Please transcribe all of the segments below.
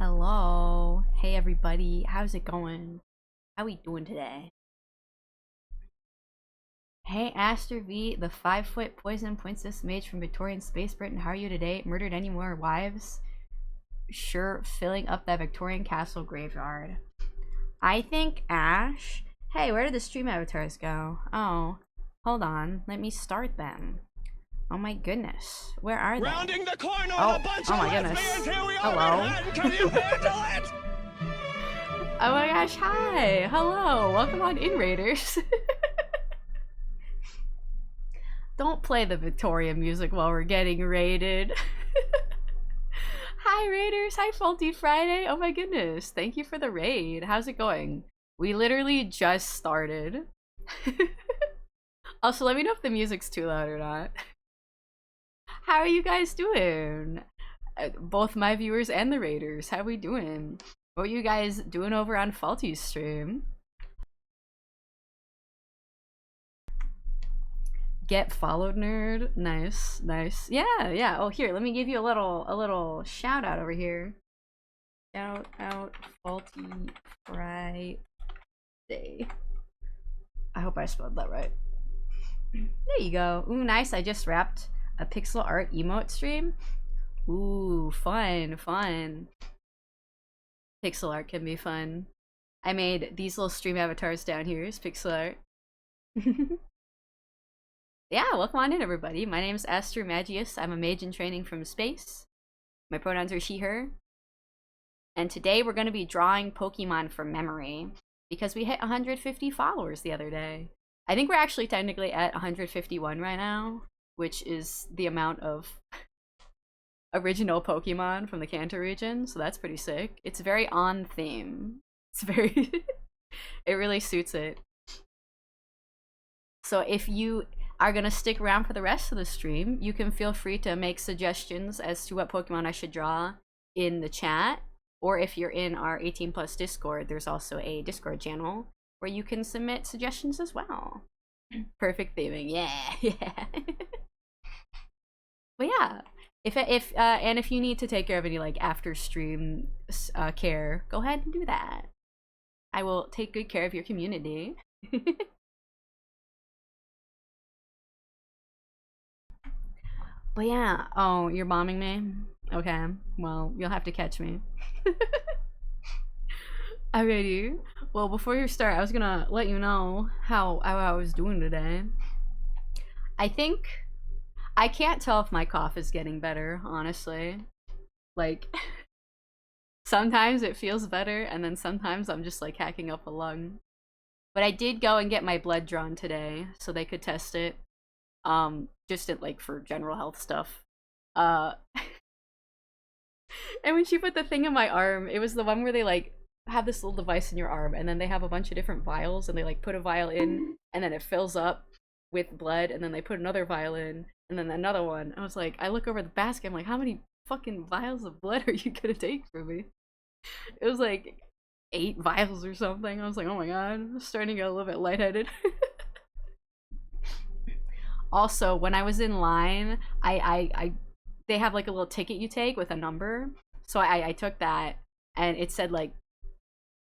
Hello. Hey everybody. How's it going? How we doing today? Hey Aster V, the 5-foot poison princess mage from Victorian Space Britain. How are you today? Murdered any more wives? Sure, filling up that Victorian castle graveyard. I think Ash. Hey, where did the stream avatars go? Oh, hold on. Let me start them. Oh my goodness. Where are they? Rounding the corner Oh, with a bunch oh of my goodness. lesbians. Here we are. Hello. Manhattan. Can you handle it? Oh my gosh, hi! Hello! Welcome on in, Raiders! Don't play the Victoria music while we're getting raided. Hi, Raiders! Hi, Faulty Friday! Oh my goodness, thank you for the raid. How's it going? We literally just started. Also, let me know if the music's too loud or not. How are you guys doing? Both my viewers and the Raiders, how we doing? What are you guys doing over on Faulty's stream? Get followed, nerd. Nice, nice. Yeah. Oh, here, let me give you a little shout out over here. Shout out Faulty Friday. I hope I spelled that right. There you go. Ooh, nice. I just wrapped a pixel art emote stream. Ooh, fun. Pixel art can be fun. I made these little stream avatars down here as pixel art. Yeah, welcome on in, everybody. My name is Aster Magius. I'm a mage in training from space. My pronouns are she, her. And today we're going to be drawing Pokemon from memory because we hit 150 followers the other day. I think we're actually technically at 151 right now, which is the amount of original Pokemon from the Kanto region, so that's pretty sick. It's very on theme. It's very it really suits it. So if you are gonna stick around for the rest of the stream, you can feel free to make suggestions as to what Pokemon I should draw in the chat, or if you're in our 18+ Discord, there's also a Discord channel where you can submit suggestions as well. Perfect theming, yeah. But yeah, if you need to take care of any like after stream care, go ahead and do that. I will take good care of your community. But yeah, oh, you're bombing me? Okay, well, you'll have to catch me. Alrighty. Well, before you start, I was gonna let you know how I was doing today. I think I can't tell if my cough is getting better, honestly. Like, sometimes it feels better, and then sometimes I'm just like hacking up a lung. But I did go and get my blood drawn today, so they could test it. Just like for general health stuff. And when she put the thing in my arm, it was the one where they like have this little device in your arm, and then they have a bunch of different vials, and they like put a vial in, and then it fills up with blood, and then they put another vial in, and then another one. I was like, I look over the basket, I'm like, how many fucking vials of blood are you gonna take from me? It was like 8 vials or something. I was like, oh my god, I'm starting to get a little bit lightheaded. Also, when I was in line, they have like a little ticket you take with a number. So I took that, and it said like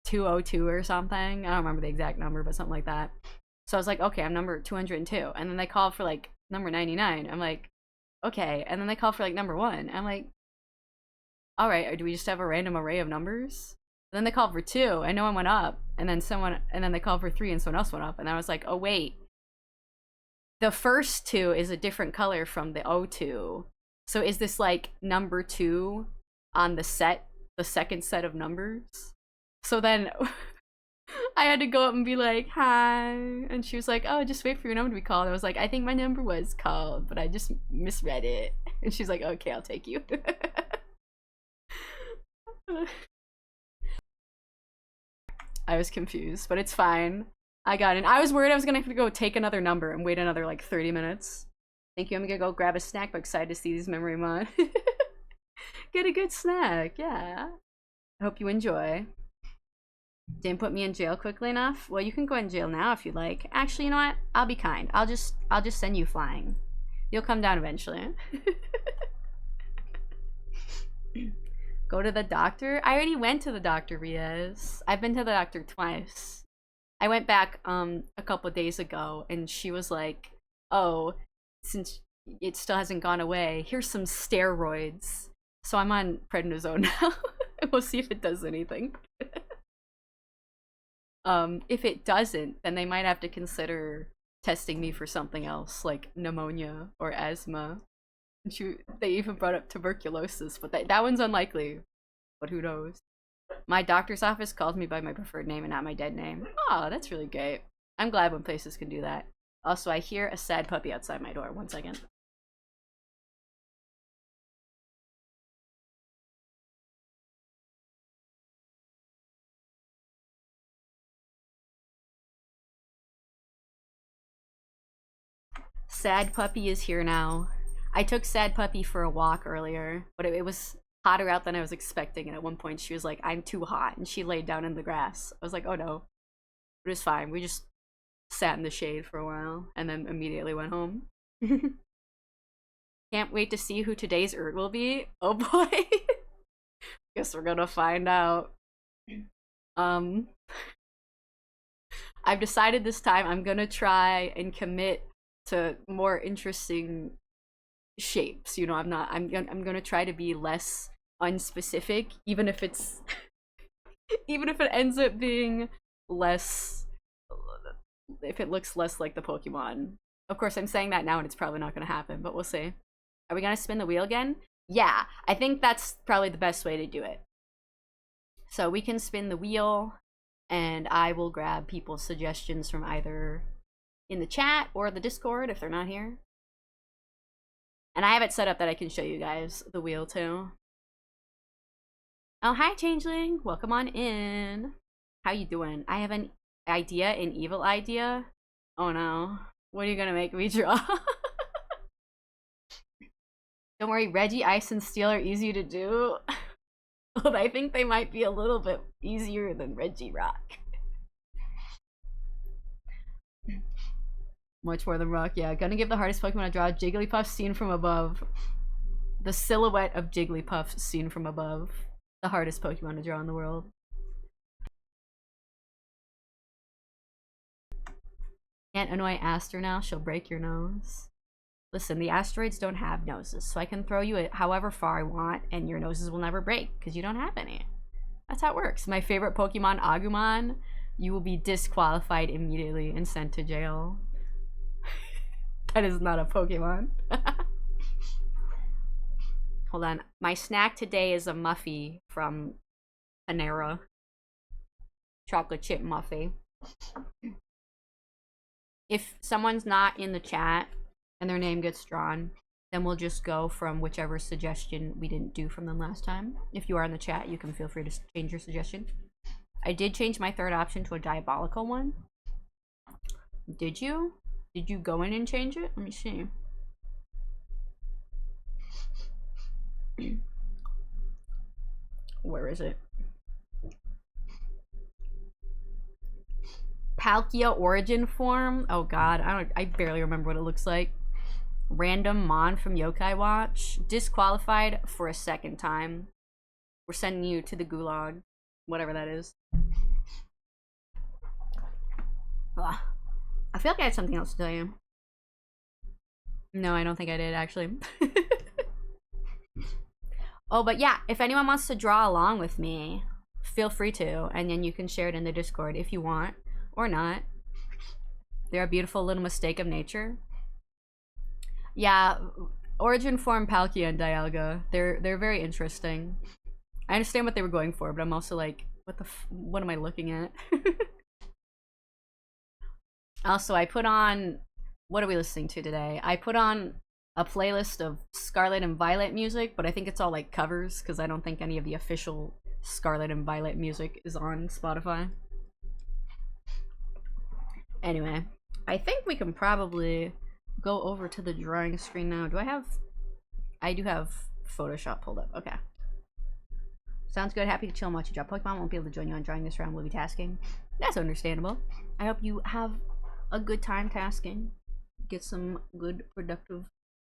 202 or something. I don't remember the exact number, but something like that. So I was like, okay, I'm number 202. And then they called for like number 99. I'm like, okay. And then they called for like number 1. I'm like, all right, or do we just have a random array of numbers? And then they called for 2, and no one went up. And then they called for 3, and someone else went up. And I was like, oh wait. The first 2 is a different color from the O2. So is this like number 2 on the second set of numbers? So then I had to go up and be like, hi. And she was like, oh, just wait for your number to be called. I was like, I think my number was called, but I just misread it. And she's like, okay, I'll take you. I was confused, but it's fine. I got it. I was worried I was gonna have to go take another number and wait another like 30 minutes. Thank you. I'm gonna go grab a snack, but excited to see these memory mod. Get a good snack, yeah. I hope you enjoy. Didn't put me in jail quickly enough? Well, you can go in jail now if you'd like. Actually, you know what? I'll be kind. I'll just send you flying. You'll come down eventually. Go to the doctor? I already went to the doctor, Riaz. I've been to the doctor twice. I went back a couple days ago and she was like, "Oh, since it still hasn't gone away, here's some steroids." So I'm on prednisone now. We'll see if it does anything. If it doesn't, then they might have to consider testing me for something else, like pneumonia or asthma. They even brought up tuberculosis, but that one's unlikely. But who knows? My doctor's office calls me by my preferred name and not my dead name. Oh, that's really great. I'm glad when places can do that. Also, I hear a sad puppy outside my door. 1 second. Sad puppy is here now. I took sad puppy for a walk earlier, but it was hotter out than I was expecting, and at one point she was like, "I'm too hot," and she laid down in the grass. I was like, "Oh no." It was fine. We just sat in the shade for a while and then immediately went home. Can't wait to see who today's Ert will be. Oh boy. Guess we're gonna find out. I've decided this time I'm gonna try and commit to more interesting shapes. You know, I'm gonna try to be less unspecific, even if it's even if it ends up being less, if it looks less like the Pokemon. Of course, I'm saying that now and it's probably not gonna happen, but we'll see. Are we gonna spin the wheel again? Yeah, I think that's probably the best way to do it. So we can spin the wheel and I will grab people's suggestions from either in the chat or the Discord if they're not here. And I have it set up that I can show you guys the wheel too. Oh, hi Changeling, welcome on in. How you doing? I have an idea, an evil idea. Oh no, what are you gonna make me draw? Don't worry, Reggie, Ice, and Steel are easy to do. But I think they might be a little bit easier than Regirock. Much more than Rock, yeah. Gonna give the hardest Pokemon to draw, Jigglypuff seen from above. The silhouette of Jigglypuff seen from above. The hardest Pokemon to draw in the world. Can't annoy Aster now, she'll break your nose. Listen, the asteroids don't have noses, so I can throw you however far I want, and your noses will never break, because you don't have any. That's how it works. My favorite Pokemon, Agumon, you will be disqualified immediately and sent to jail. That is not a Pokemon. Hold on. My snack today is a Muffy from Panera. Chocolate chip Muffy. If someone's not in the chat and their name gets drawn, then we'll just go from whichever suggestion we didn't do from them last time. If you are in the chat, you can feel free to change your suggestion. I did change my third option to a diabolical one. Did you? Did you go in and change it? Let me see. Where is it? Palkia origin form? Oh god, I barely remember what it looks like. Random Mon from Yokai Watch. Disqualified for a second time. We're sending you to the gulag. Whatever that is. Ugh. I feel like I had something else to tell you. No, I don't think I did, actually. Oh, but yeah, if anyone wants to draw along with me, feel free to, and then you can share it in the Discord if you want, or not. They're a beautiful little mistake of nature. Yeah, origin form Palkia and Dialga, they're very interesting. I understand what they were going for, but I'm also like, what am I looking at? Also, I put on, what are we listening to today? I put on a playlist of Scarlet and Violet music, but I think it's all like covers because I don't think any of the official Scarlet and Violet music is on Spotify. Anyway, I think we can probably go over to the drawing screen now. I do have Photoshop pulled up. Okay. Sounds good. Happy to chill and watch you draw. Pokemon won't be able to join you on drawing this round. We'll be tasking. That's understandable. I hope you have a good time tasking. Get some good productive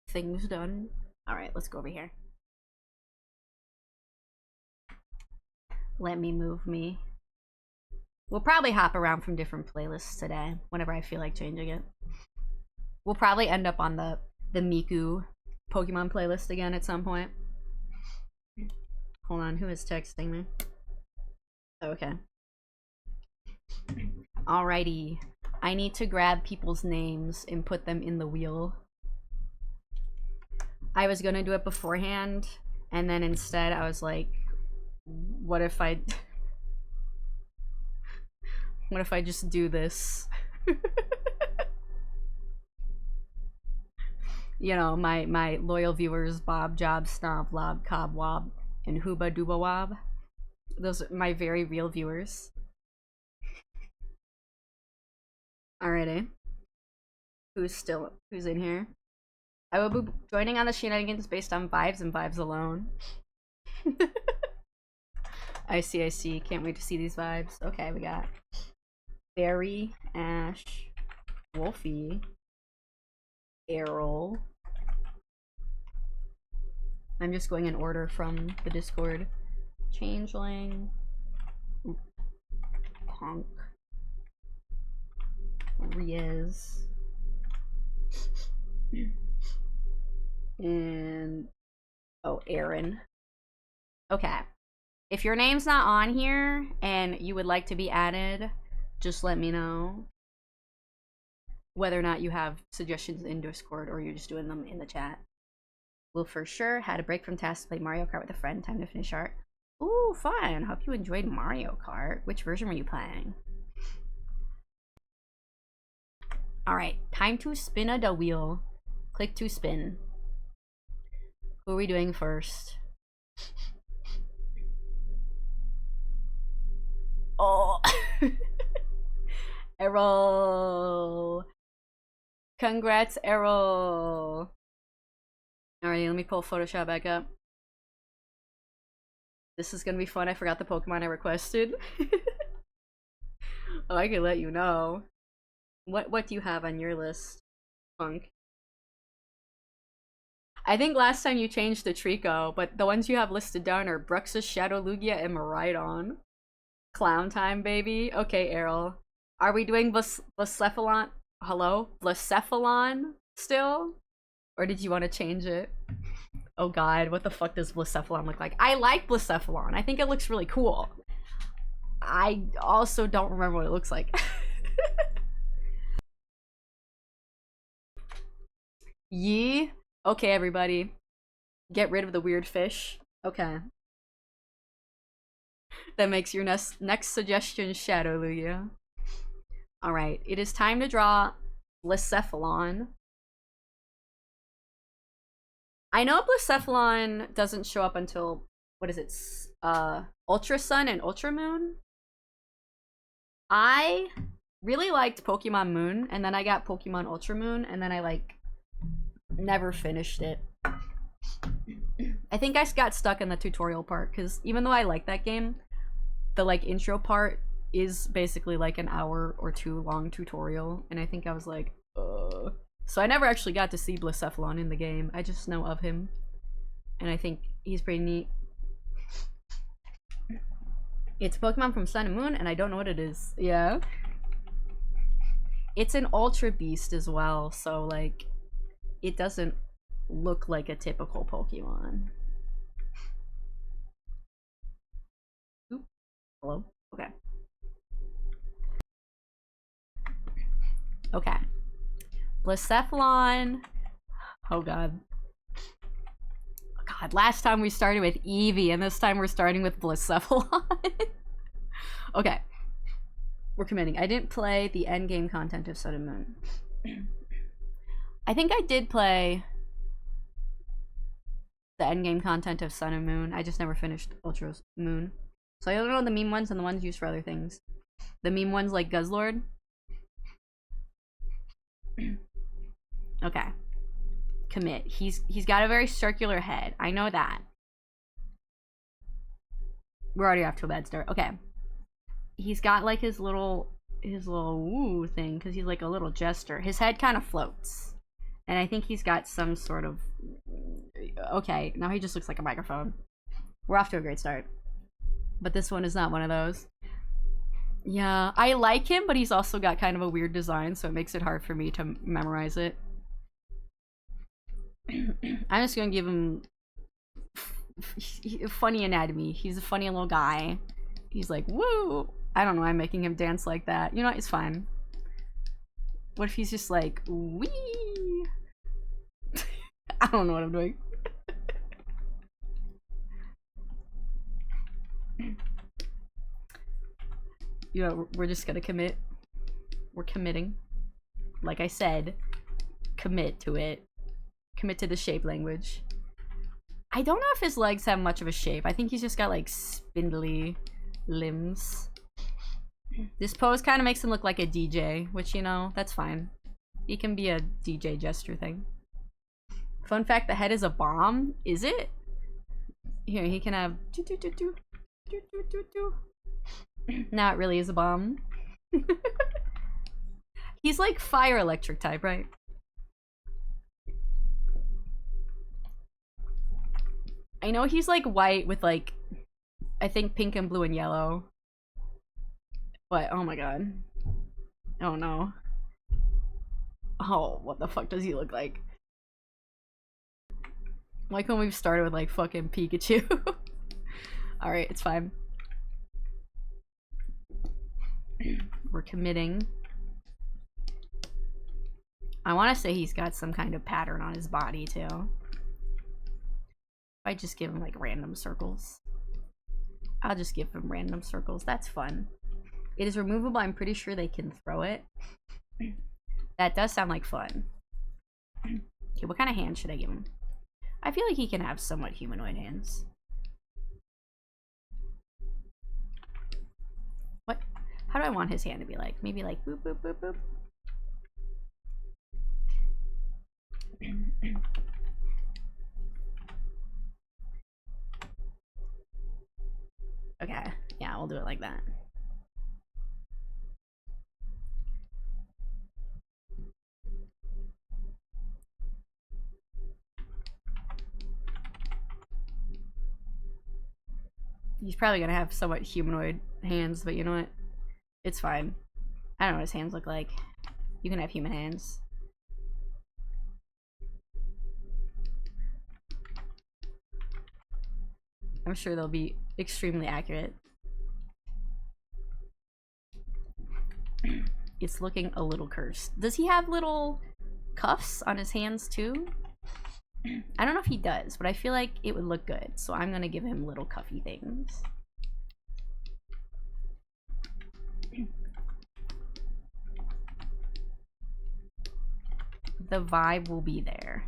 things done. Alright, let's go over here. Let me move me. We'll probably hop around from different playlists today whenever I feel like changing it. We'll probably end up on the Miku Pokemon playlist again at some point. Hold on, who is texting me? Okay. Alrighty. I need to grab people's names and put them in the wheel. I was gonna do it beforehand, and then instead I was like, what if I just do this? You know, my loyal viewers, Bob, Job, Stomp, Lob, Cob, Wob, and Hooba Dooba Wob. Those are my very real viewers. Alrighty. Who's in here? I will be joining on the shenanigans based on vibes and vibes alone. I see. Can't wait to see these vibes. Okay, we got Barry, Ash, Wolfie, Errol. I'm just going in order from the Discord. Changeling, Punk, Riez, and Aaron. Okay. If your name's not on here and you would like to be added, just let me know whether or not you have suggestions in Discord or you're just doing them in the chat. Will for sure had a break from tasks to play Mario Kart with a friend. Time to finish art. Ooh, fun. Hope you enjoyed Mario Kart. Which version were you playing? Alright, time to spin the wheel. Click to spin. Who are we doing first? Oh! Errol! Congrats, Errol! Alright, let me pull Photoshop back up. This is gonna be fun. I forgot the Pokemon I requested. Oh, I can let you know. What do you have on your list, Punk? I think last time you changed to Trico, but the ones you have listed down are Bruxus, Shadow Lugia, and Miraidon. Clown time, baby. Okay, Errol. Are we doing Blacephalon? Hello? Blacephalon still? Or did you want to change it? Oh god, what the fuck does Blacephalon look like? I like Blacephalon. I think it looks really cool. I also don't remember what it looks like. Yee? Okay, everybody. Get rid of the weird fish. Okay. That makes your next suggestion Shadow Lugia. Alright, it is time to draw Blacephalon. I know Blacephalon doesn't show up until, what is it, Ultra Sun and Ultra Moon? I really liked Pokemon Moon, and then I got Pokemon Ultra Moon, and then I, like, never finished it. I think I got stuck in the tutorial part, because even though I like that game, the, like, intro part is basically, like, an hour or two long tutorial, and I think I was like, So I never actually got to see Blacephalon in the game. I just know of him. And I think he's pretty neat. It's a Pokemon from Sun and Moon, and I don't know what it is. Yeah. It's an Ultra Beast as well, so, like, it doesn't look like a typical Pokemon. Oop. Hello? Okay. Okay. Blacephalon. Oh god. God, last time we started with Eevee, and this time we're starting with Blacephalon. Okay. We're committing. I didn't play the endgame content of Sun and Moon. I think I did play the endgame content of Sun and Moon. I just never finished Ultra Moon. So I don't know the meme ones and the ones used for other things. The meme ones like Guzzlord. Okay. Commit. He's got a very circular head. I know that. We're already off to a bad start. Okay. He's got like his little woo thing because he's like a little jester. His head kind of floats. And I think he's got some sort of... Okay, now he just looks like a microphone. We're off to a great start. But this one is not one of those. Yeah, I like him, but he's also got kind of a weird design, so it makes it hard for me to memorize it. I'm just gonna give him funny anatomy. He's a funny little guy. He's like, woo! I don't know, I'm making him dance like that. You know what? It's fine. What if he's just like, wee? I don't know what I'm doing. You know, we're just gonna commit. We're committing. Like I said, commit to it. Commit to the shape language. I don't know if his legs have much of a shape. I think he's just got like spindly limbs. This pose kind of makes him look like a DJ, which, you know, that's fine. He can be a DJ gesture thing. Fun fact, the head is a bomb. Is it? Here, he can have... Now it really is a bomb. He's like fire electric type, right? I know he's like white with like, I think pink and blue and yellow. But, oh my god. Oh no. Oh, what the fuck does he look like? Like when we've started with like fucking Pikachu. Alright, it's fine. We're committing. I want to say he's got some kind of pattern on his body too. I just give him like random circles. I'll just give him random circles. That's fun. It is removable. I'm pretty sure they can throw it. That does sound like fun. Okay, what kind of hand should I give him? I feel like he can have somewhat humanoid hands. What? How do I want his hand to be like? Maybe like boop, boop, boop, boop. Okay, yeah, we'll do it like that. He's probably gonna have somewhat humanoid hands, but you know what? It's fine. I don't know what his hands look like. You can have human hands. I'm sure they'll be extremely accurate. It's looking a little cursed. Does he have little cuffs on his hands too? I don't know if he does, but I feel like it would look good. So I'm gonna give him little cuffy things. The vibe will be there.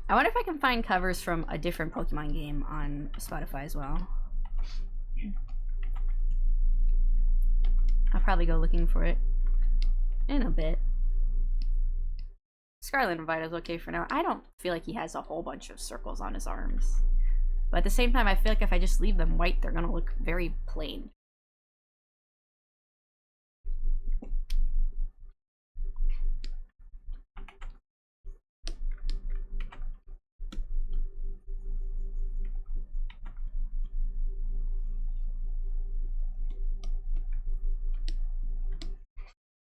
I wonder if I can find covers from a different Pokemon game on Spotify as well. I'll probably go looking for it in a bit. Scarlet and Vita's okay for now. I don't feel like he has a whole bunch of circles on his arms. But at the same time, I feel like if I just leave them white, they're gonna look very plain.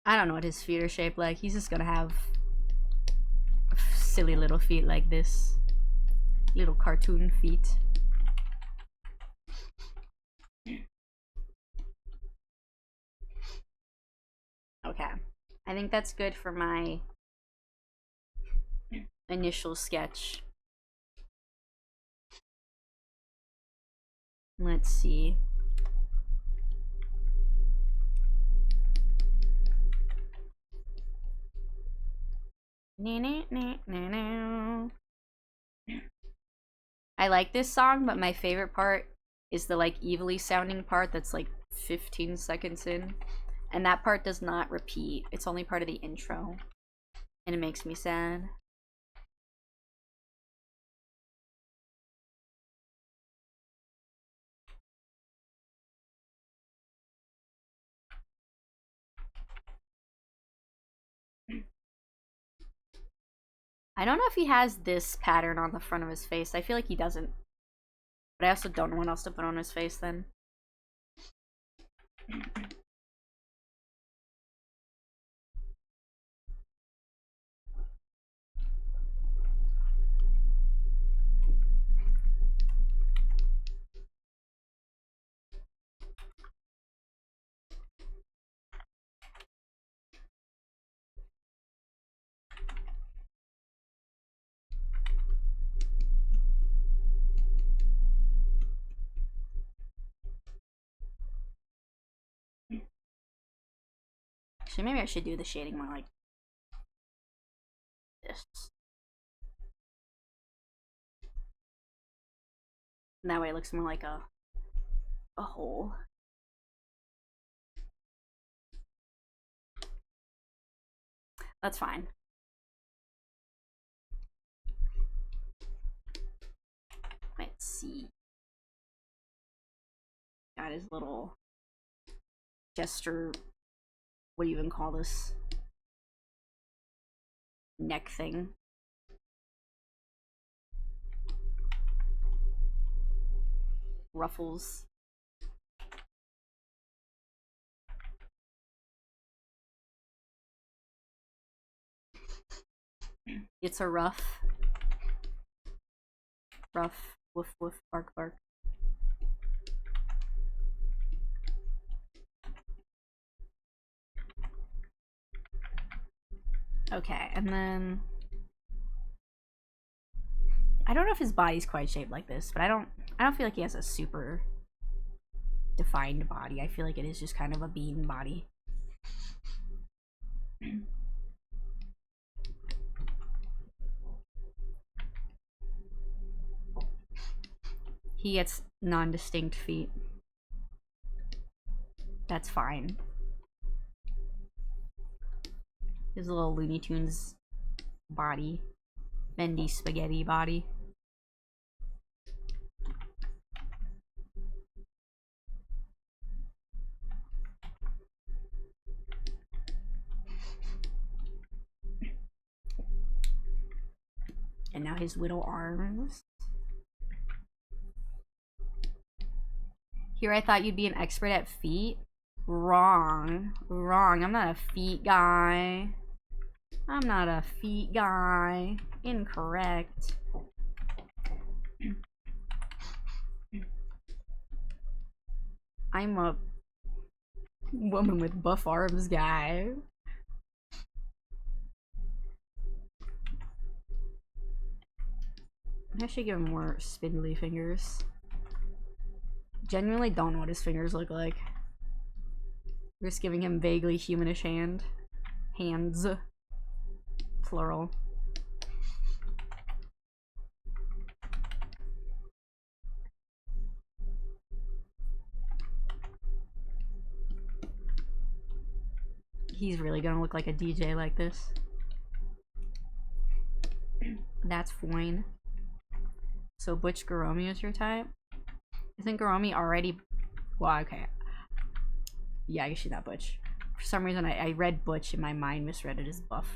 I don't know what his feet are shaped like. He's just gonna have silly little feet like this. Little cartoon feet. Okay. I think that's good for my initial sketch. Let's see. I like this song, but my favorite part is the like evilly sounding part that's like 15 seconds in. And that part does not repeat. It's only part of the intro. And it makes me sad. I don't know if he has this pattern on the front of his face. I feel like he doesn't. But I also don't know what else to put on his face then. Actually, maybe I should do the shading more like this. And that way it looks more like a hole. That's fine. Let's see. Got his little gesture. What do you even call this? Neck thing. Ruffles. It's a rough. Rough. Woof woof. Bark bark. Okay, and then I don't know if his body's quite shaped like this, but I don't feel like he has a super defined body. I feel like it is just kind of a bean body. He gets non-distinct feet. That's fine. His little Looney Tunes body. Bendy spaghetti body. And now his little arms. Here I thought you'd be an expert at feet. Wrong. Wrong. I'm not a feet guy. I'm not a feet guy. Incorrect. I'm a woman with buff arms guy. I should give him more spindly fingers. Genuinely don't know what his fingers look like. We're just giving him vaguely humanish hands. Plural. He's really gonna look like a DJ like this. That's fine. So Butch Garomi is your type? Isn't Garomi already... Well, okay. Yeah, I guess she's not Butch. For some reason, I read Butch in my mind, misread it as Buff.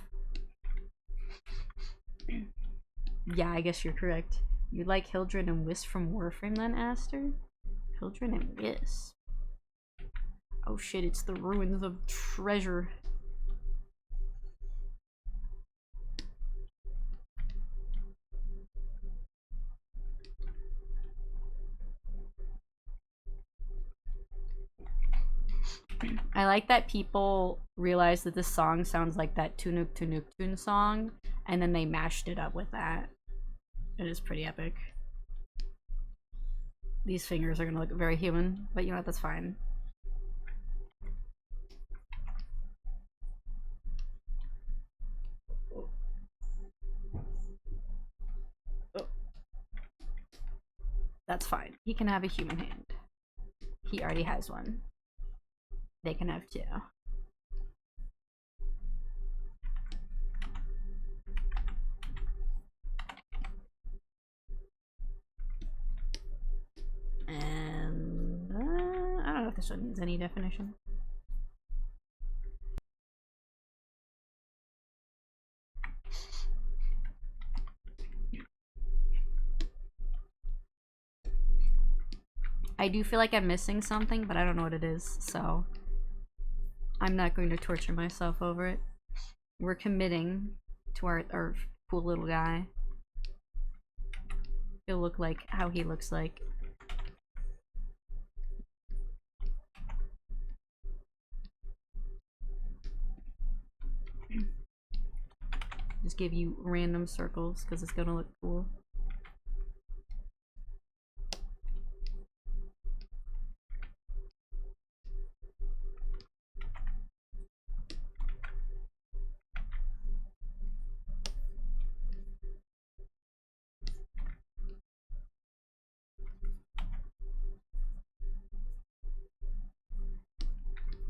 Yeah, I guess you're correct. You like Hildred and Wisp from Warframe then, Aster? Hildred and Wisp. Oh shit, it's the ruins of treasure. I like that people realize that this song sounds like that Tunuk Tunuk Tune song, and then they mashed it up with that. It is pretty epic. These fingers are gonna look very human, but you know what, that's fine. That's fine. He can have a human hand. He already has one. They can have two. And I don't know if this one needs any definition. I do feel like I'm missing something, but I don't know what it is, so I'm not going to torture myself over it. We're committing to our cool little guy. He'll look like how he looks like. Just give you random circles because it's gonna look cool.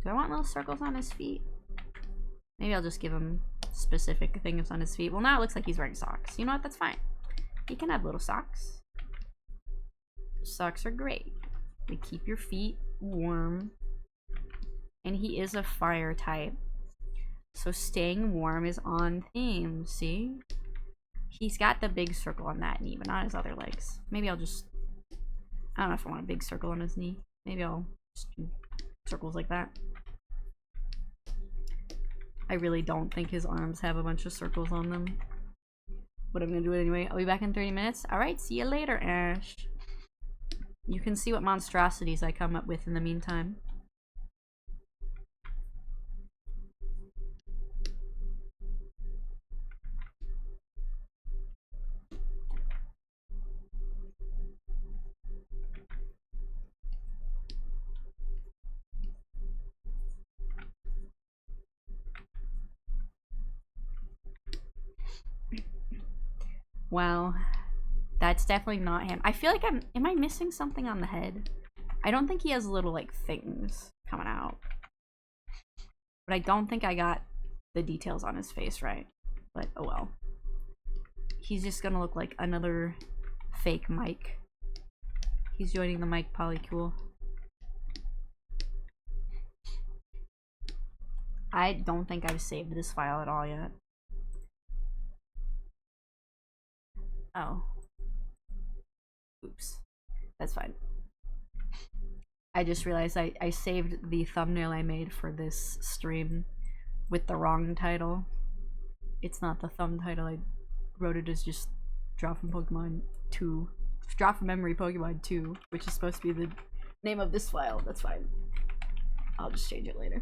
Do I want little circles on his feet? Maybe I'll just give him specific things on his feet. Well, now it looks like he's wearing socks. You know what? That's fine. He can have little socks. Socks are great. They keep your feet warm. And he is a fire type. So staying warm is on theme, see? He's got the big circle on that knee, but not his other legs. Maybe I'll just... I don't know if I want a big circle on his knee. Maybe I'll just do circles like that. I really don't think his arms have a bunch of circles on them. But I'm gonna do it anyway. I'll be back in 30 minutes. Alright, see you later, Ash. You can see what monstrosities I come up with in the meantime. Wow, that's definitely not him. I feel like am I missing something on the head? I don't think he has little, like, things coming out. But I don't think I got the details on his face right. But, oh well. He's just gonna look like another fake Mike. He's joining the Mike Polycool. I don't think I've saved this file at all yet. Oh. Oops. That's fine. I just realized I saved the thumbnail I made for this stream with the wrong title. It's not the thumb title. I wrote it as just Drop from Pokemon 2. Drop from Memory Pokemon 2, which is supposed to be the name of this file. That's fine. I'll just change it later.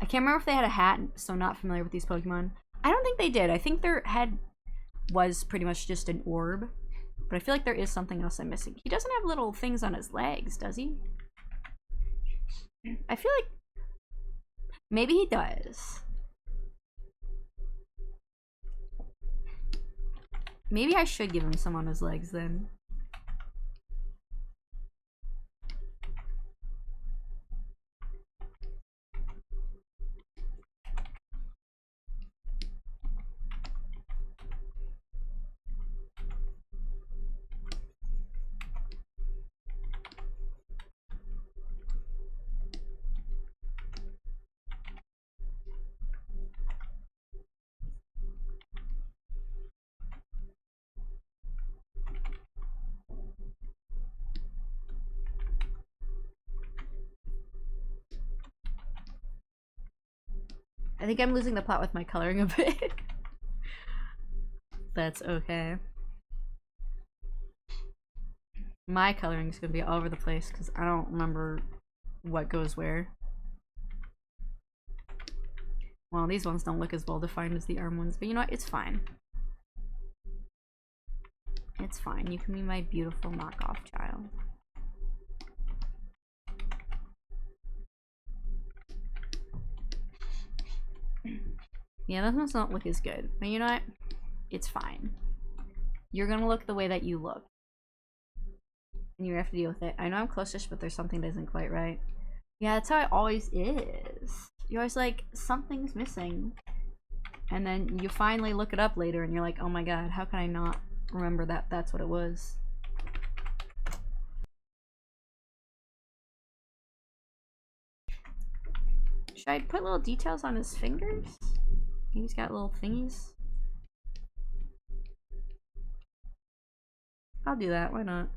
I can't remember if they had a hat, so not familiar with these Pokemon. I don't think they did. I think their head was pretty much just an orb. But I feel like there is something else I'm missing. He doesn't have little things on his legs, does he? I feel like maybe he does. Maybe I should give him some on his legs then. I think I'm losing the plot with my coloring a bit. That's okay. My coloring's gonna be all over the place because I don't remember what goes where. Well, these ones don't look as well defined as the arm ones, but you know what? It's fine. It's fine. You can be my beautiful knockoff child. Yeah, those ones don't look as good. But you know what? It's fine. You're gonna look the way that you look. And you have to deal with it. I know I'm close-ish, but there's something that isn't quite right. Yeah, that's how it always is. You're always like, something's missing. And then you finally look it up later and you're like, oh my god, how can I not remember that that's what it was? Should I put little details on his fingers? He's got little thingies. I'll do that, why not?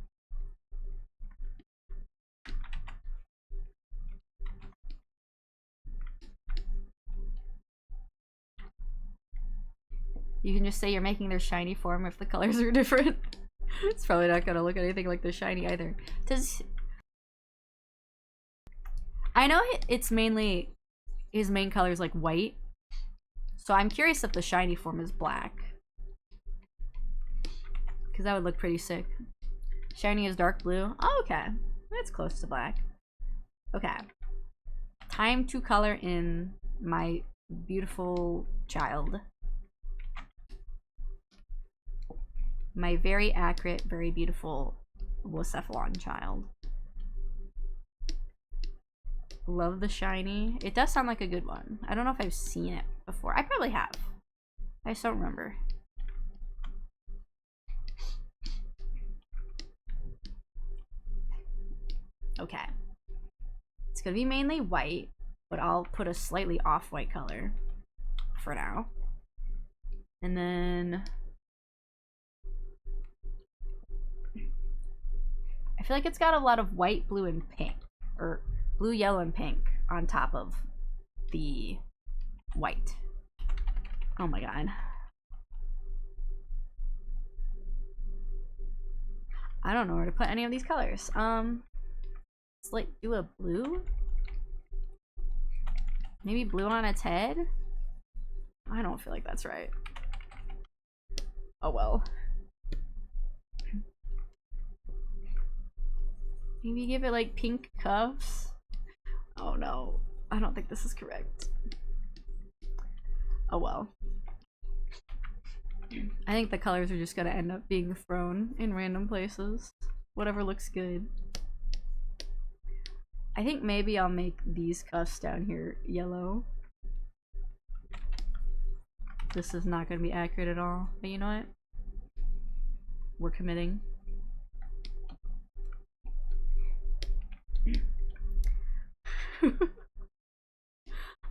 You can just say you're making their shiny form if the colors are different. It's probably not gonna look anything like the shiny either. Does I know it's mainly his main color is like white, so I'm curious if the shiny form is black, because that would look pretty sick. Shiny is dark blue. Oh, okay, that's close to black. Okay, time to color in my beautiful child. My very accurate, very beautiful Blacephalon child. Love the shiny. It does sound like a good one. I don't know if I've seen it before. I probably have. I just don't remember. Okay. It's gonna be mainly white, but I'll put a slightly off-white color for now. And then I feel like it's got a lot of white, blue, and pink. Or blue, yellow, and pink on top of the white. Oh my god. I don't know where to put any of these colors. Let's like do a blue. Maybe blue on its head? I don't feel like that's right. Oh well. Maybe give it like pink cuffs? Oh no, I don't think this is correct. Oh well. I think the colors are just gonna end up being thrown in random places. Whatever looks good. I think maybe I'll make these cuffs down here yellow. This is not gonna be accurate at all, but you know what? We're committing.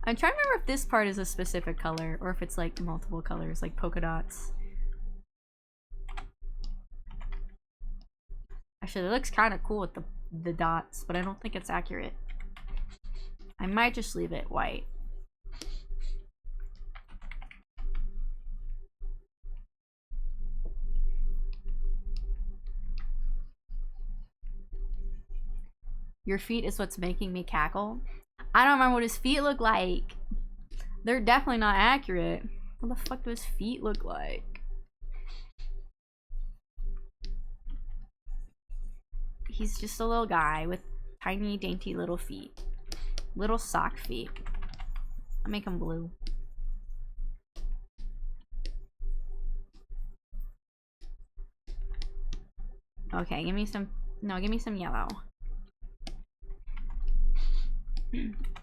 I'm trying to remember if this part is a specific color or if it's like multiple colors, like polka dots. Actually, it looks kind of cool with the dots, but I don't think it's accurate. I might just leave it white. Your feet is what's making me cackle. I don't remember what his feet look like. They're definitely not accurate. What the fuck do his feet look like? He's just a little guy with tiny, dainty little feet. Little sock feet. I'll make him blue. Okay, give me some... No, give me some yellow.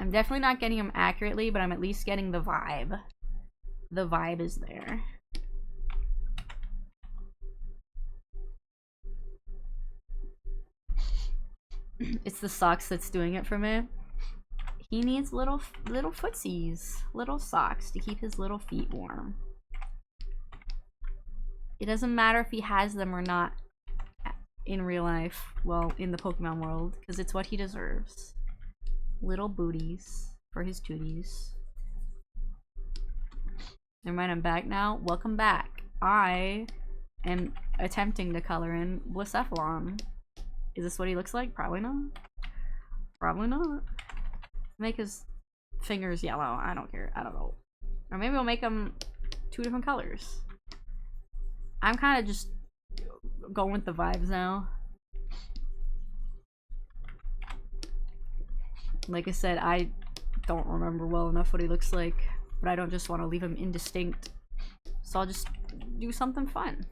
I'm definitely not getting them accurately, but I'm at least getting the vibe. The vibe is there. It's the socks that's doing it for me. He needs little footsies, little socks to keep his little feet warm. It doesn't matter if he has them or not in real life, well, in the Pokemon world, because it's what he deserves. Little booties for his tooties. Never mind, I'm back now. Welcome back. I am attempting to color in Blacephalon. Is this what he looks like? Probably not. Probably not. Make his fingers yellow. I don't care. I don't know. Or maybe we'll make them 2 different colors. I'm kind of just going with the vibes now. Like I said, I don't remember well enough what he looks like, but I don't just want to leave him indistinct. So I'll just do something fun.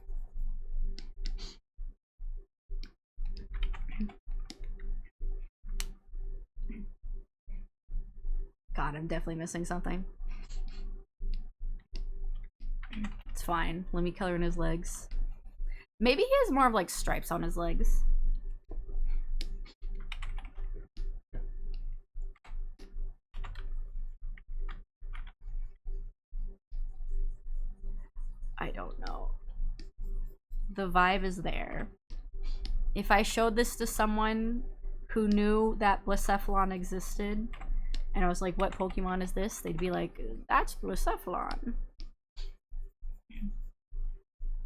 God, I'm definitely missing something. It's fine. Let me color in his legs. Maybe he has more of like stripes on his legs. I don't know. The vibe is there. If I showed this to someone who knew that Blacephalon existed, and I was like, what Pokemon is this? They'd be like, that's Blacephalon.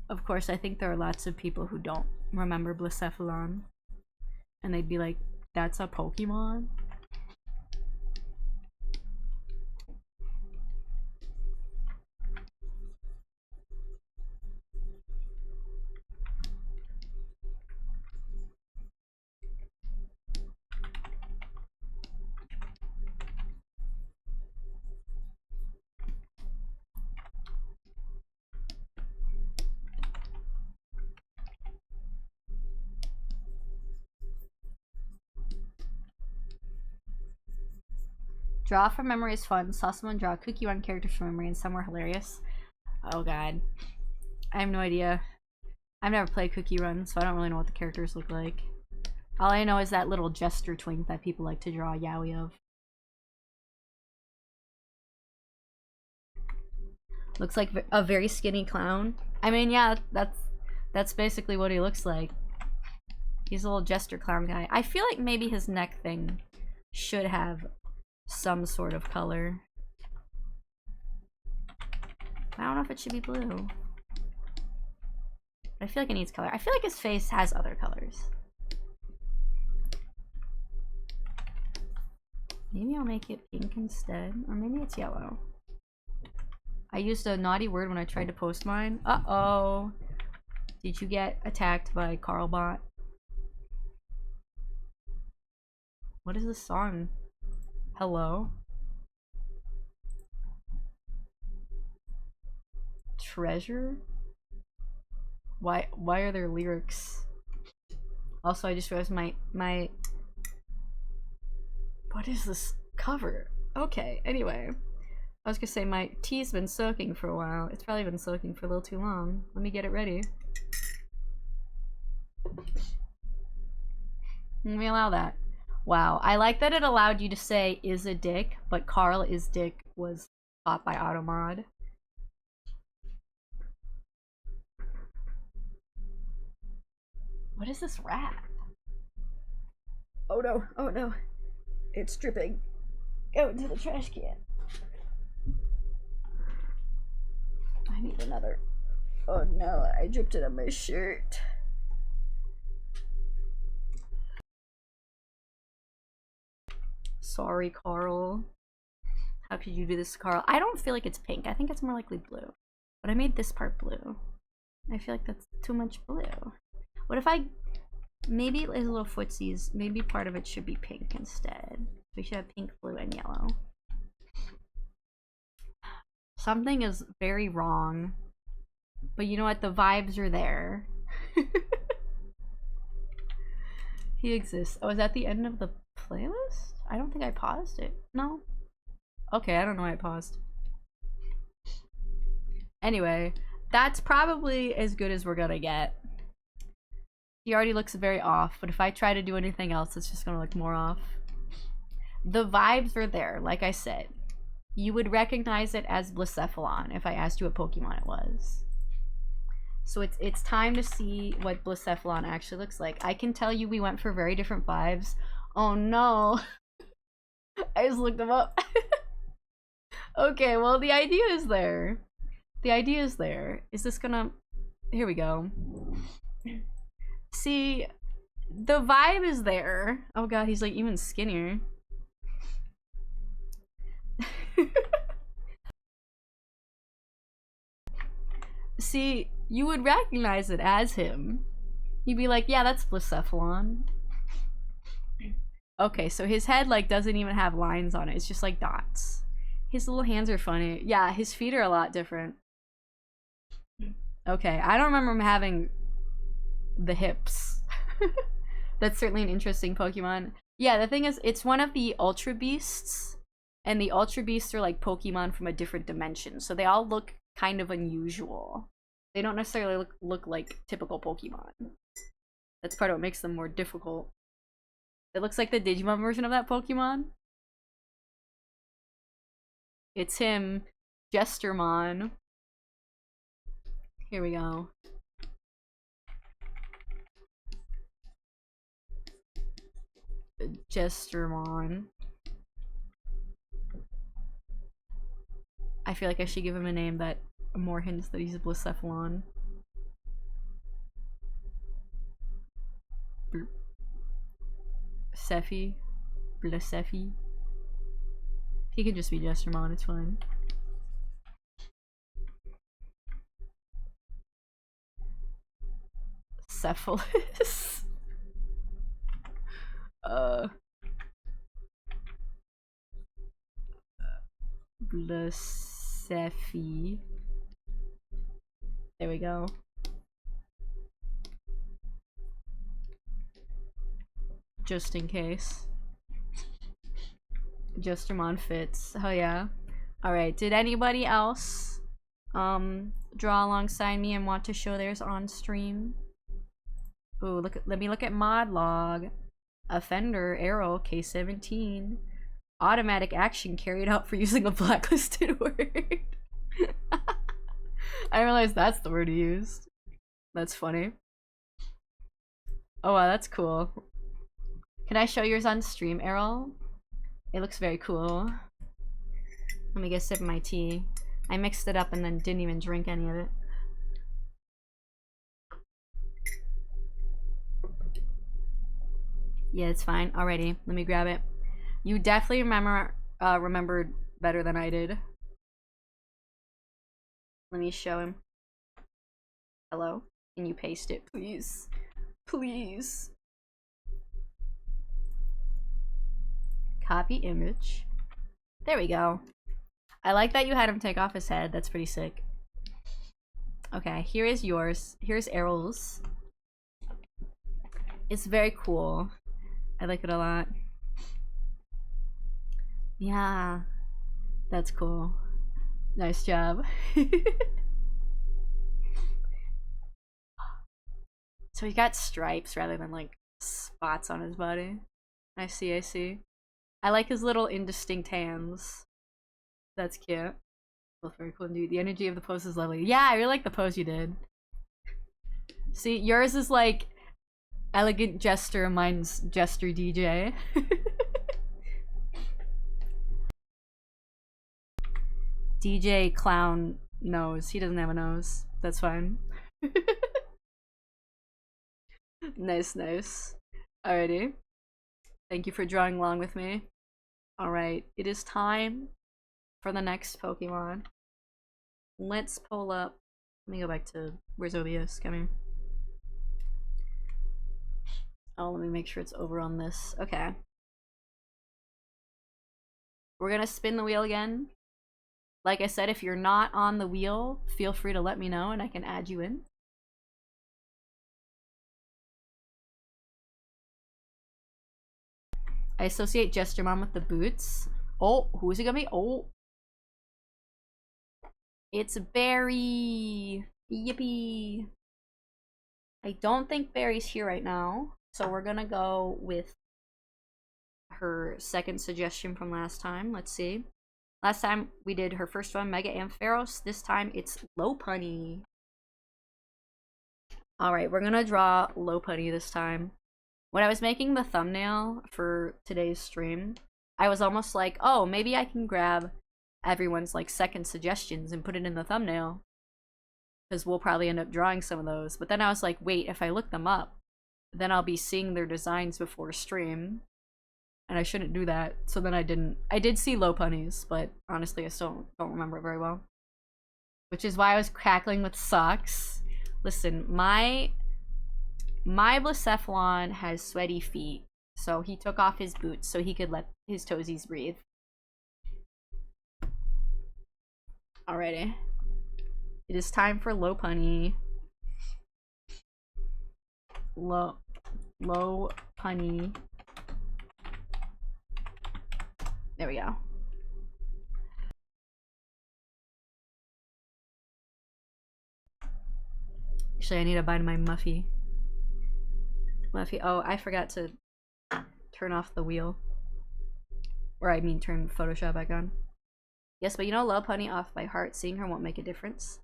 Of course, I think there are lots of people who don't remember Blacephalon. And they'd be like, that's a Pokemon? Draw from memory is fun. Saw someone draw a Cookie Run character from memory and some were hilarious. Oh god. I have no idea. I've never played Cookie Run, so I don't really know what the characters look like. All I know is that little jester twink that people like to draw a yaoi of. Looks like a very skinny clown. I mean, yeah, that's basically what he looks like. He's a little jester clown guy. I feel like maybe his neck thing should have some sort of color. I don't know if it should be blue. But I feel like it needs color. I feel like his face has other colors. Maybe I'll make it pink instead. Or maybe it's yellow. I used a naughty word when I tried to post mine. Uh-oh. Did you get attacked by Carlbot? What is this song? Hello? Treasure? Why are there lyrics? Also, I just realized my what is this cover? Okay, anyway. I was gonna say my tea's been soaking for a while. It's probably been soaking for a little too long. Let me get it ready. Let me allow that. Wow, I like that it allowed you to say is a dick, but Carl is dick was taught by Automod. What is this rap? Oh no, oh no. It's dripping. Go into the trash can. I need another. Oh no, I dripped it on my shirt. Sorry, Carl. How could you do this, Carl? I don't feel like it's pink. I think it's more likely blue. But I made this part blue. I feel like that's too much blue. What if I... Maybe his little footsies, maybe part of it should be pink instead. We should have pink, blue, and yellow. Something is very wrong. But you know what? The vibes are there. He exists. Oh, is that the end of the playlist? I don't think I paused it. No? Okay, I don't know why I paused. Anyway, that's probably as good as we're gonna get. He already looks very off, but if I try to do anything else, it's just gonna look more off. The vibes are there, like I said. You would recognize it as Blacephalon if I asked you what Pokemon it was. So it's time to see what Blacephalon actually looks like. I can tell you we went for very different vibes. Oh no. I just looked them up. Okay, well the idea is there. The idea is there. Is this gonna... Here we go. See, the vibe is there. Oh god, he's like even skinnier. See, you would recognize it as him. You'd be like, yeah, that's Blacephalon. Okay, so his head like doesn't even have lines on it. It's just like dots. His little hands are funny. Yeah, his feet are a lot different. Okay, I don't remember him having the hips. That's certainly an interesting Pokemon. Yeah, the thing is, it's one of the Ultra Beasts, and the Ultra Beasts are like Pokemon from a different dimension, so they all look kind of unusual. They don't necessarily look like typical Pokemon. That's part of what makes them more difficult. It looks like the Digimon version of that Pokemon. It's him, Jestermon. Here we go. Jestermon. I feel like I should give him a name that more hints that he's a Blacephalon. Sephi. Blacephi. He can just be Jestermon, it's fine. Cephalus. Blacephi. There we go. Just in case. Jestermon fits. Oh yeah. Alright, did anybody else draw alongside me and want to show theirs on stream? Ooh, let me look at mod log. Offender, arrow, K17. Automatic action carried out for using a blacklisted word. I realized that's the word he used. That's funny. Oh wow, that's cool. Can I show yours on stream, Errol? It looks very cool. Let me get a sip of my tea. I mixed it up and then didn't even drink any of it. Yeah, it's fine. Alrighty, let me grab it. You definitely remembered better than I did. Let me show him. Hello? Can you paste it, please? Please. Copy image. There we go. I like that you had him take off his head. That's pretty sick. Okay, here is yours. Here's Errol's. It's very cool. I like it a lot. Yeah. That's cool. Nice job. So he got stripes rather than like spots on his body. I see, I see. I like his little indistinct hands. That's cute. Both very cool indeed. The energy of the pose is lovely. Yeah, I really like the pose you did. See, yours is like elegant jester, mine's jester DJ. DJ clown nose. He doesn't have a nose. That's fine. Nice, nice. Alrighty. Thank you for drawing along with me. Alright, it is time for the next Pokemon. Let's pull up. Let me go back to. Where's OBS? Come here. Oh, let me make sure it's over on this. Okay. We're gonna spin the wheel again. Like I said, if you're not on the wheel, feel free to let me know and I can add you in. I associate Jestermon with the boots. Oh, who is it gonna be? Oh. It's Barry. Yippee. I don't think Barry's here right now. So we're gonna go with her second suggestion from last time. Let's see. Last time we did her first one, Mega Ampharos. This time it's Lopunny. Alright, we're gonna draw Lopunny this time. When I was making the thumbnail for today's stream, I was almost like, oh, maybe I can grab everyone's like second suggestions and put it in the thumbnail. Because we'll probably end up drawing some of those. But then I was like, wait, if I look them up, then I'll be seeing their designs before stream. And I shouldn't do that. So then I didn't. I did see Lopunny's, but honestly I still don't remember it very well. Which is why I was crackling with socks. Listen, my Blacephalon has sweaty feet, so he took off his boots so he could let his toesies breathe. Alrighty. It is time for Lopunny. Lopunny. There we go. Actually, I need to buy my Muffy. Oh, I forgot to turn off the wheel. Or I mean turn Photoshop back on. Yes, but you know Lopunny off by heart. Seeing her won't make a difference.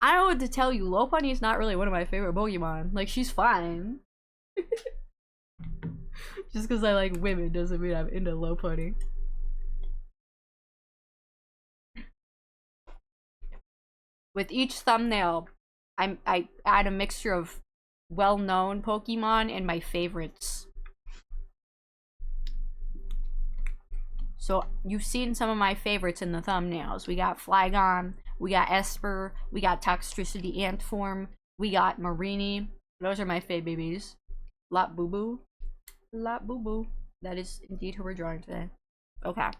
I don't know what to tell you. Lopunny is not really one of my favorite Pokemon. Like, she's fine. Just because I like women doesn't mean I'm into Lopunny. With each thumbnail, I add a mixture of well-known Pokemon and my favorites. So you've seen some of my favorites in the thumbnails. We got Flygon, we got Esper, we got Toxtricity Antform, we got Marini. Those are my fave babies. Lot Boo Boo. Lot Boo Boo. That is indeed who we're drawing today. Okay.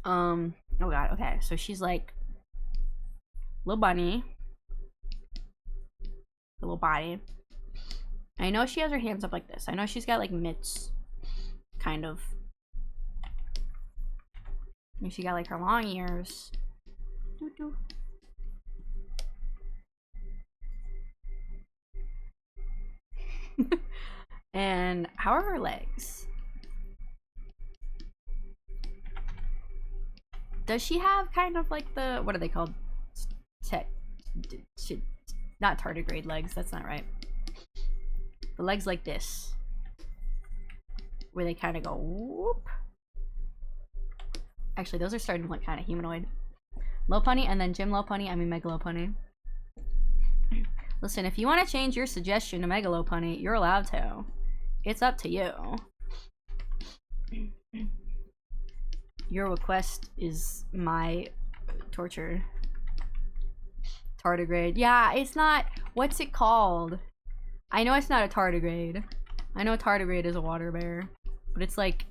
Oh god, okay. So she's like little bunny. The little body. I know she has her hands up like this. I know she's got like mitts. Kind of. And she got like her long ears. Doo -doo. And how are her legs? Does she have kind of like the, what are they called? Not tardigrade legs, that's not right. The legs like this. Where they kind of go whoop. Actually, those are starting to look kind of humanoid. Lopunny and then Gym Lopunny, I mean Mega Lopunny. Listen, if you want to change your suggestion to Mega Lopunny, you're allowed to. It's up to you. Your request is my torture. Tardigrade. Yeah, it's not... What's it called? I know it's not a tardigrade. I know tardigrade is a water bear. But it's like...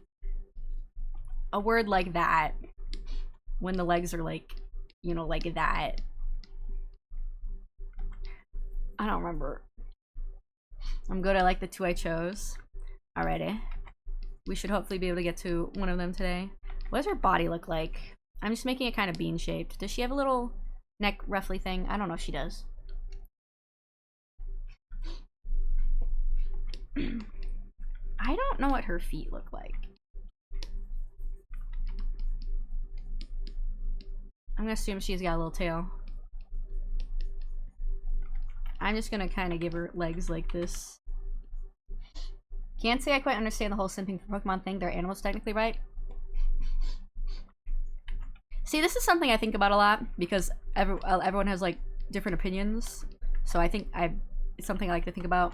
a word like that. When the legs are like... You know, like that. I don't remember. I'm good. I like the two I chose. Alrighty. We should hopefully be able to get to one of them today. What does her body look like? I'm just making it kind of bean-shaped. Does she have a little neck ruffly thing? I don't know if she does. I don't know what her feet look like. I'm gonna assume she's got a little tail. I'm just gonna kind of give her legs like this. Can't say I quite understand the whole simping for Pokemon thing. They're animals technically, right? See, this is something I think about a lot because everyone has like different opinions. So I think it's something I like to think about.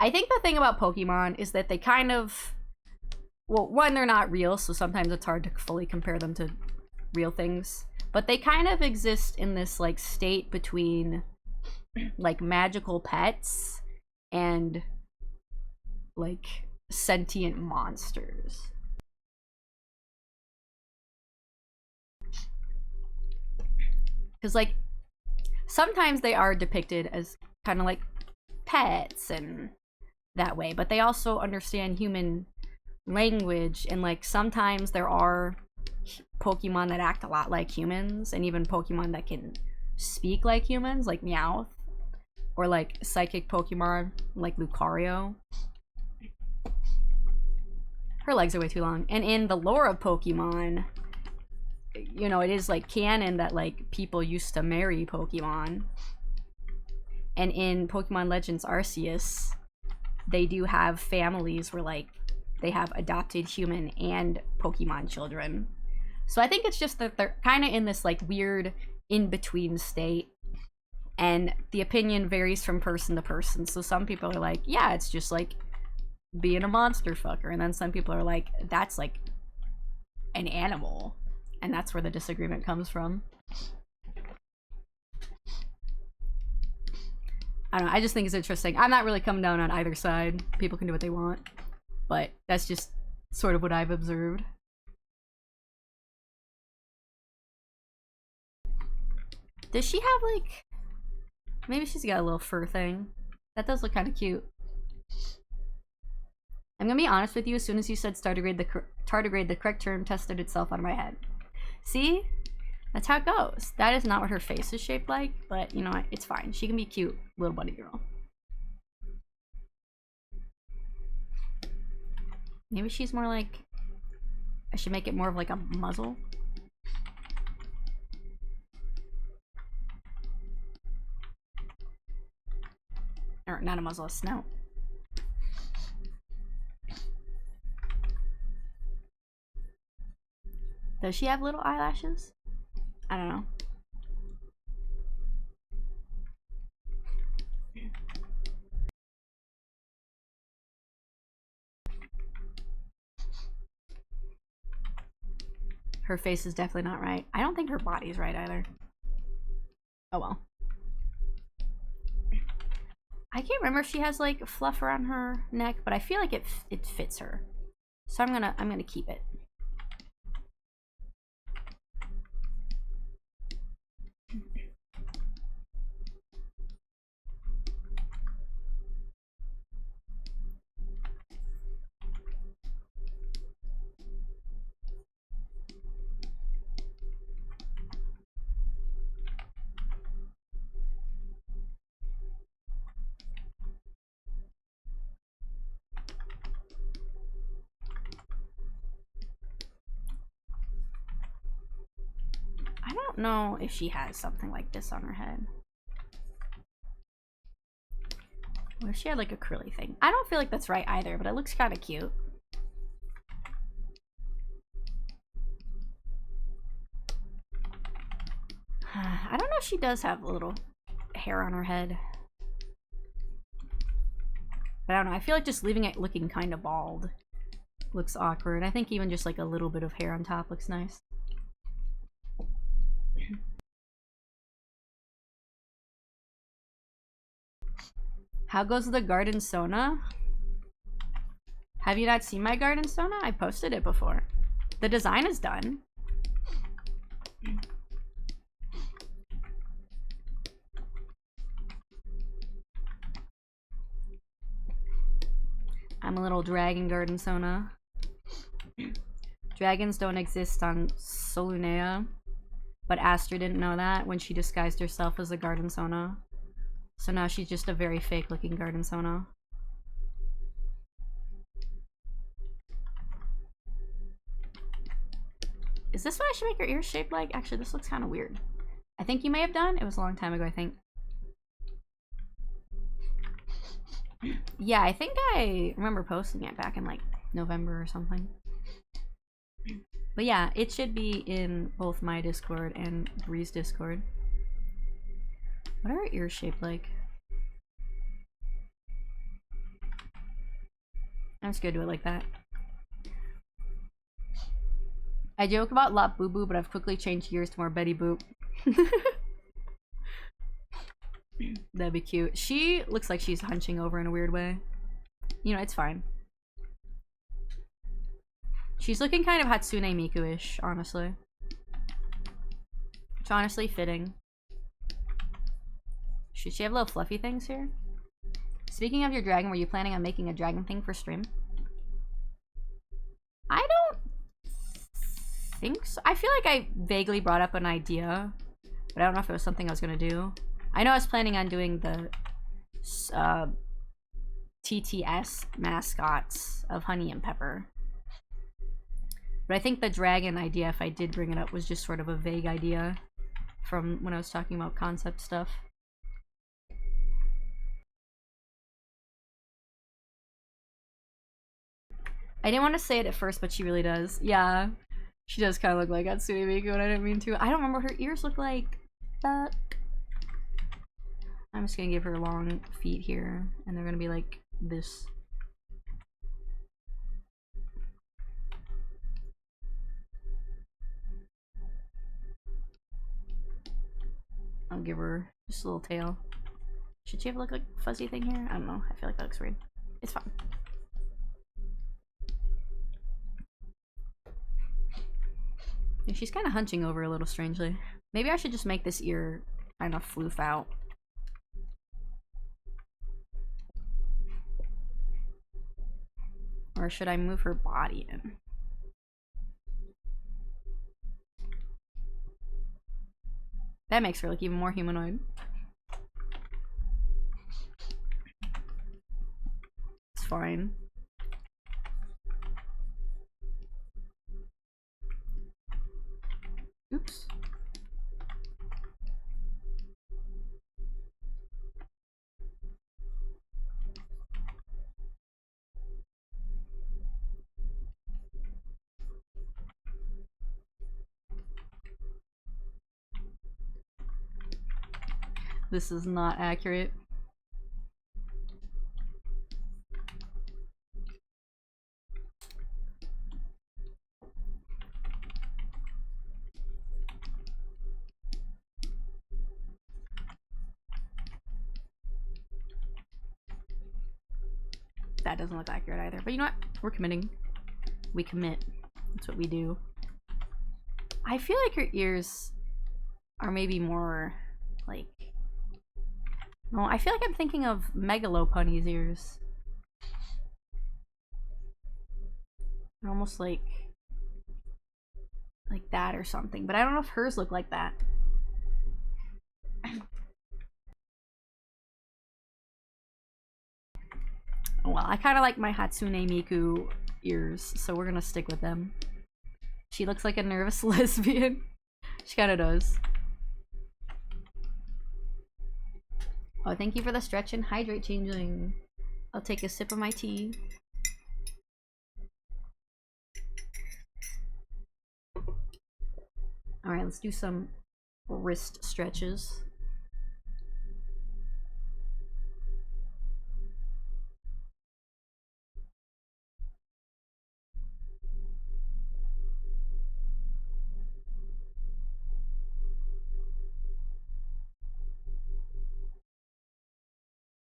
I think the thing about Pokemon is that they kind of, well, one, they're not real, so sometimes it's hard to fully compare them to real things. But they kind of exist in this like state between like magical pets and like sentient monsters. Because like sometimes they are depicted as kind of like pets and that way, but they also understand human language, and like sometimes there are Pokemon that act a lot like humans, and even Pokemon that can speak like humans, like Meowth, or like psychic Pokemon like Lucario. Her legs are way too long. And in the lore of Pokemon, you know, it is like canon that like people used to marry Pokemon. And in Pokemon Legends Arceus, they do have families where like they have adopted human and Pokemon children. So I think it's just that they're kind of in this like weird in-between state, and the opinion varies from person to person. So some people are like, yeah, it's just like being a monster fucker, and then some people are like, that's like an animal, and that's where the disagreement comes from. I don't know, I just think it's interesting. I'm not really coming down on either side. People can do what they want, but that's just sort of what I've observed. Does she have like, maybe she's got a little fur thing. That does look kind of cute. I'm gonna be honest with you, as soon as you said tardigrade, the correct term tested itself out of my head. See? That's how it goes. That is not what her face is shaped like, but you know what? It's fine. She can be cute, little bunny girl. Maybe she's more like, I should make it more of like a muzzle. Or not a muzzle, a snout. Does she have little eyelashes? I don't know. Her face is definitely not right. I don't think her body's right either. Oh well. I can't remember if she has like fluff around her neck, but I feel like it fits her. So I'm gonna keep it. I don't know if she has something like this on her head. What if she had like a curly thing? I don't feel like that's right either, but it looks kind of cute. I don't know if she does have a little hair on her head. But I don't know, I feel like just leaving it looking kind of bald looks awkward. I think even just like a little bit of hair on top looks nice. How goes the garden sauna? Have you not seen my garden sauna? I posted it before. The design is done. I'm a little dragon garden sauna. Dragons don't exist on Solunea, but Aster didn't know that when she disguised herself as a garden sauna. So now she's just a very fake looking garden sauna. Is this what I should make her ears shaped like? Actually, this looks kind of weird. I think you may have done. It was a long time ago, I think. Yeah, I think I remember posting it back in like November or something. But yeah, it should be in both my Discord and Bree's Discord. What are her ears shaped like? I'm just gonna do it like that. I joke about Lop Boo Boo, but I've quickly changed gears to more Betty Boop. That'd be cute. She looks like she's hunching over in a weird way. You know, it's fine. She's looking kind of Hatsune Miku-ish, honestly. It's honestly fitting. Should she have little fluffy things here? Speaking of your dragon, were you planning on making a dragon thing for stream? I don't think so. I feel like I vaguely brought up an idea, but I don't know if it was something I was gonna do. I know I was planning on doing the TTS mascots of Honey and Pepper. But I think the dragon idea, if I did bring it up, was just sort of a vague idea from when I was talking about concept stuff. I didn't want to say it at first, but she really does. Yeah, she does kind of look like Hatsune Miku, and I didn't mean to. I don't remember what her ears look like. Fuck. I'm just gonna give her long feet here, and they're gonna be like this. I'll give her just a little tail. Should she have like a fuzzy thing here? I don't know. I feel like that looks weird. It's fine. Yeah, she's kind of hunching over a little strangely. Maybe I should just make this ear kind of floof out. Or should I move her body in? That makes her look even more humanoid. It's fine. Oops. This is not accurate. That doesn't look accurate either. But you know what? We're committing. We commit. That's what we do. I feel like her ears are maybe more like... No, I feel like I'm thinking of Megalopunny's ears. They're almost like that or something. But I don't know if hers look like that. Well, I kind of like my Hatsune Miku ears, so we're gonna stick with them. She looks like a nervous lesbian. She kind of does. Oh, thank you for the stretch and hydrate changeling. I'll take a sip of my tea. Alright, let's do some wrist stretches.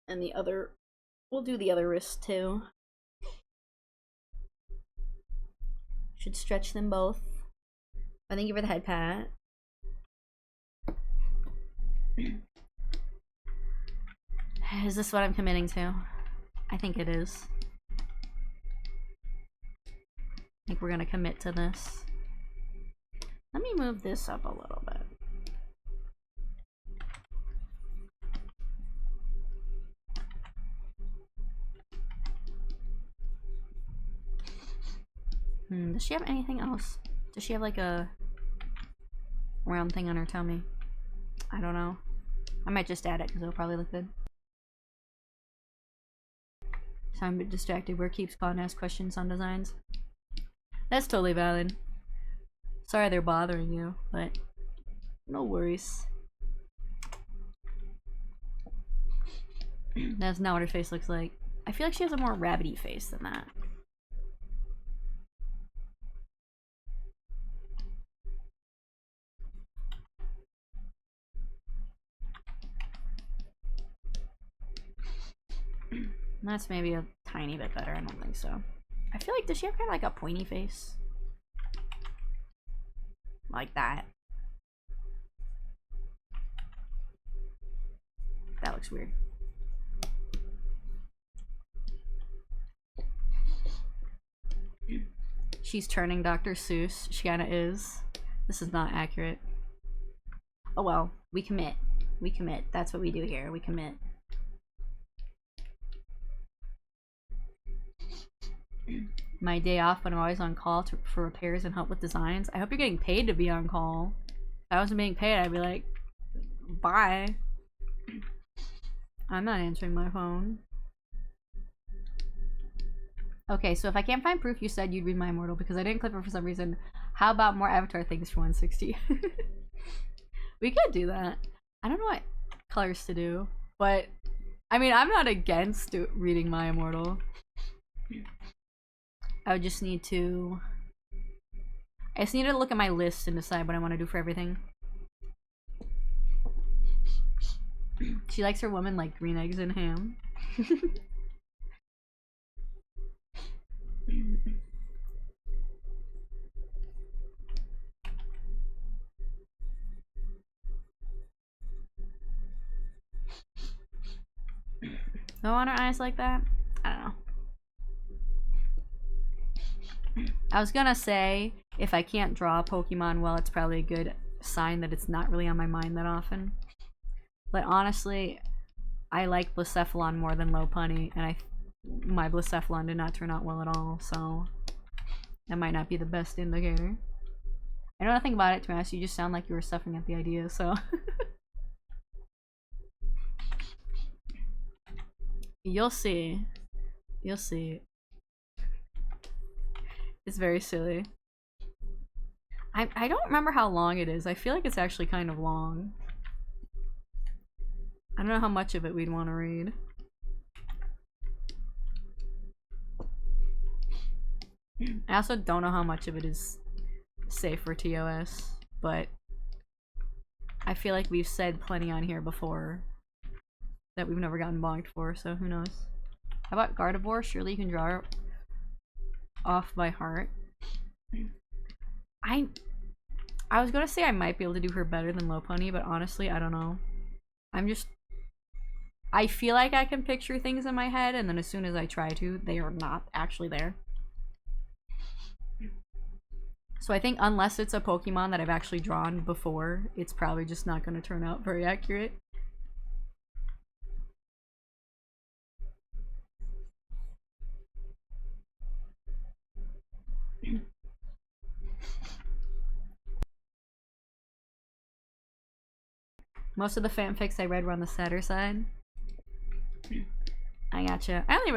And the other, we'll do the other wrist too. Should stretch them both. I thank you for the head pat. Is this what I'm committing to? I think it is. I think we're gonna commit to this. Let me move this up a little bit. Does she have anything else? Does she have like a round thing on her tummy? I don't know. I might just add it because it'll probably look good. So I'm a bit distracted where Keeps calling to ask questions on designs. That's totally valid. Sorry they're bothering you, but no worries. That's not what her face looks like. I feel like she has a more rabbity face than that. That's maybe a tiny bit better. I don't think so. I feel like, does she have kind of like a pointy face? Like that. That looks weird. She's turning Dr. Seuss. She kinda is. This is not accurate. Oh well, we commit. We commit. That's what we do here. We commit. My day off, but I'm always on call for repairs and help with designs. I hope you're getting paid to be on call. If I wasn't being paid, I'd be like, bye. I'm not answering my phone. Okay, so if I can't find proof you said you'd read my immortal because I didn't clip it for some reason, how about more avatar things for 160? We could do that. I don't know what colors to do, but I mean, I'm not against reading my immortal. I would just need to... I just need to look at my list and decide what I want to do for everything. She likes her woman like green eggs and ham. No on her eyes like that? I don't know. I was gonna say, if I can't draw a Pokemon well, it's probably a good sign that it's not really on my mind that often. But honestly, I like Blacephalon more than Lopunny, and my Blacephalon did not turn out well at all, so that might not be the best indicator. I know nothing about it, to be honest. You just sound like you were suffering at the idea, so... You'll see. You'll see. It's very silly. I don't remember how long it is. I feel like it's actually kind of long. I don't know how much of it we'd want to read. I also don't know how much of it is safe for TOS, but I feel like we've said plenty on here before that we've never gotten bonked for, so who knows. How about Gardevoir? Surely you can draw her off by heart. I was gonna say I might be able to do her better than Lopunny, but honestly, I don't know. I feel like I can picture things in my head, and then as soon as I try to, they are not actually there. So I think unless it's a Pokemon that I've actually drawn before, it's probably just not going to turn out very accurate. Most of the fanfics I read were on the sadder side. I gotcha. I don't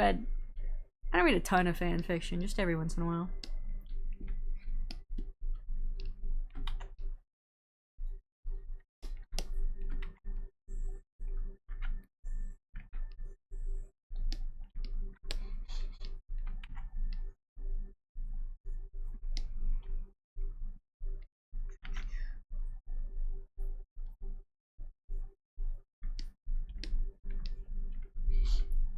read a ton of fanfiction, just every once in a while.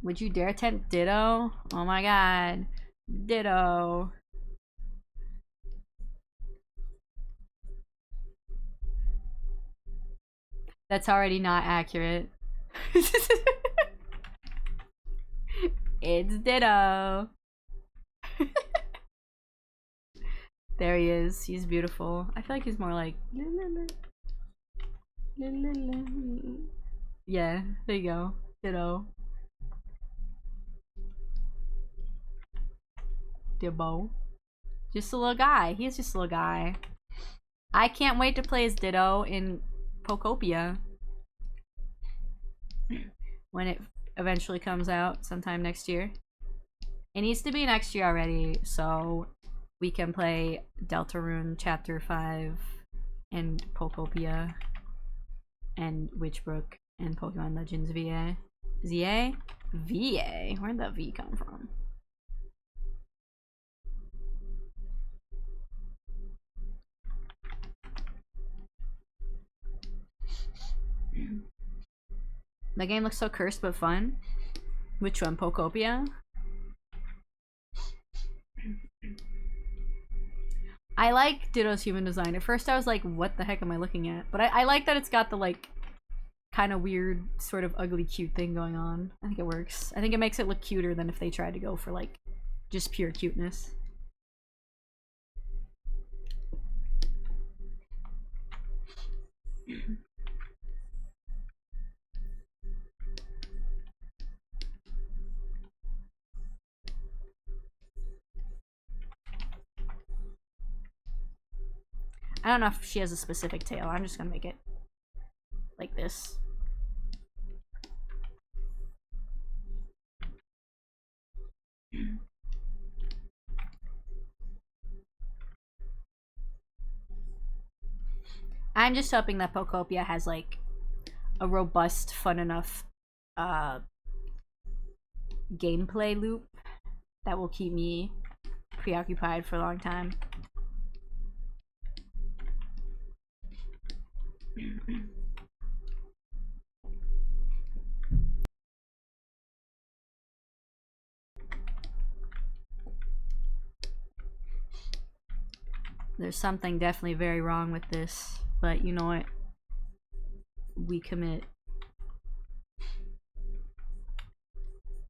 Would you dare tempt Ditto? Oh my god. Ditto. That's already not accurate. It's Ditto. There he is. He's beautiful. I feel like he's more like... Yeah, there you go. Ditto. Ditto. Just a little guy. He's just a little guy. I can't wait to play as Ditto in Pokopia. When it eventually comes out sometime next year. It needs to be next year already, so we can play Deltarune Chapter 5 and Pokopia and Witchbrook and Pokemon Legends VA. ZA? VA? Where'd that V come from? The game looks so cursed but fun. Which one? Pokopia? I like Ditto's human design. At first I was like, what the heck am I looking at? But I like that it's got the like kind of weird sort of ugly cute thing going on. I think it works. I think it makes it look cuter than if they tried to go for like just pure cuteness. I don't know if she has a specific tail. I'm just gonna make it like this. I'm just hoping that Pokopia has like a robust, fun enough gameplay loop that will keep me preoccupied for a long time. There's something definitely very wrong with this, but you know what? We commit.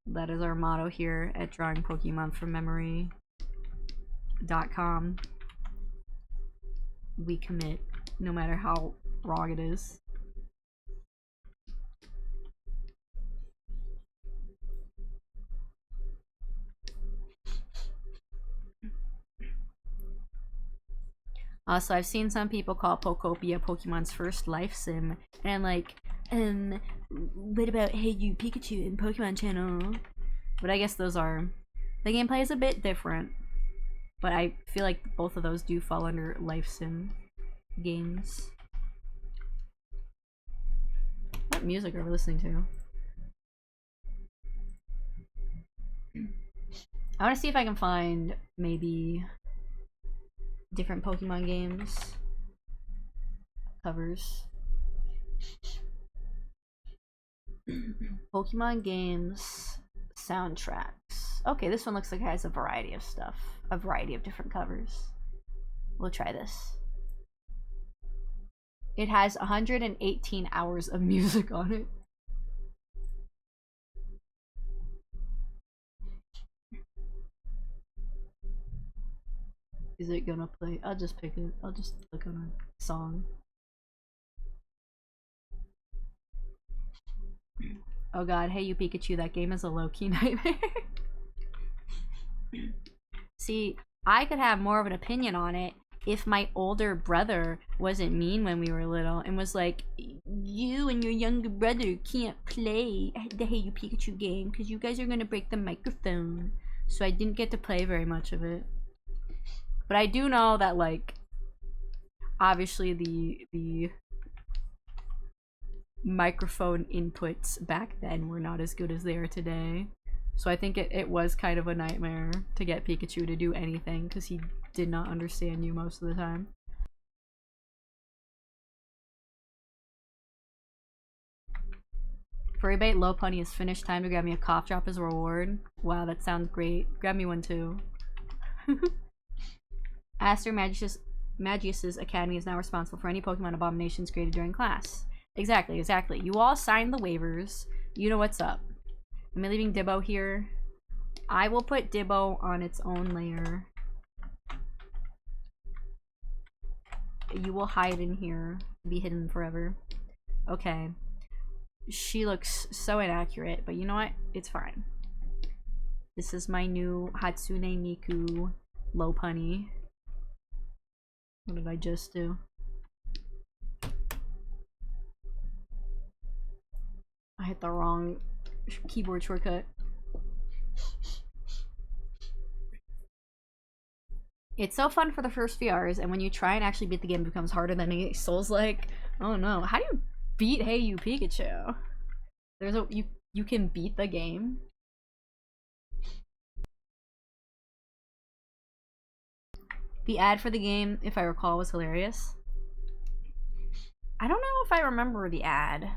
That is our motto here at drawingpokemonfrommemory.com. We commit, no matter how wrong it is. Also, I've seen some people call Pokopia Pokemon's first life sim, and I'm like, what about Hey You Pikachu and Pokemon Channel? But I guess those are... The gameplay is a bit different, but I feel like both of those do fall under life sim games. What music are we listening to? I want to see if I can find maybe different Pokemon games covers. Pokemon games soundtracks. Okay, this one looks like it has a variety of stuff, a variety of different covers. We'll try this. It has 118 hours of music on it. Is it gonna play? I'll just pick it. I'll just click on a song. Oh god, Hey You Pikachu, that game is a low-key nightmare. See, I could have more of an opinion on it if my older brother wasn't mean when we were little and was like, you and your younger brother can't play the Hey You Pikachu game because you guys are gonna break the microphone. So I didn't get to play very much of it. But I do know that, like, obviously the microphone inputs back then were not as good as they are today. So I think it was kind of a nightmare to get Pikachu to do anything because he did not understand you most of the time. Furrybait Lopunny is finished. Time to grab me a cough drop as a reward. Wow, that sounds great. Grab me one too. Aster Magius's Academy is now responsible for any Pokemon abominations created during class. Exactly, exactly. You all signed the waivers. You know what's up. Am I leaving Dibbo here? I will put Dibbo on its own layer. You will hide in here. Be hidden forever. Okay. She looks so inaccurate, but you know what? It's fine. This is my new Hatsune Miku Lopunny. What did I just do? I hit the wrong keyboard shortcut. It's so fun for the first few hours, and when you try and actually beat the game, it becomes harder than a Souls-like. Oh no, how do you beat Hey You Pikachu? There's a you can beat the game. The ad for the game, if I recall, was hilarious. I don't know if I remember the ad.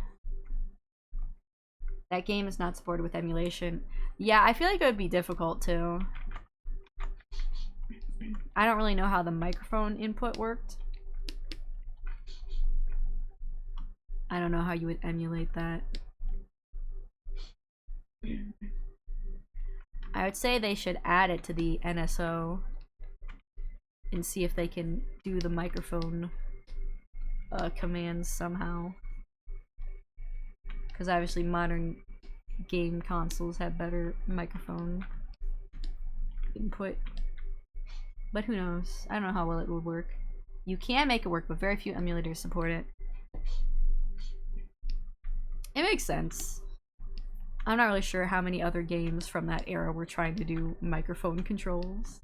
That game is not supported with emulation. Yeah, I feel like it would be difficult too. I don't really know how the microphone input worked. I don't know how you would emulate that. I would say they should add it to the NSO and see if they can do the microphone commands somehow. Because obviously modern game consoles have better microphone input. But who knows? I don't know how well it would work. You can make it work, but very few emulators support it. It makes sense. I'm not really sure how many other games from that era were trying to do microphone controls.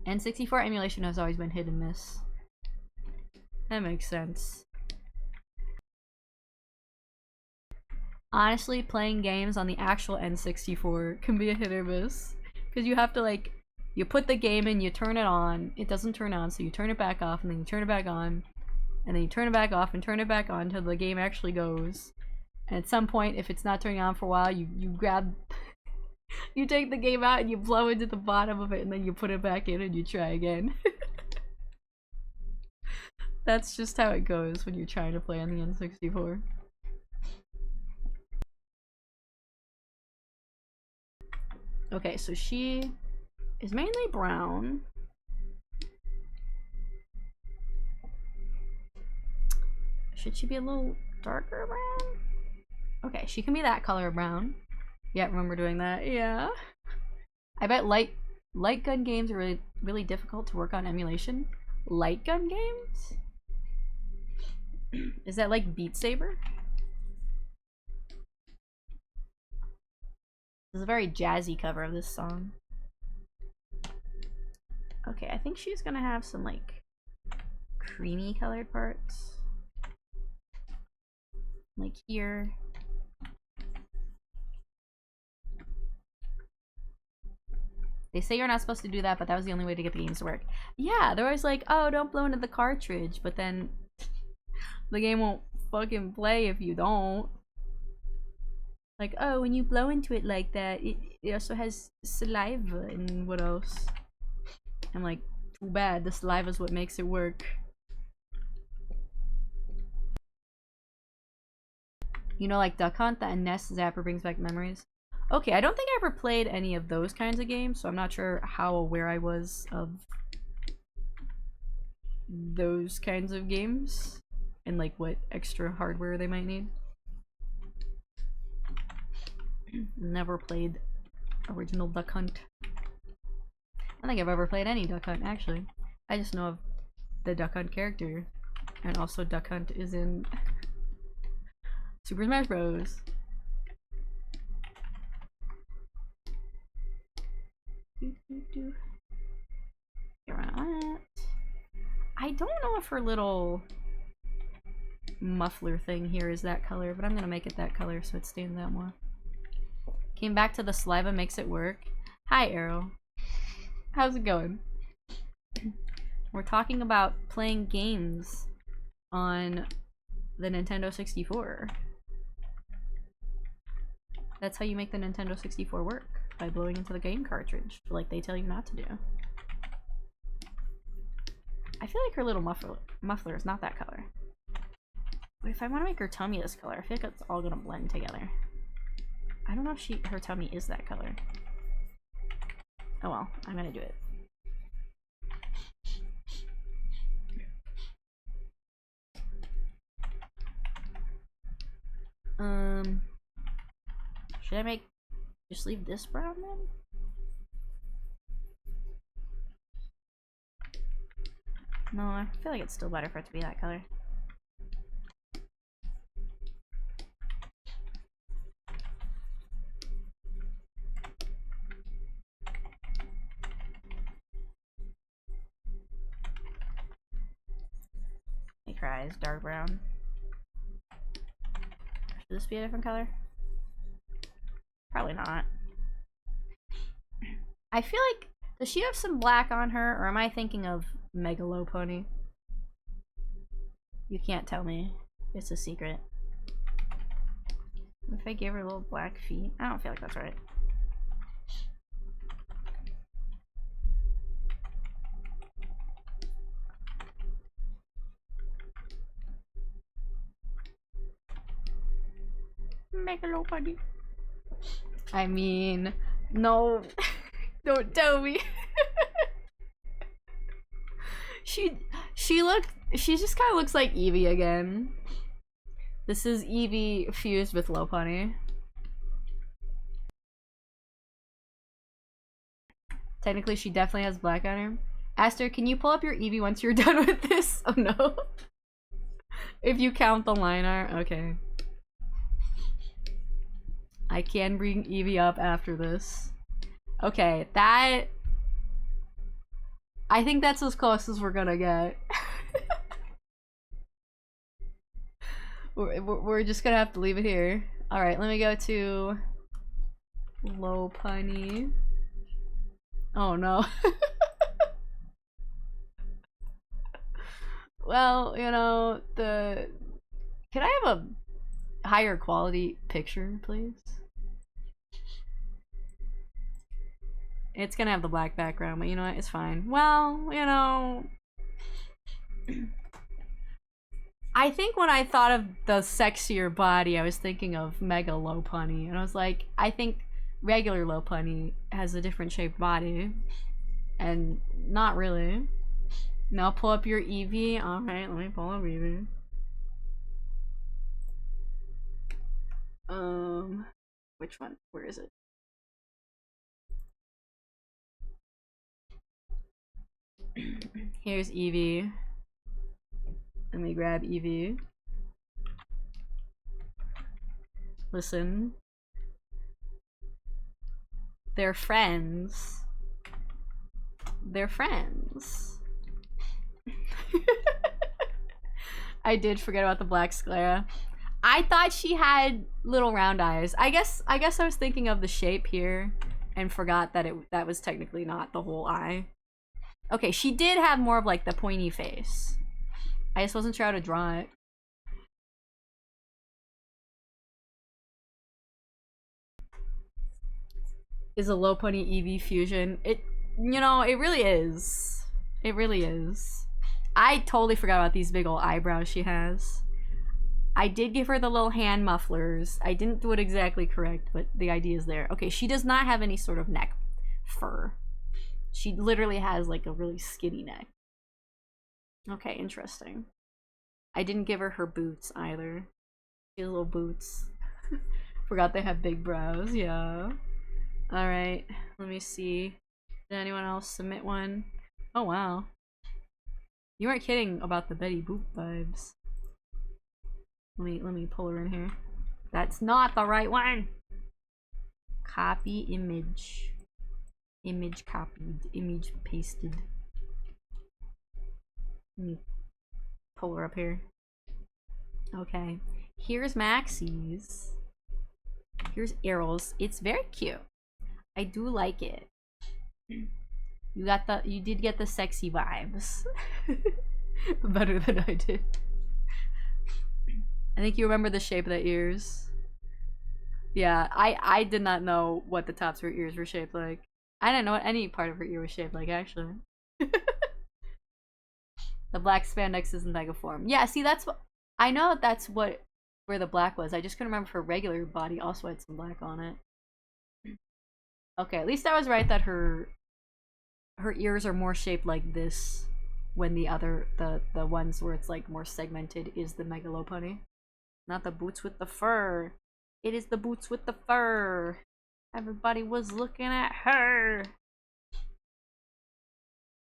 N64 emulation has always been hit and miss. That makes sense. Honestly, playing games on the actual N64 can be a hit or miss. Because you have to, like, you put the game in, you turn it on, it doesn't turn on, so you turn it back off, and then you turn it back on, and then you turn it back off and turn it back on until the game actually goes. And at some point, if it's not turning on for a while, you grab... you take the game out and you blow into the bottom of it, and then you put it back in and you try again. That's just how it goes when you're trying to play on the N64. Okay, so she is mainly brown. Should she be a little darker brown? Okay, she can be that color brown. Yeah, remember doing that? Yeah. I bet light gun games are really difficult to work on emulation. Light gun games? Is that like Beat Saber? This is a very jazzy cover of this song. Okay, I think she's gonna have some like creamy colored parts. Like here. They say you're not supposed to do that, but that was the only way to get the games to work. Yeah, they're always like, oh, don't blow into the cartridge, but then the game won't fucking play if you don't. Like, oh, when you blow into it like that, it also has saliva and what else? I'm like, too bad, the saliva's what makes it work. You know, like Duck Hunt, that NES Zapper brings back memories. Okay, I don't think I ever played any of those kinds of games, so I'm not sure how aware I was of those kinds of games and like what extra hardware they might need. Never played original Duck Hunt. I don't think I've ever played any Duck Hunt, actually. I just know of the Duck Hunt character, and also Duck Hunt is in Super Smash Bros. I don't know if her little muffler thing here is that color, but I'm gonna make it that color so it stands out more. Came back to the saliva makes it work. Hi, Arrow. How's it going? We're talking about playing games on the Nintendo 64. That's how you make the Nintendo 64 work, by blowing into the game cartridge, like they tell you not to do. I feel like her little muffler is not that color. But if I want to make her tummy this color, I feel like it's all gonna blend together. I don't know if her tummy is that color. Oh well, I'm gonna do it. Should I just leave this brown then? No, I feel like it's still better for it to be that color. He cries, dark brown. Should this be a different color? Probably not. I feel like, does she have some black on her, or am I thinking of Mega Lopunny? You can't tell me. It's a secret. If I gave her little black feet? I don't feel like that's right. Mega Lopunny. I mean, no. Don't tell me. she just kind of looks like Eevee again. This is Eevee fused with Lopunny. Technically, she definitely has black on her. Aster, can you pull up your Eevee once you're done with this? Oh no. If you count the line art, okay. I can bring Eevee up after this. Okay, that... I think that's as close as we're gonna get. we're just gonna have to leave it here. Alright, let me go to... Lopunny. Oh no. Well, you know, Can I have a higher quality picture, please? It's gonna have the black background, but you know what? It's fine. Well, you know... I think when I thought of the sexier body, I was thinking of Mega Lopunny, and I was like, I think regular Lopunny has a different shaped body, and not really. Now pull up your Eevee. Alright, let me pull up Eevee. Which one? Where is it? Here's Eevee. Let me grab Eevee. Listen. They're friends. They're friends. I did forget about the black sclera. I thought she had little round eyes. I guess I was thinking of the shape here and forgot that that was technically not the whole eye. Okay, she did have more of like the pointy face. I just wasn't sure how to draw it. Is a Lopunny Eevee fusion. It, you know, it really is. It really is. I totally forgot about these big old eyebrows she has. I did give her the little hand mufflers. I didn't do it exactly correct, but the idea is there. Okay, she does not have any sort of neck fur. She literally has like a really skinny neck. Okay, interesting. I didn't give her her boots either. She has little boots. Forgot they have big brows, yeah. Alright, let me see. Did anyone else submit one? Oh wow. You weren't kidding about the Betty Boop vibes. Let me pull her in here. That's not the right one! Copy image. Image copied. Image pasted. Let me pull her up here. Okay. Here's Maxie's. Here's Errol's. It's very cute. I do like it. You did get the sexy vibes. Better than I did. I think you remember the shape of the ears. Yeah, I did not know what the tops of her ears were shaped like. I didn't know what any part of her ear was shaped like, actually. The black spandex is in Megaform. Yeah, see, that's what... I know that's what... where the black was. I just couldn't remember if her regular body also had some black on it. Okay, at least I was right that her ears are more shaped like this when the other... the ones where it's like more segmented is the Mega Lopunny. Not the boots with the fur. It is the boots with the fur. Everybody was looking at her.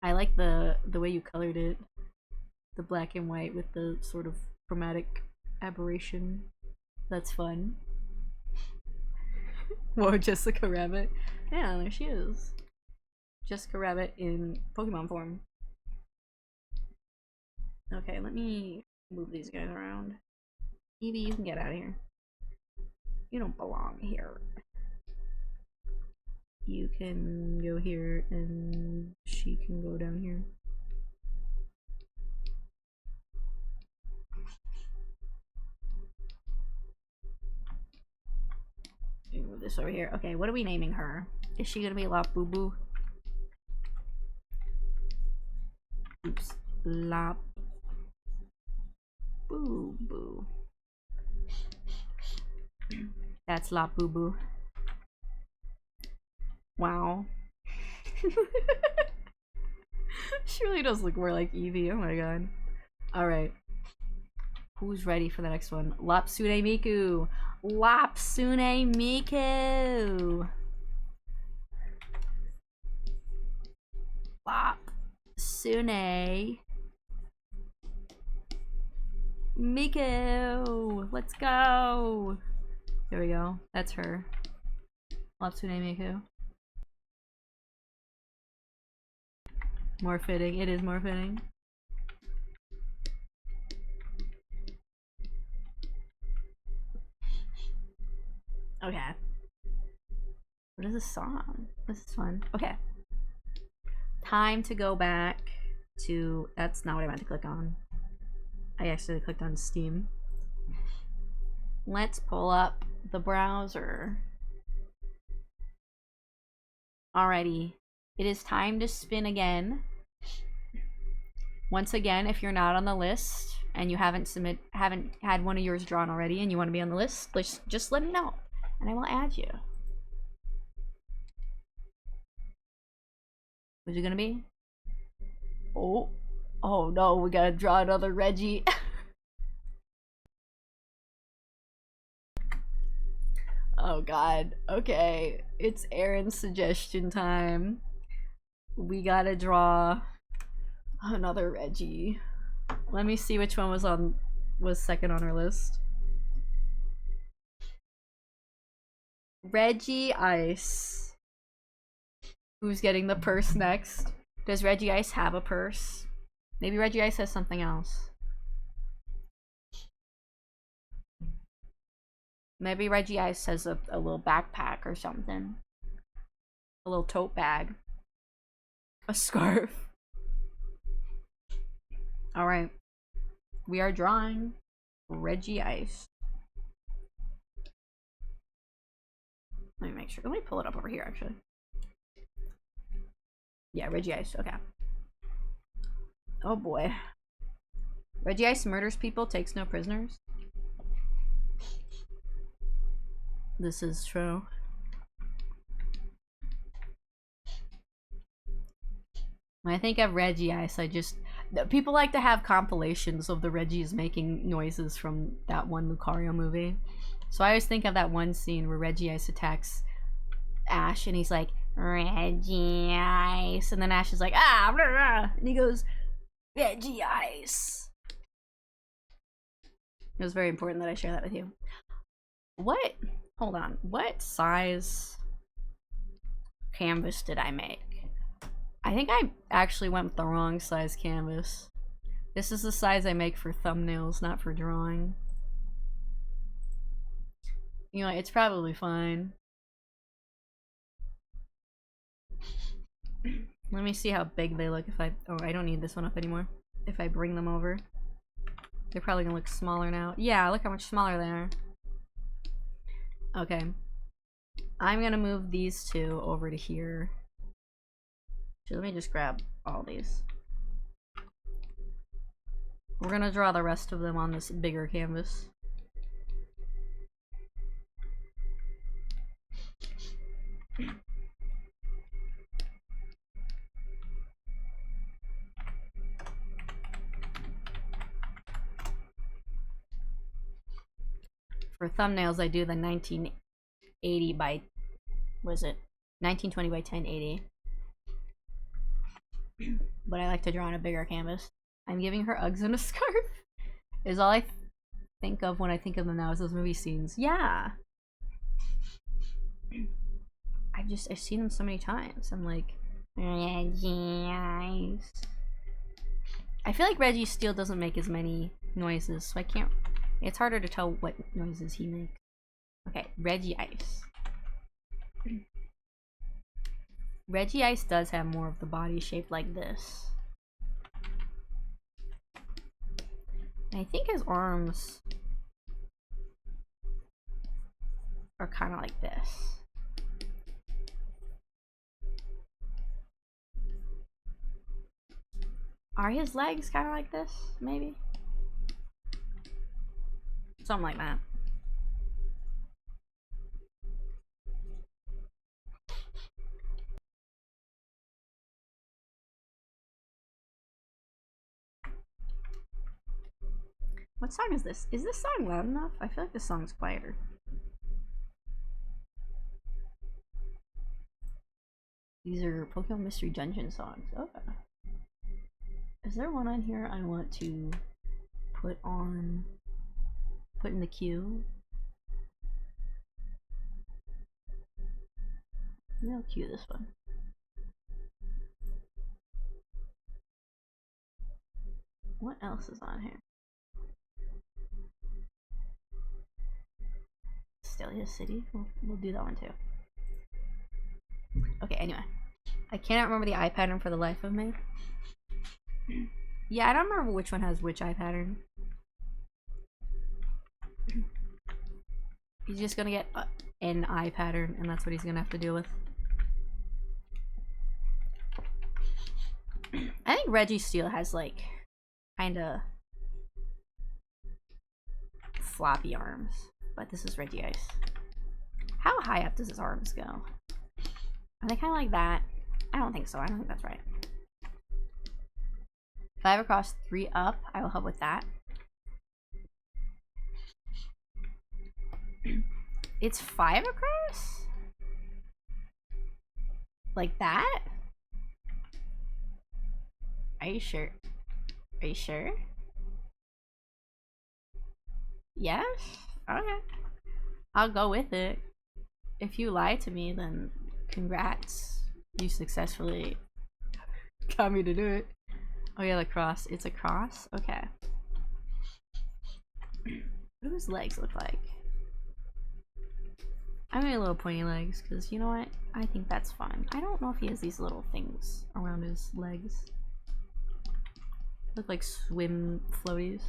I like the way you colored it. The black and white with the sort of chromatic aberration. That's fun. Whoa, Jessica Rabbit. Yeah, there she is. Jessica Rabbit in Pokemon form. Okay, let me move these guys around. Eevee, you can get out of here. You don't belong here. You can go here, and she can go down here. Move this over here. Okay, what are we naming her? Is she gonna be Labubu? Oops. Labubu. That's Labubu. Wow. She really does look more like Eevee. Oh my god. Alright. Who's ready for the next one? Lapsune Miku! Lapsune Miku! Lapsune Miku! Let's go! There we go. That's her. Lapsune Miku. More fitting. It is more fitting. Okay. What is this song? This is fun. Okay. Time to go back to... That's not what I meant to click on. I actually clicked on Steam. Let's pull up the browser. Alrighty. It is time to spin again. Once again, if you're not on the list and you haven't had one of yours drawn already and you want to be on the list, just let me know and I will add you. Who's it gonna be? Oh no, we gotta draw another Reggie. Oh god. Okay, it's Aaron's suggestion time. We gotta draw another Reggie. Let me see which one was second on our list. Regice. Who's getting the purse next? Does Regice have a purse? Maybe Regice has something else. Maybe Reggie Ice has a little backpack or something. A little tote bag. A scarf. Alright. We are drawing Reggie Ice. Let me make sure. Let me pull it up over here, actually. Yeah, Reggie Ice. Okay. Oh boy. Reggie Ice murders people, takes no prisoners. This is true. When I think of Reggie Ice, people like to have compilations of the Reggies making noises from that one Lucario movie. So I always think of that one scene where Reggie Ice attacks Ash and he's like, Reggie Ice. And then Ash is like, ah, blah, blah. And he goes, Reggie Ice. It was very important that I share that with you. What? Hold on. What size canvas did I make? I think I actually went with the wrong size canvas. This is the size I make for thumbnails, not for drawing. You know, it's probably fine. Let me see how big they look if I... Oh, I don't need this one up anymore. If I bring them over. They're probably gonna look smaller now. Yeah, look how much smaller they are. Okay. I'm gonna move these two over to here. So let me just grab all these. We're gonna draw the rest of them on this bigger canvas. For thumbnails, I do the 1980 by, what is it? 1920 by 1080. But I like to draw on a bigger canvas. I'm giving her Uggs and a scarf. Is all I think of when I think of them now is those movie scenes. Yeah. I've seen them so many times. I'm like, Reggie Ice. I feel like Reggie still doesn't make as many noises, so I can't. It's harder to tell what noises he makes. Okay, Reggie Ice. Reggie Ice does have more of the body shaped like this. And I think his arms are kind of like this. Are his legs kind of like this, maybe? Something like that. What song is this? Is this song loud enough? I feel like this song's quieter. These are Pokemon Mystery Dungeon songs. Okay. Is there one on here I want to put in the queue? Maybe I'll queue this one. What else is on here? Stelia City? We'll do that one too. Okay, anyway. I cannot remember the eye pattern for the life of me. Yeah, I don't remember which one has which eye pattern. He's just gonna get an eye pattern, and that's what he's gonna have to deal with. I think Reggie Steel has like kinda floppy arms, but this is Reggie Ice. How high up does his arms go? Are they kinda like that? I don't think so. I don't think that's right. 5 across, 3 up. I will help with that. It's 5 across? Like that? Are you sure? Are you sure? Yes? Okay. I'll go with it. If you lie to me, then congrats. You successfully got me to do it. Oh yeah, the cross. It's a cross? Okay. What do his legs look like? I'm gonna little pointy legs because you know what? I think that's fun. I don't know if he has these little things around his legs. Look like swim floaties.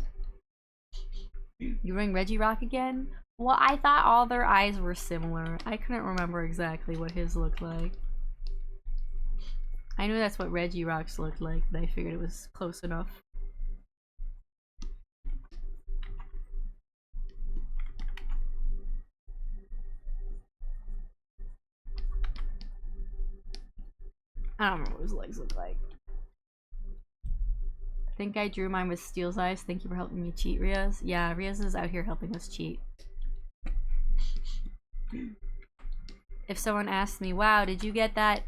You wearing Regirock again? Well, I thought all their eyes were similar. I couldn't remember exactly what his looked like. I knew that's what Regirock's looked like, but I figured it was close enough. I don't remember what his legs look like. I think I drew mine with Steel's eyes. Thank you for helping me cheat, Riaz. Yeah, Riaz is out here helping us cheat. If someone asks me, wow, did you get the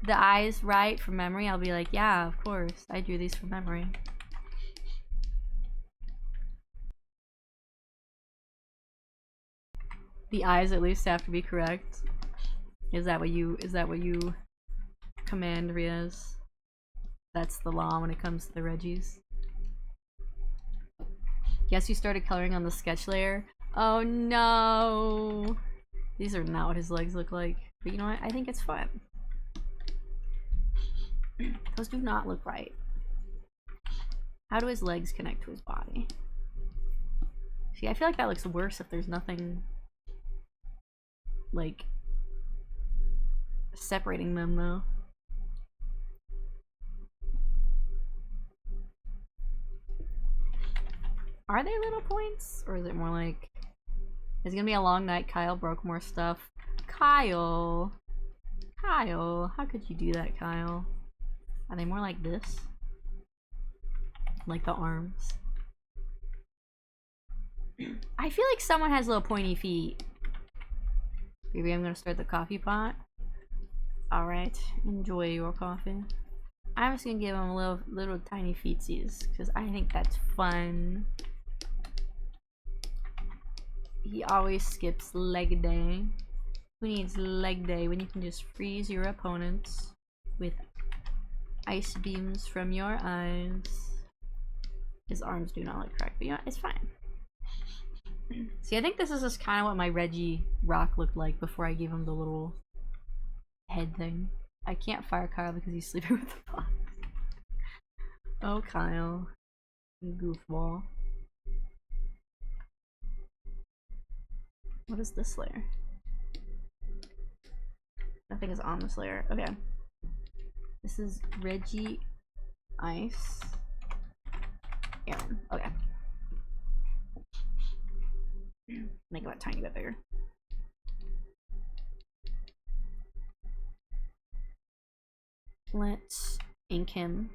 eyes right from memory? I'll be like, yeah, of course. I drew these from memory. The eyes at least have to be correct. Is that what you command, Riaz? That's the law when it comes to the Reggies. Guess you started coloring on the sketch layer. Oh no! These are not what his legs look like. But you know what? I think it's fun. Those do not look right. How do his legs connect to his body? See, I feel like that looks worse if there's nothing like separating them though. Are they little points? Or is it more like... It's gonna be a long night, Kyle broke more stuff. Kyle! Kyle! How could you do that, Kyle? Are they more like this? Like the arms? I feel like someone has little pointy feet. Maybe I'm gonna start the coffee pot. Alright, enjoy your coffee. I'm just gonna give him little tiny feetsies, because I think that's fun. He always skips leg day. Who needs leg day when you can just freeze your opponents with ice beams from your eyes? His arms do not look correct, but you know, it's fine. See, I think this is just kind of what my Regirock looked like before I gave him the little head thing. I can't fire Kyle because he's sleeping with the fox. Oh, Kyle. You goofball. What is this layer? Nothing is on this layer. Okay. This is Reggie Ice. Aaron. Okay. Make it a tiny bit bigger. Let's ink him.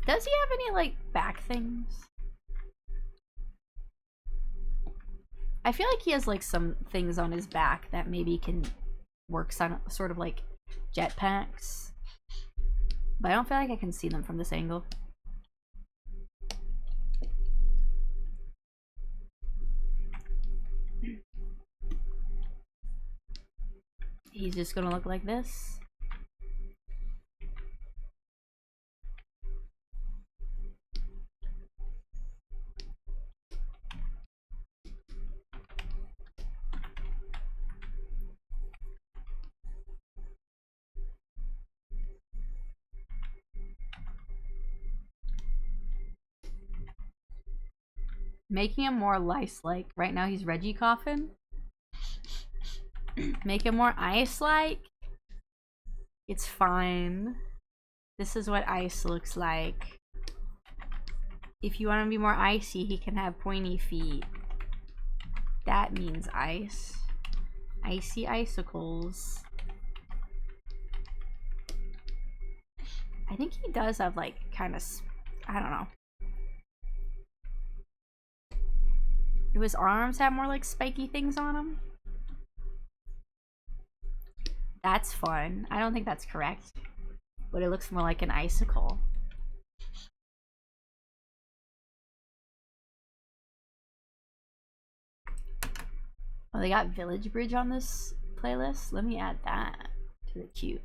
Does he have any, like, back things? I feel like he has, like, some things on his back that maybe can work sort of like jetpacks. But I don't feel like I can see them from this angle. He's just gonna look like this. Making him more lice-like. Right now he's Reggie Coffin. Make him more ice-like. It's fine. This is what ice looks like. If you want him to be more icy, he can have pointy feet. That means ice. Icy icicles. I think he does have, like, kind of... I don't know. Do his arms have more, like, spiky things on them? That's fun. I don't think that's correct. But it looks more like an icicle. Oh, they got Village Bridge on this playlist? Let me add that to the queue.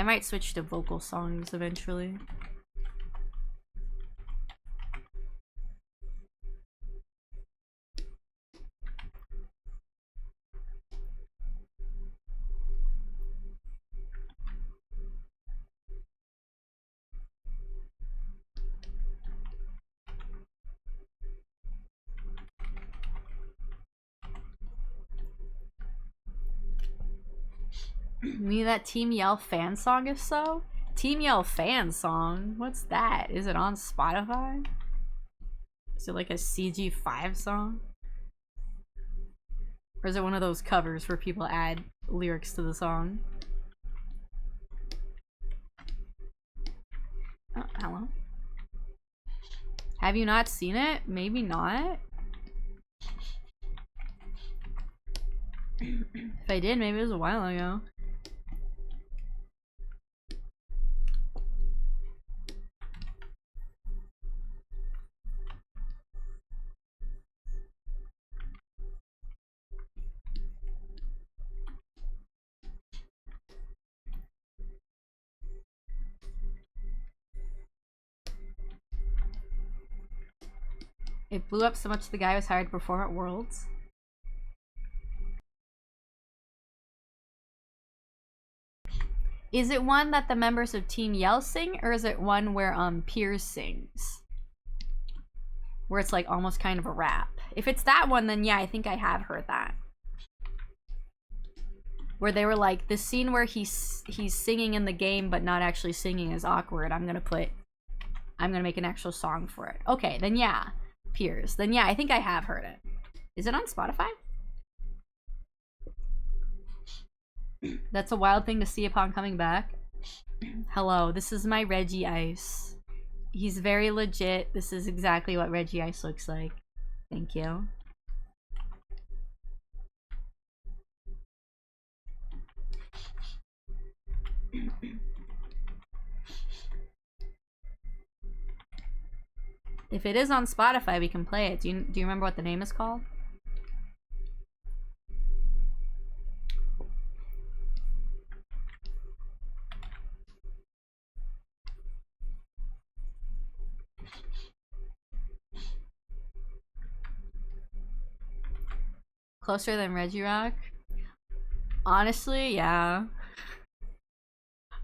I might switch to vocal songs eventually. Me that Team Yell fan song if so? Team Yell fan song? What's that? Is it on Spotify? Is it like a CG5 song? Or is it one of those covers where people add lyrics to the song? Oh, hello. Have you not seen it? Maybe not. If I did, maybe it was a while ago. It blew up so much the guy was hired to perform at Worlds. Is it one that the members of Team Yell sing, or is it one where Piers sings? Where it's like almost kind of a rap. If it's that one, then yeah, I think I have heard that. Where they were like, the scene where he's singing in the game but not actually singing is awkward. I'm gonna make an actual song for it. Okay, then yeah. Piers. Then yeah, I think I have heard it. Is it on Spotify? That's a wild thing to see upon coming back. Hello, this is my Reggie Ice. He's very legit. This is exactly what Reggie Ice looks like. Thank you. If it is on Spotify, we can play it. Do you remember what the name is called? Closer than Regirock? Honestly, yeah.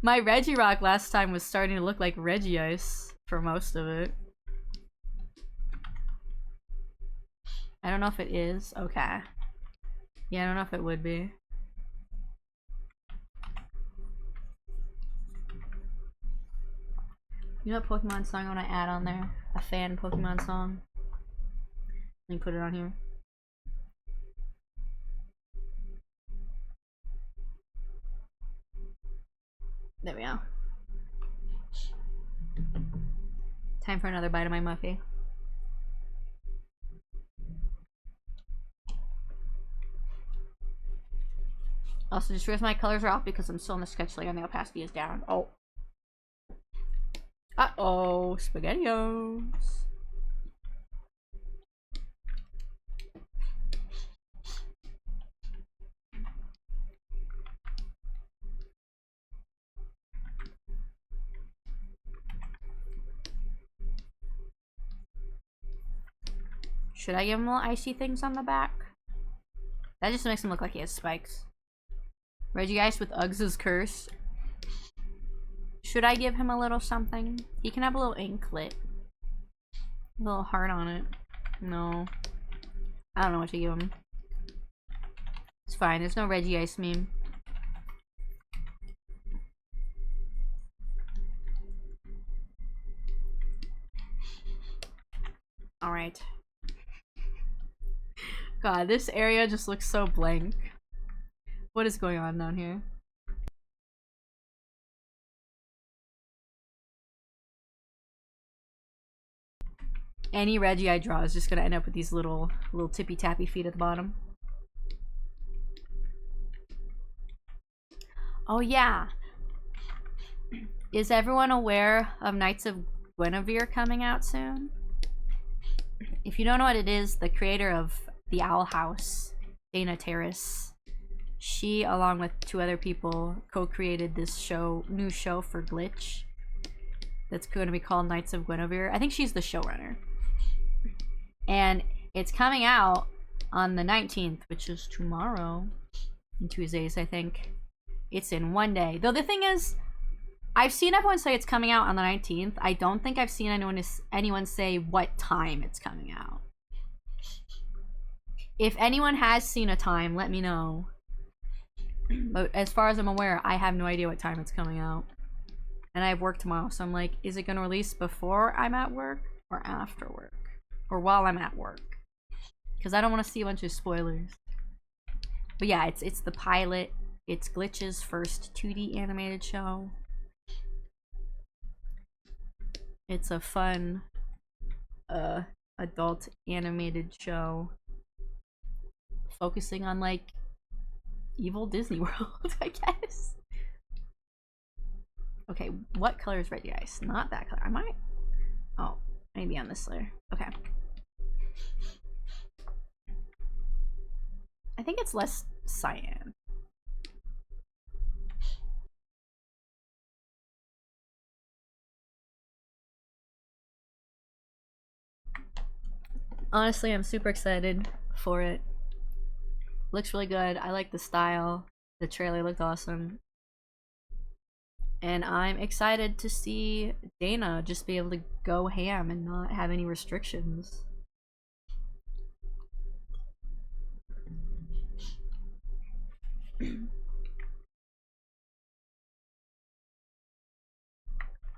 My Regirock last time was starting to look like Regice for most of it. I don't know if it is. Okay. Yeah, I don't know if it would be. You know what Pokemon song I want to add on there? A fan Pokemon song. Let me put it on here. There we go. Time for another bite of my Muffy. Also, just realize my colors are off because I'm still in the sketch layer and the opacity is down. Oh. Uh-oh. SpaghettiOs. Should I give him little icy things on the back? That just makes him look like he has spikes. Regice with Uggs is cursed. Should I give him a little something? He can have a little inklet. A little heart on it. No. I don't know what to give him. It's fine. There's no Regice meme. Alright. God, this area just looks so blank. What is going on down here? Any Reggie I draw is just gonna end up with these little tippy tappy feet at the bottom. Oh yeah. Is everyone aware of Knights of Guinevere coming out soon? If you don't know what it is, the creator of the Owl House, Dana Terrace, She, along with 2 other people, co-created this new show for Glitch. That's going to be called Knights of Guinevere. I think she's the showrunner. And it's coming out on the 19th, which is tomorrow. And Tuesdays, I think. It's in one day. Though the thing is, I've seen everyone say it's coming out on the 19th. I don't think I've seen anyone say what time it's coming out. If anyone has seen a time, let me know. But as far as I'm aware, I have no idea what time it's coming out. And I have work tomorrow, so I'm like, is it going to release before I'm at work or after work? Or while I'm at work? Because I don't want to see a bunch of spoilers. But yeah, it's the pilot. It's Glitch's first 2D animated show. It's a fun adult animated show focusing on like evil Disney World, I guess. Okay, what color is Reggie Ice? Not that color. I might. Oh, maybe on this layer. Okay. I think it's less cyan. Honestly, I'm super excited for it. Looks really good. I like the style. The trailer looked awesome. And I'm excited to see Dana just be able to go ham and not have any restrictions.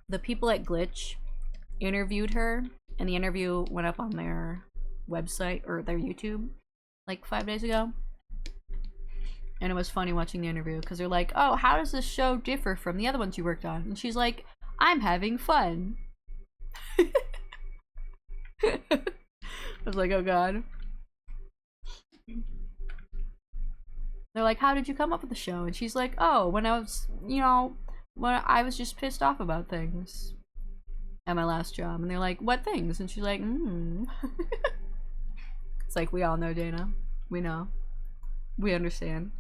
The people at Glitch interviewed her, and the interview went up on their website or their YouTube like 5 days ago. And it was funny watching the interview because they're like, oh, how does this show differ from the other ones you worked on? And she's like, I'm having fun. I was like, oh god. They're like, how did you come up with the show? And she's like, oh, when I was, when I was just pissed off about things at my last job. And they're like, what things? And she's like, It's like, we all know, Dana. We know. We understand.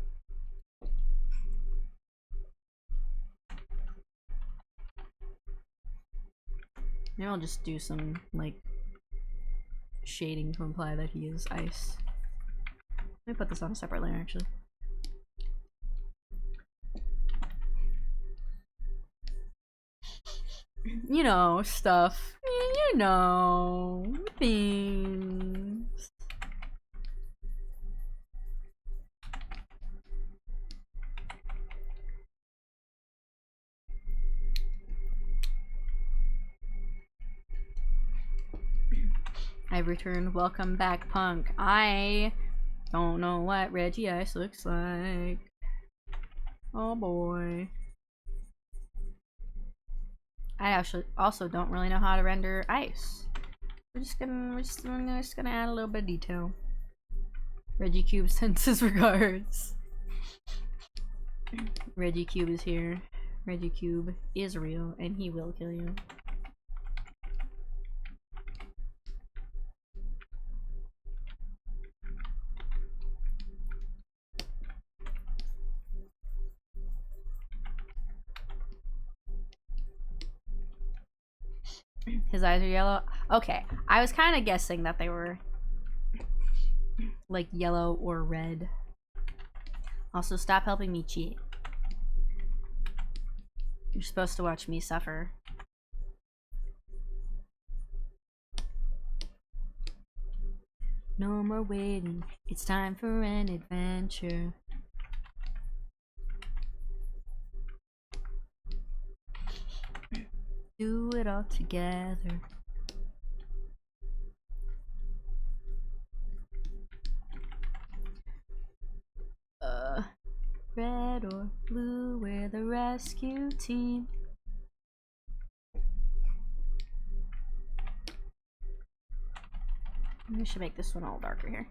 Maybe I'll just do some, like, shading to imply that he is ice. Let me put this on a separate layer, actually. You know, stuff. You know, things. I've returned. Welcome back, Punk. I don't know what Reggie Ice looks like. Oh boy. I actually also don't really know how to render ice. We're just gonna add a little bit of detail. Reggie Cube sends his regards. Reggie Cube is here. Reggie Cube is real, and he will kill you. His eyes are yellow. Okay, I was kind of guessing that they were like yellow or red. Also, stop helping me cheat. You're supposed to watch me suffer. No more waiting. It's time for an adventure. Do it all together. Red or blue, we're the rescue team. We should make this one all darker here.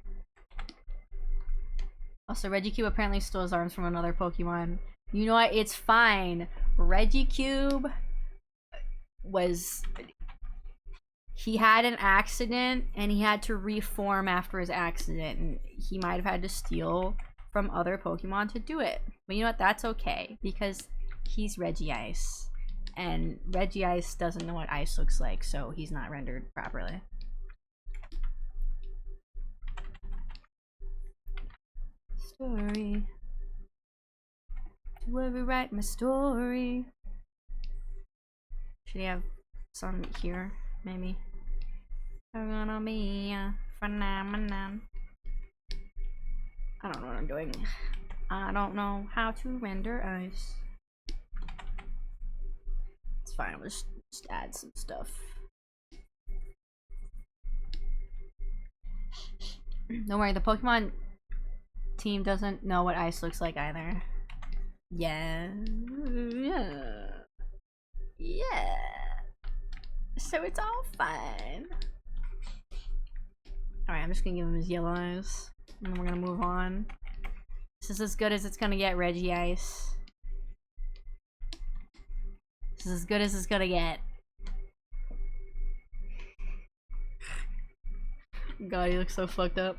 Also, Reggie Cube apparently stole his arms from another Pokemon. You know what? It's fine. Reggie Cube he had an accident and he had to reform after his accident, and he might have had to steal from other Pokemon to do it. But you know what? That's okay, because he's Regice. And Regice doesn't know what ice looks like, so he's not rendered properly. Story. Do ever write my story? Should he have some here, maybe? We're gonna be a phenomenon. I don't know what I'm doing. I don't know how to render ice. It's fine, we'll just add some stuff. Don't worry, the Pokemon team doesn't know what ice looks like either. Yeah. So it's all fine. Alright, I'm just gonna give him his yellow eyes. And then we're gonna move on. This is as good as it's gonna get, Regice. This is as good as it's gonna get. God, he looks so fucked up.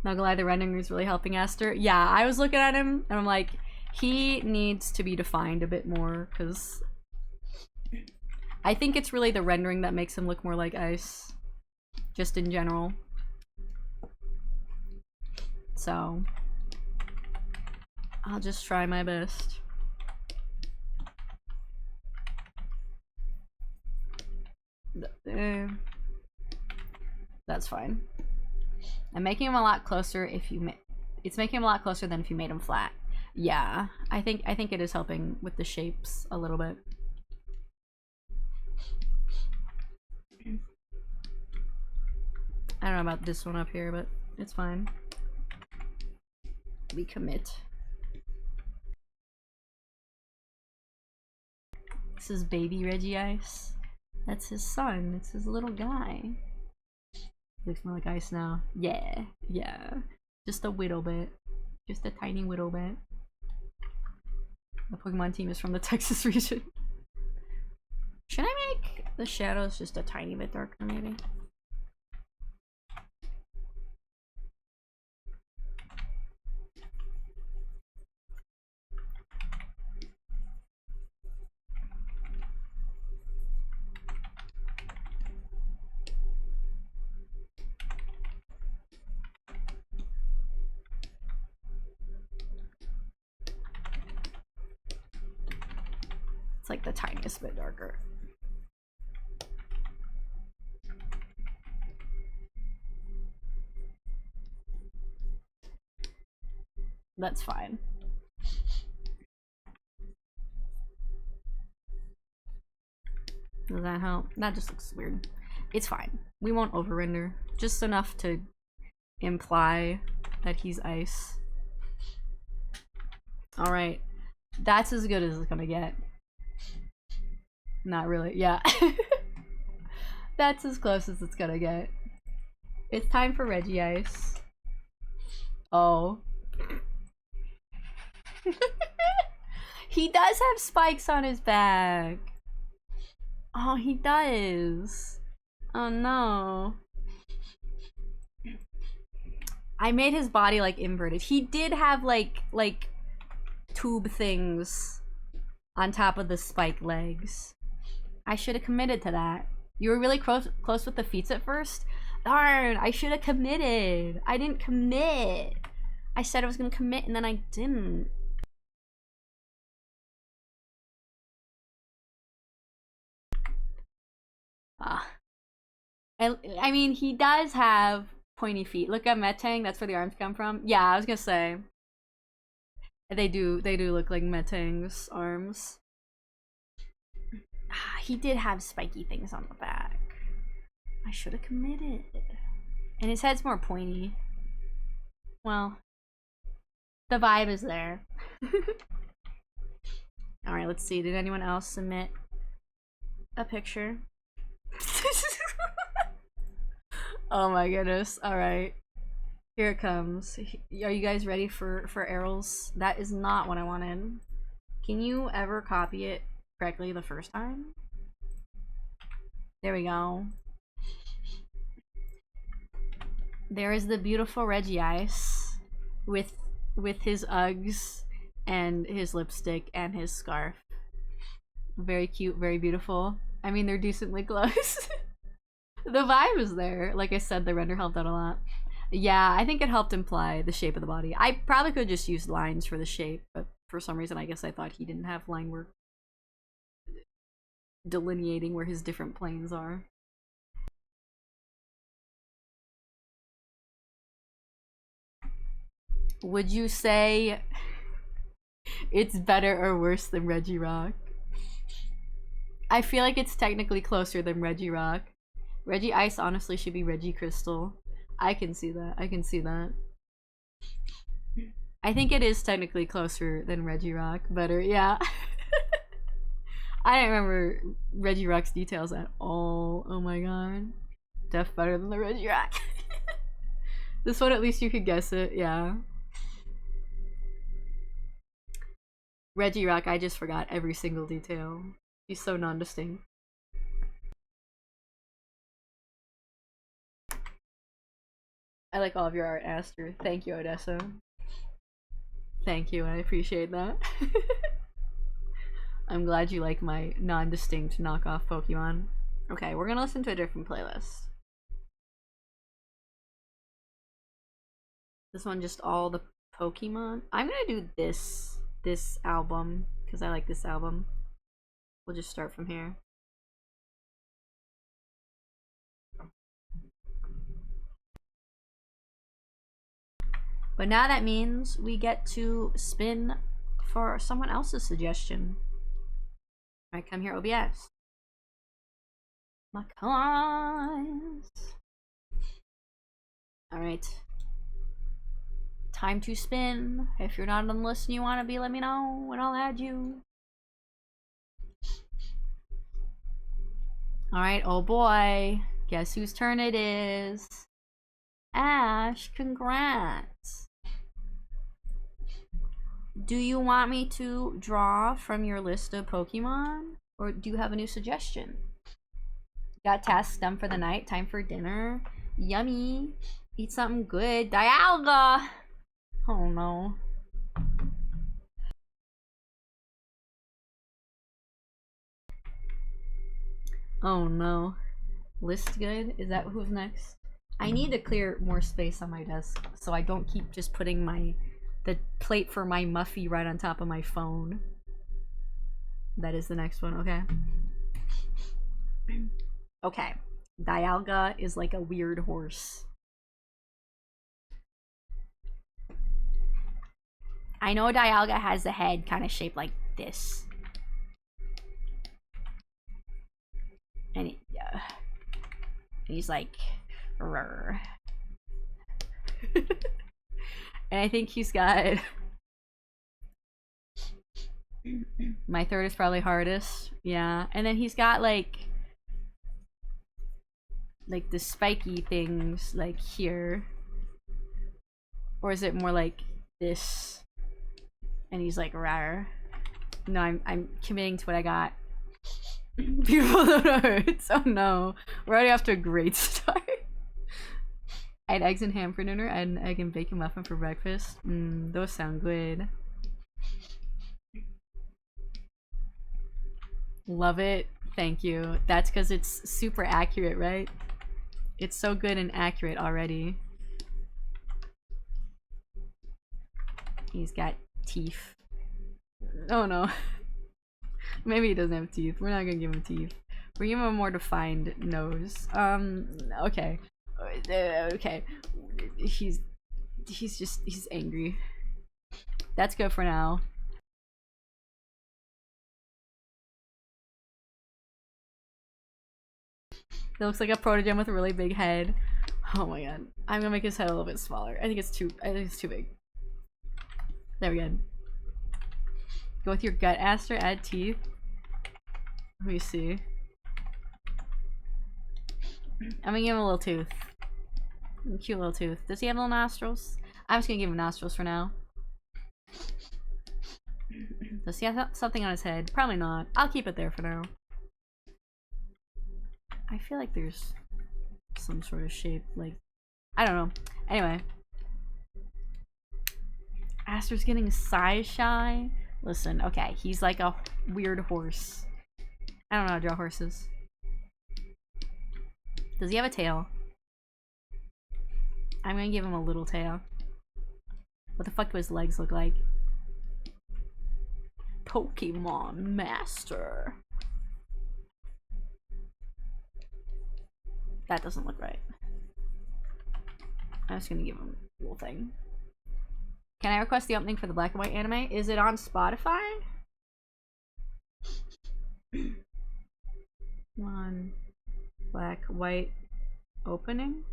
Not gonna lie, the rendering is really helping Aster. Yeah, I was looking at him and I'm like, he needs to be defined a bit more, because I think it's really the rendering that makes him look more like ice. Just in general. So I'll just try my best. That's fine. I'm making him a lot closer if you it's making him a lot closer than if you made him flat. Yeah, I think it is helping with the shapes a little bit. I don't know about this one up here, but it's fine. We commit. This is baby Regice. That's his son. It's his little guy. Looks more like ice now. Yeah, yeah. Just a little bit. Just a tiny little bit. The Pokemon team is from the Texas region. Should I make the shadows just a tiny bit darker, maybe? It's like the tiniest bit darker. That's fine. Does that help? That just looks weird. It's fine. We won't over render. Just enough to imply that he's ice. Alright. That's as good as it's gonna get. Not really. Yeah. That's as close as it's gonna get. It's time for Regice. Oh. He does have spikes on his back. Oh, he does. Oh no. I made his body like inverted. He did have like tube things on top of the spike legs. I should have committed to that. You were really close with the feats at first? Darn, I should have committed. I didn't commit. I said I was gonna commit and then I didn't. I mean, he does have pointy feet. Look at Metang, that's where the arms come from. Yeah, I was gonna say. They do look like Metang's arms. He did have spiky things on the back. I should have committed. And his head's more pointy. Well, the vibe is there. Alright, let's see. Did anyone else submit a picture? Oh my goodness. Alright. Here it comes. Are you guys ready for arrows? That is not what I wanted. Can you ever copy it correctly the first time? There we go. There is the beautiful Regice with his Uggs and his lipstick and his scarf. Very cute, very beautiful. I mean, they're decently close. The vibe is there. Like I said, the render helped out a lot. Yeah, I think it helped imply the shape of the body. I probably could have just used lines for the shape, but for some reason I guess I thought he didn't have line work delineating where his different planes are. Would you say it's better or worse than Regirock? I feel like it's technically closer than Regirock. Regice honestly should be Regicrystal. I can see that. I can see that. I think it is technically closer than Regirock. Better, yeah. I don't remember Regirock's details at all. Oh my god. Def better than the Regirock. This one at least you could guess it, yeah. Regirock, I just forgot every single detail. He's so non-distinct. I like all of your art, Aster. Thank you, Odessa. Thank you, I appreciate that. I'm glad you like my non-distinct knockoff Pokemon. Okay, we're gonna listen to a different playlist. This one just all the Pokemon. I'm gonna do this album because I like this album. We'll just start from here. But now that means we get to spin for someone else's suggestion. Alright, come here, OBS. Come on. Alright. Time to spin. If you're not on the list and you want to be, let me know and I'll add you. Alright, oh boy. Guess whose turn it is? Ash, congrats. Do you want me to draw from your list of Pokemon? Or do you have a new suggestion? Got tasks done for the night, time for dinner. Yummy. Eat something good. Dialga! Oh no. Oh no. List good? Is that who's next? I need to clear more space on my desk so I don't keep just putting the plate for my Muffy right on top of my phone. That is the next one, okay? Okay. Dialga is like a weird horse. I know Dialga has the head kind of shaped like this. And he's like... and I think he's got... My third is probably hardest. Yeah. And then he's got like the spiky things like here. Or is it more like this? And he's like rawr. No, I'm committing to what I got. Beautiful notes. Oh no. We're already off to a great start. I had eggs and ham for dinner. I had an egg and bacon muffin for breakfast. Those sound good. Love it. Thank you. That's because it's super accurate, right? It's so good and accurate already. He's got teeth. Oh no. Maybe he doesn't have teeth. We're not gonna give him teeth. We're giving him a more defined nose. Okay. Okay. He's angry. That's good for now. It looks like a Protogem with a really big head. Oh my god. I'm gonna make his head a little bit smaller. I think it's too big. There we go. Go with your gut, Aster. Add teeth. Let me see. I'm gonna give him a little tooth. A cute little tooth. Does he have little nostrils? I'm just gonna give him nostrils for now. Does he have something on his head? Probably not. I'll keep it there for now. I feel like there's some sort of shape like I don't know. Anyway. Aster's getting size shy. Listen, okay, he's like a weird horse. I don't know how to draw horses. Does he have a tail? I'm gonna give him a little tail. What the fuck do his legs look like? Pokemon Master. That doesn't look right. I'm just gonna give him a little thing. Can I request the opening for the black and white anime? Is it on Spotify? One black white opening.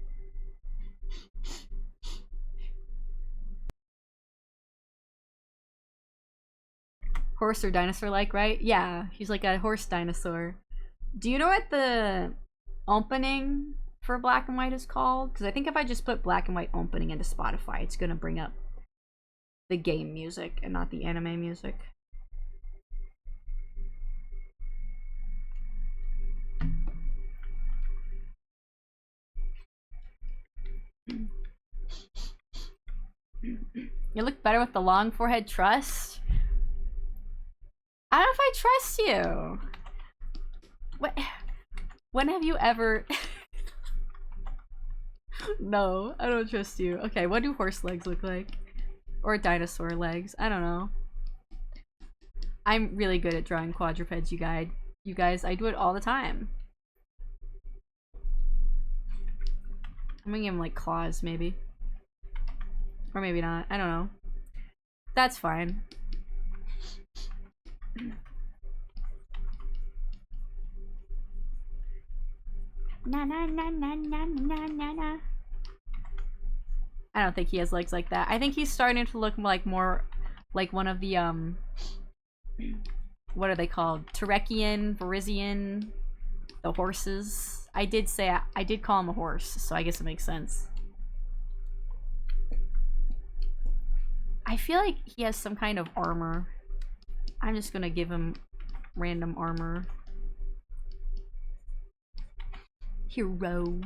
Horse or dinosaur like, right? Yeah, he's like a horse dinosaur. Do you know what the opening for black and white is called? Because I think if I just put black and white opening into Spotify, it's gonna bring up the game music and not the anime music. You look better with the long forehead. Trust? I don't know if I trust you. What? When have you ever... No, I don't trust you. Okay, what do horse legs look like? Or dinosaur legs? I don't know. I'm really good at drawing quadrupeds, you guys. I do it all the time. I'm gonna give him like claws, maybe. Or maybe not. I don't know. That's fine. Na na na na na na na na. I don't think he has legs like that. I think he's starting to look like more like one of the what are they called? Terekian, Varisian, the horses. I did call him a horse, so I guess it makes sense. I feel like he has some kind of armor. I'm just gonna give him random armor. Hero.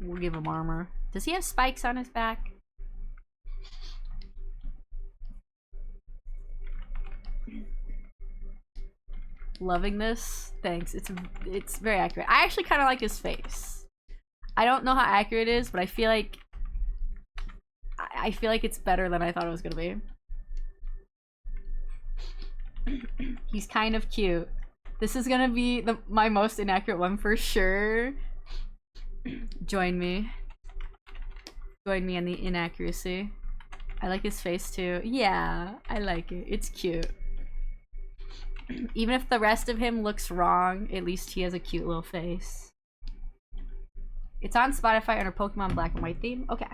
We'll give him armor. Does he have spikes on his back? Loving this. Thanks. It's very accurate. I actually kind of like his face. I don't know how accurate it is, but I feel like it's better than I thought it was gonna be. He's kind of cute. This is gonna be my most inaccurate one for sure. Join me. Join me in the inaccuracy. I like his face too. Yeah, I like it. It's cute. Even if the rest of him looks wrong, at least he has a cute little face. It's on Spotify under Pokemon Black and White theme. Okay.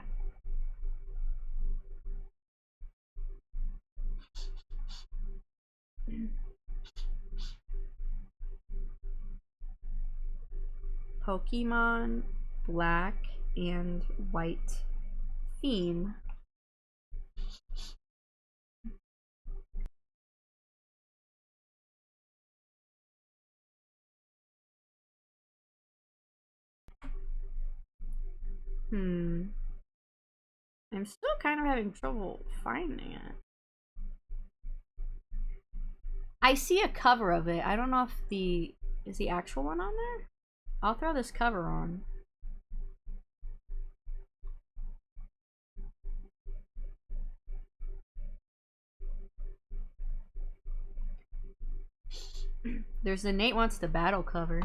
Pokemon Black and White theme. I'm still kind of having trouble finding it. I see a cover of it. I don't know if is the actual one on there? I'll throw this cover on. There's the Nate Wants to Battle cover.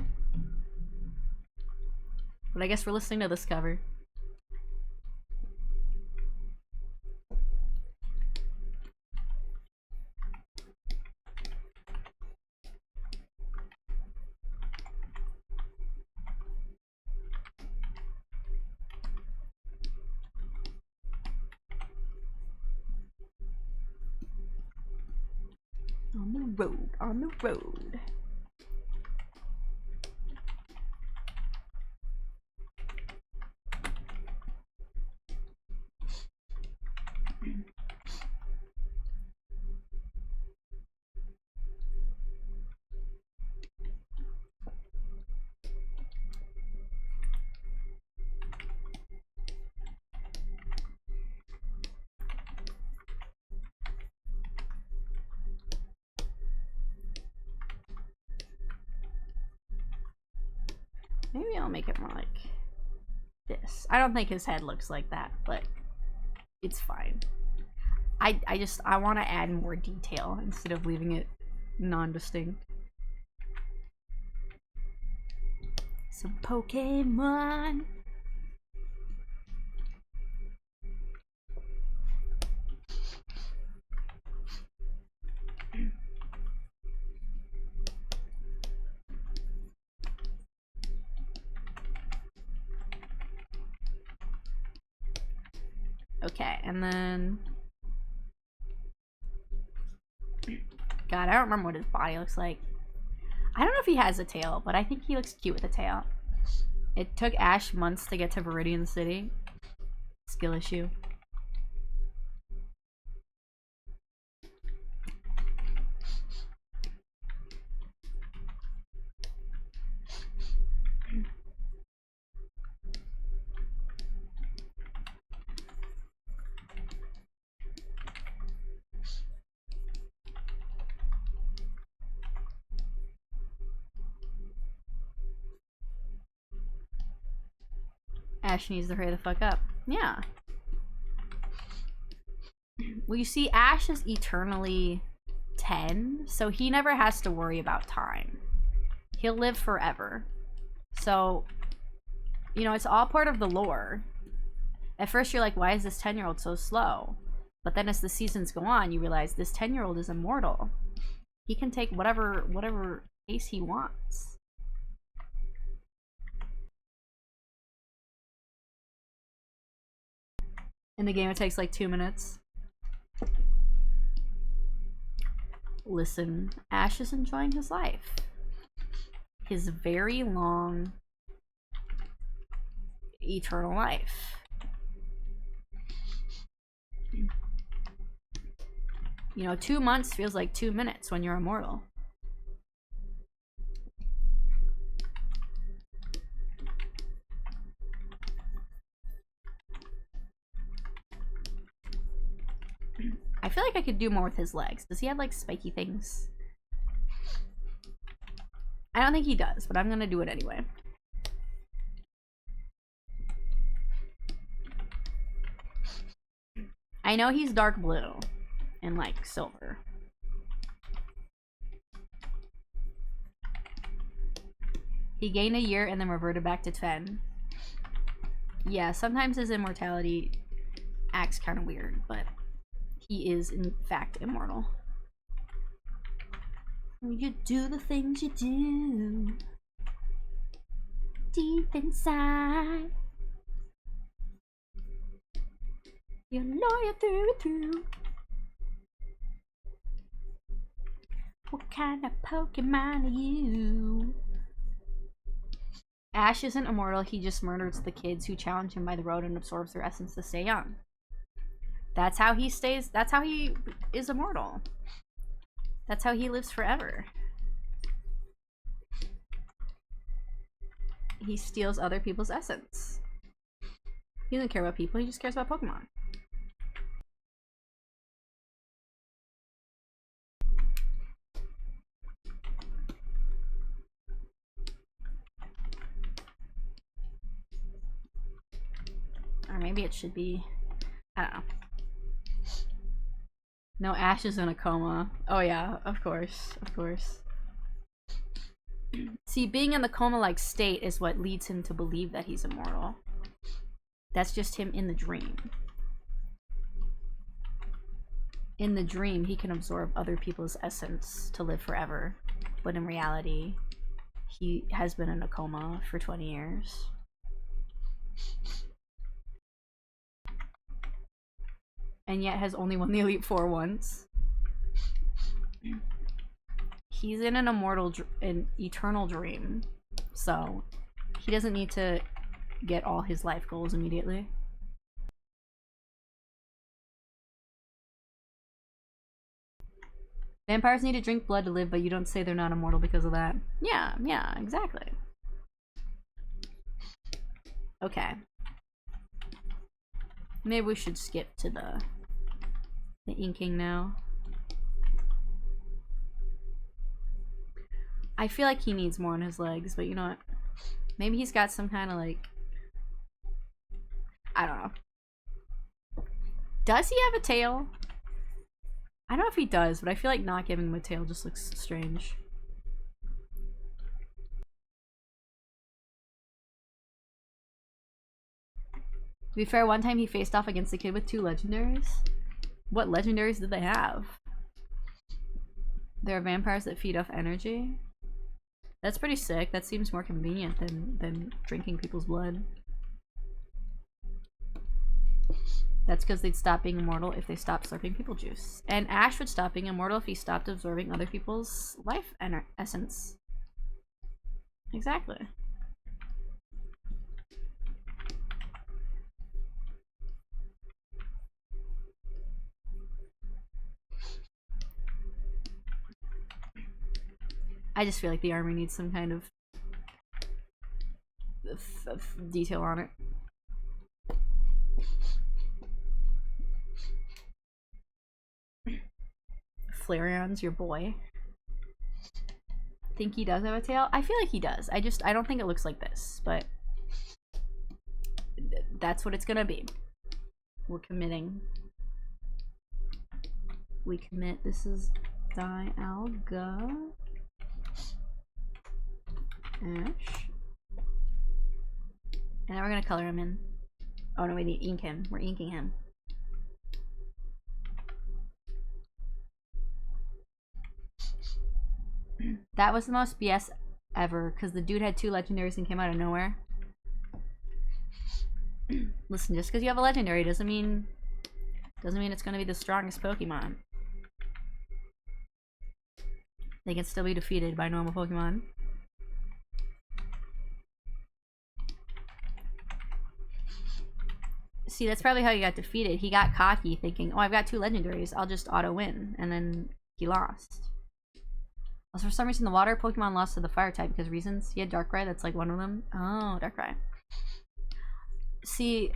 But I guess we're listening to this cover. On the road. Maybe I'll make it more like this. I don't think his head looks like that, but it's fine. I want to add more detail instead of leaving it non-distinct. Some Pokemon. Okay, and then God, I don't remember what his body looks like. I don't know if he has a tail, but I think he looks cute with a tail. It took Ash months to get to Viridian City. Skill issue. Ash needs to hurry the fuck up. Yeah. Well, you see, Ash is eternally 10, so he never has to worry about time. He'll live forever. So, you know, it's all part of the lore. At first you're like, why is this 10-year-old so slow? But then as the seasons go on, you realize this 10-year-old is immortal. He can take whatever pace he wants. In the game, it takes like 2 minutes. Listen, Ash is enjoying his life. His very long, eternal life. You know, 2 months feels like 2 minutes when you're immortal. I feel like I could do more with his legs. Does he have like spiky things? I don't think he does, but I'm gonna do it anyway. I know he's dark blue and like silver. He gained a year and then reverted back to 10. Yeah, sometimes his immortality acts kind of weird, but he is, in fact, immortal. You do the things you do deep inside. You're loyal through and through. What kind of Pokemon are you? Ash isn't immortal, he just murders the kids who challenge him by the road and absorbs their essence to stay young. That's how he stays, that's how he is immortal. That's how he lives forever. He steals other people's essence. He doesn't care about people, he just cares about Pokemon. Or maybe it should be, I don't know. No, Ash is in a coma. Oh yeah, of course, of course. See, being in the coma-like state is what leads him to believe that he's immortal. That's just him in the dream. In the dream, he can absorb other people's essence to live forever. But in reality, he has been in a coma for 20 years. And yet has only won the Elite Four once. He's in an an eternal dream, so he doesn't need to get all his life goals immediately. Vampires need to drink blood to live, but you don't say they're not immortal because of that. Yeah, yeah, exactly. Okay. Maybe we should skip to the inking now. I feel like he needs more on his legs, but you know what? Maybe he's got some kind of like, I don't know. Does he have a tail? I don't know if he does, but I feel like not giving him a tail just looks strange. To be fair, one time he faced off against a kid with 2 legendaries. What legendaries did they have? There are vampires that feed off energy. That's pretty sick. That seems more convenient than drinking people's blood. That's because they'd stop being immortal if they stopped slurping people juice. And Ash would stop being immortal if he stopped absorbing other people's life essence. Exactly. I just feel like the armor needs some kind of detail on it. Flareon's your boy. Think he does have a tail? I feel like he does. I don't think it looks like this, but that's what it's gonna be. We're committing. We commit. This is Dialga. Ash. And then we're gonna color him in. Oh no, we need ink him. We're inking him. That was the most BS ever, because the dude had 2 legendaries and came out of nowhere. Listen, just because you have a legendary doesn't mean it's gonna be the strongest Pokemon. They can still be defeated by normal Pokemon. See, that's probably how he got defeated. He got cocky thinking, oh, I've got 2 legendaries, I'll just auto win, and then he lost. Also, for some reason, the water Pokemon lost to the fire type because reasons. He had Darkrai, that's like one of them. Oh, Darkrai. See,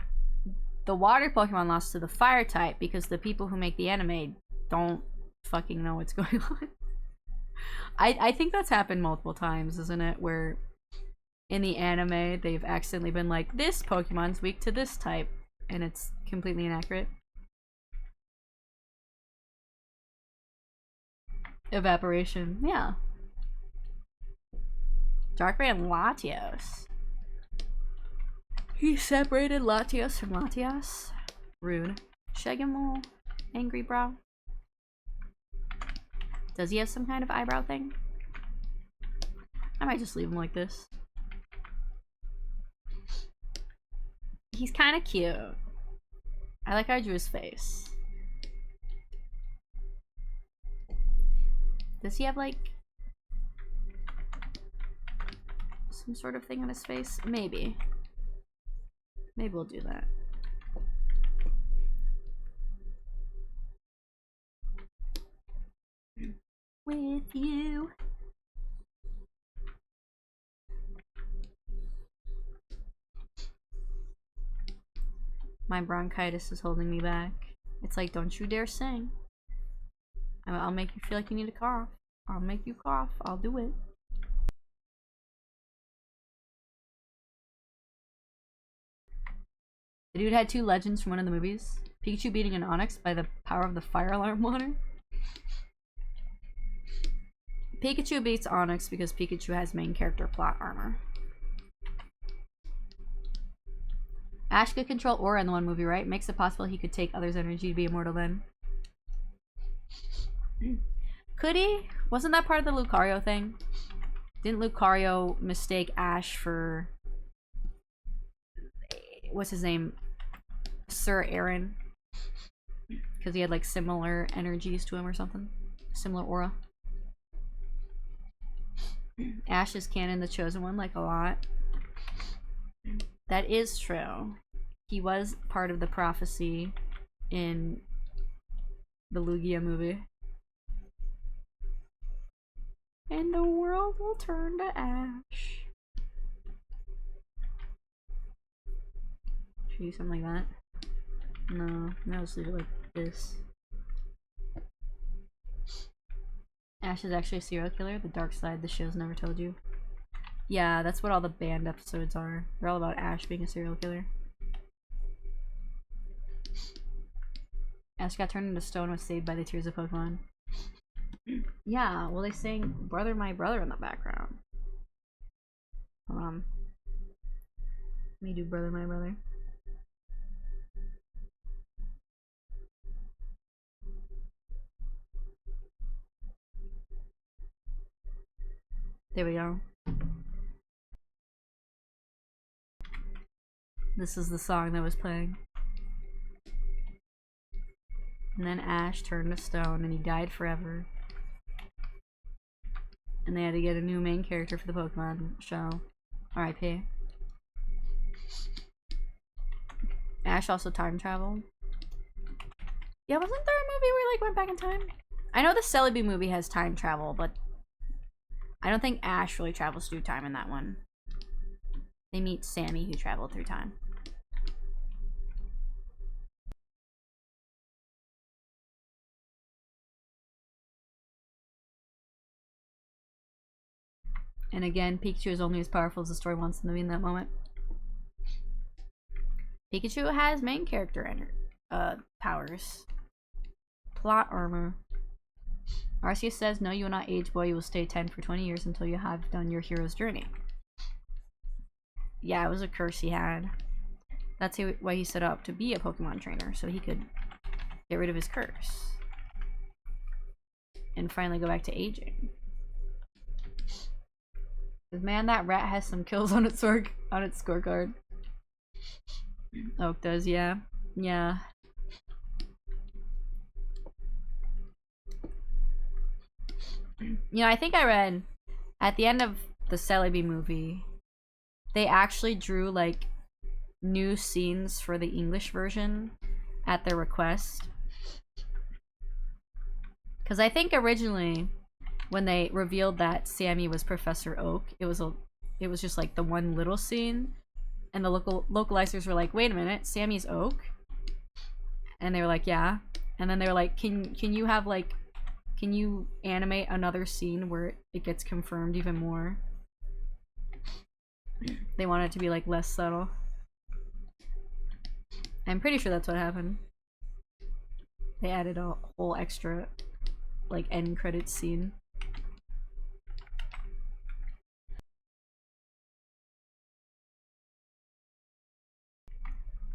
the water Pokemon lost to the fire type because the people who make the anime don't fucking know what's going on. I think that's happened multiple times, isn't it? Where in the anime, they've accidentally been like, this Pokemon's weak to this type, and it's completely inaccurate. Evaporation, yeah. Darkrai and Latios. He separated Latios from Latias. Rude. Shaggy angry brow. Does he have some kind of eyebrow thing? I might just leave him like this. He's kind of cute. I like how I drew his face. Does he have like some sort of thing on his face? Maybe. Maybe we'll do that. With you. My bronchitis is holding me back. It's like, don't you dare sing. I'll make you feel like you need a cough. I'll make you cough. I'll do it. The dude had 2 legends from one of the movies. Pikachu beating an Onix by the power of the fire alarm water. Pikachu beats Onix because Pikachu has main character plot armor. Ash could control Aura in the one movie, right? Makes it possible he could take others' energy to be immortal then. Could he? Wasn't that part of the Lucario thing? Didn't Lucario mistake Ash for... what's his name? Sir Aaron? Because he had like similar energies to him or something? Similar aura. Ash is canon, the chosen one, like a lot. That is true. He was part of the prophecy in the Lugia movie. And the world will turn to ash. Should I do something like that? No, I'll just leave it like this. Ash is actually a serial killer. The dark side the show's never told you. Yeah, that's what all the banned episodes are. They're all about Ash being a serial killer. Ash got turned into stone, was saved by the tears of Pokemon. Yeah, well, they sang Brother My Brother in the background. Hold on. Let me do Brother My Brother. There we go. This is the song that was playing. And then Ash turned to stone and he died forever. And they had to get a new main character for the Pokemon show. R.I.P. Ash also time traveled. Yeah, wasn't there a movie where he like went back in time? I know the Celebi movie has time travel, but I don't think Ash really travels through time in that one. They meet Sammy, who traveled through time. And again, Pikachu is only as powerful as the story wants them to be in that moment. Pikachu has main character powers. Plot armor. Arceus says, no, you will not age, boy. You will stay 10 for 20 years until you have done your hero's journey. Yeah, it was a curse he had. That's why he set up to be a Pokemon trainer, so he could get rid of his curse. And finally go back to aging. Man, that rat has some kills on its scorecard. Oak does, yeah. Yeah. You know, I think I read at the end of the Celebi movie, they actually drew like new scenes for the English version at their request. Because I think originally, when they revealed that Sammy was Professor Oak, it was just like the one little scene, and the localizers were like, "Wait a minute, Sammy's Oak," and they were like, "Yeah," and then they were like, "Can you animate another scene where it gets confirmed even more?" They wanted it to be like less subtle. I'm pretty sure that's what happened. They added a whole extra like end credits scene.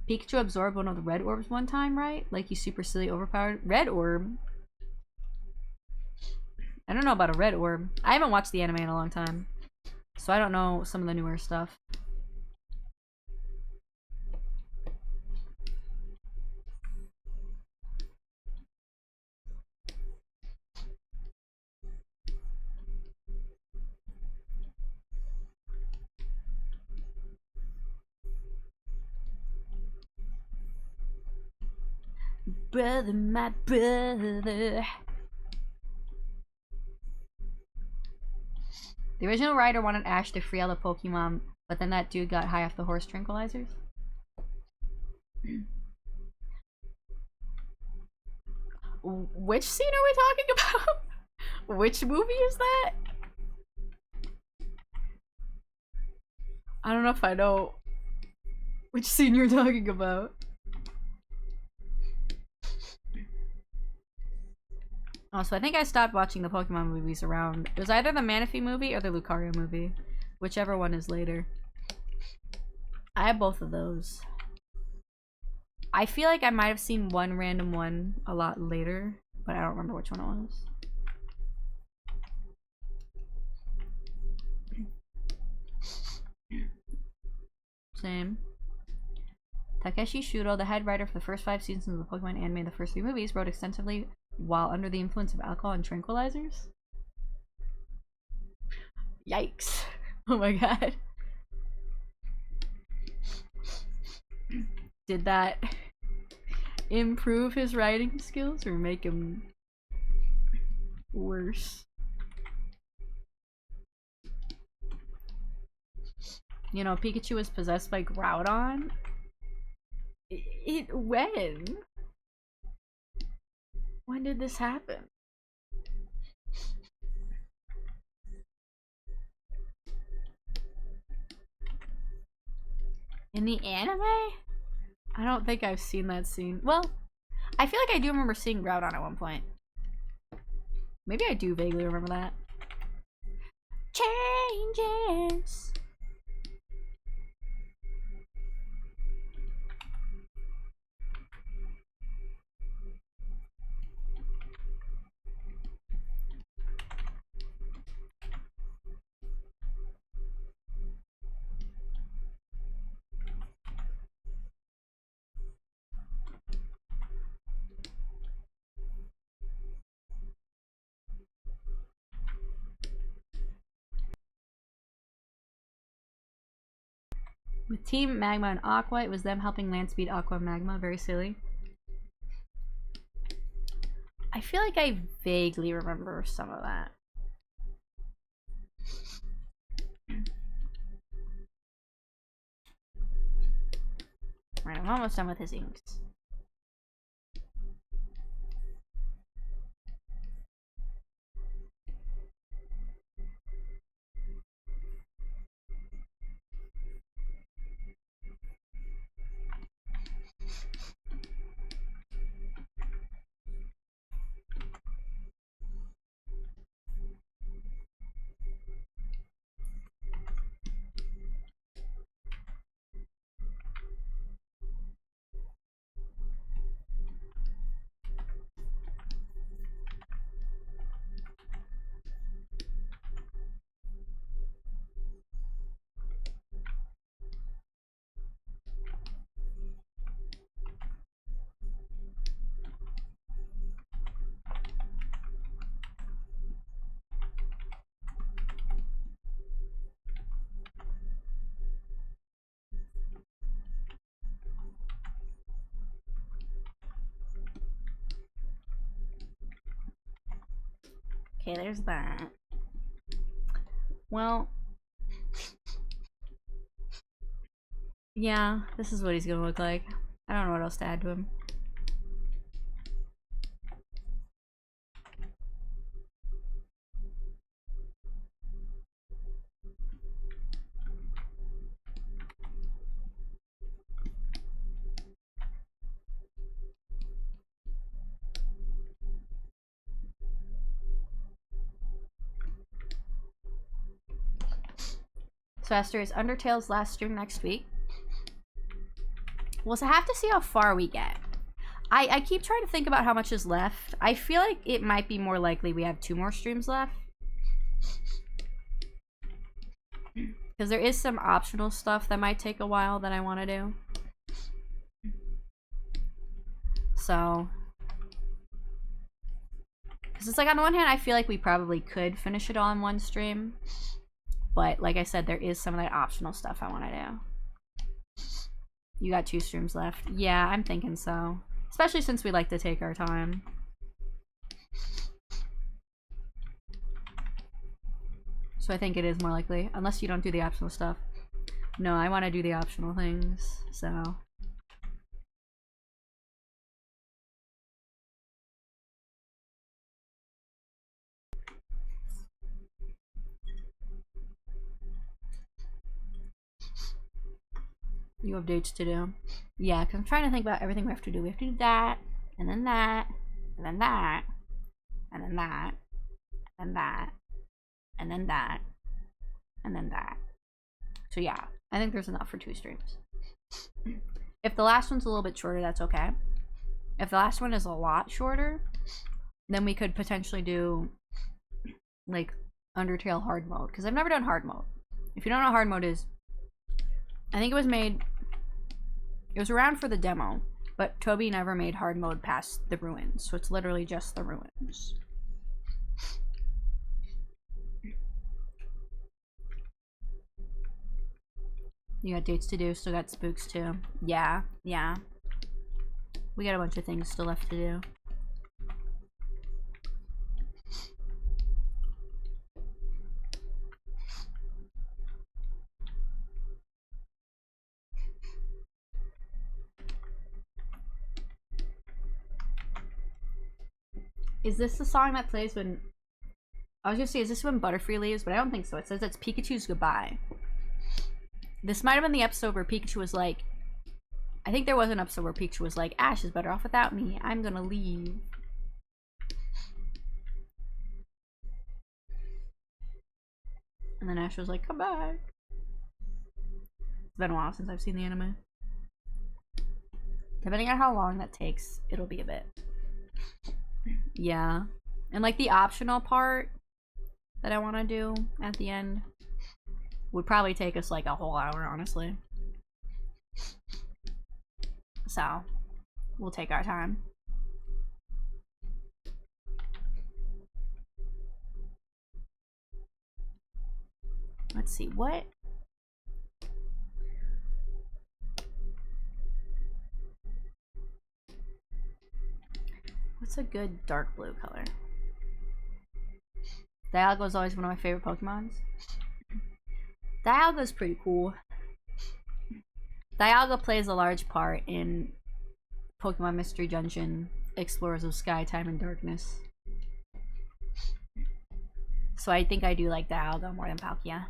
Pikachu absorbed one of the red orbs one time, right? Like he's super silly overpowered. Red orb? I don't know about a red orb. I haven't watched the anime in a long time, so I don't know some of the newer stuff. Brother, my brother. The original writer wanted Ash to free all the Pokemon, but then that dude got high off the horse tranquilizers. Which scene are we talking about? Which movie is that? I don't know if I know which scene you're talking about. Oh, so I think I stopped watching the Pokemon movies around. It was either the Manaphy movie or the Lucario movie. Whichever one is later. I have both of those. I feel like I might have seen one random one a lot later, but I don't remember which one it was. Same. Takeshi Shuro, the head writer for the first 5 seasons of the Pokemon anime, the first 3 movies, wrote extensively while under the influence of alcohol and tranquilizers. Yikes. Oh my god. Did that improve his writing skills or make him worse? You know, Pikachu was possessed by Groudon. When? When did this happen? In the anime? I don't think I've seen that scene. Well, I feel like I do remember seeing Groudon at one point. Maybe I do vaguely remember that. Changes. With Team Magma and Aqua, it was them helping Lance beat Aqua and Magma. Very silly. I feel like I vaguely remember some of that. Right, I'm almost done with his inks. Okay, there's that. Well, yeah, this is what he's gonna look like. I don't know what else to add to him. So Esther, is Undertale's last stream next week? Well, so I have to see how far we get. I keep trying to think about how much is left. I feel like it might be more likely we have 2 more streams left. Because there is some optional stuff that might take a while that I want to do. So... because it's like, on the one hand, I feel like we probably could finish it all in one stream. But, like I said, there is some of that optional stuff I want to do. You got 2 streams left. Yeah, I'm thinking so. Especially since we like to take our time. So I think it is more likely. Unless you don't do the optional stuff. No, I want to do the optional things, so... you have dates to do. Yeah, because I'm trying to think about everything we have to do. We have to do that, and then that, and then that, and then that, and that, and then that, and then that. So yeah, I think there's enough for 2 streams. If the last one's a little bit shorter, that's okay. If the last one is a lot shorter, then we could potentially do, like, Undertale hard mode. Because I've never done hard mode. If you don't know what hard mode is, I think it was made... it was around for the demo, but Toby never made hard mode past the ruins, so it's literally just the ruins. You got dates to do, still got spooks too. Yeah, yeah. We got a bunch of things still left to do. Is this the song that plays when... I was gonna say, is this when Butterfree leaves? But I don't think so. It says it's Pikachu's Goodbye. This might have been the episode where Pikachu was like, I think there was an episode where Pikachu was like, Ash is better off without me. I'm gonna leave. And then Ash was like, come back. It's been a while since I've seen the anime. Depending on how long that takes, it'll be a bit. Yeah. And like the optional part that I want to do at the end would probably take us like a whole hour, honestly. So, we'll take our time. Let's see, what? What's a good dark blue color? Dialga is always one of my favorite Pokemons. Dialga's pretty cool. Dialga plays a large part in Pokemon Mystery Dungeon, Explorers of Sky, Time and Darkness. So I think I do like Dialga more than Palkia.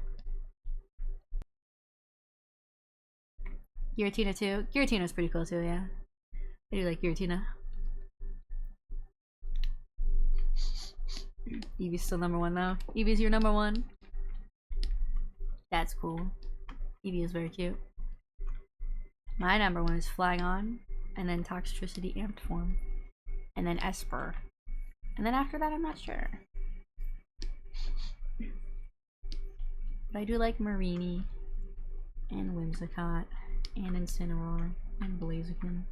Giratina too. Giratina's pretty cool too, yeah. I do like Giratina. Eevee's still #1 though. Eevee's your #1. That's cool. Eevee is very cute. My #1 is Flygon, and then Toxtricity Amped form, and then Esper. And then after that, I'm not sure. But I do like Mareanie, and Whimsicott, and Incineroar, and Blaziken.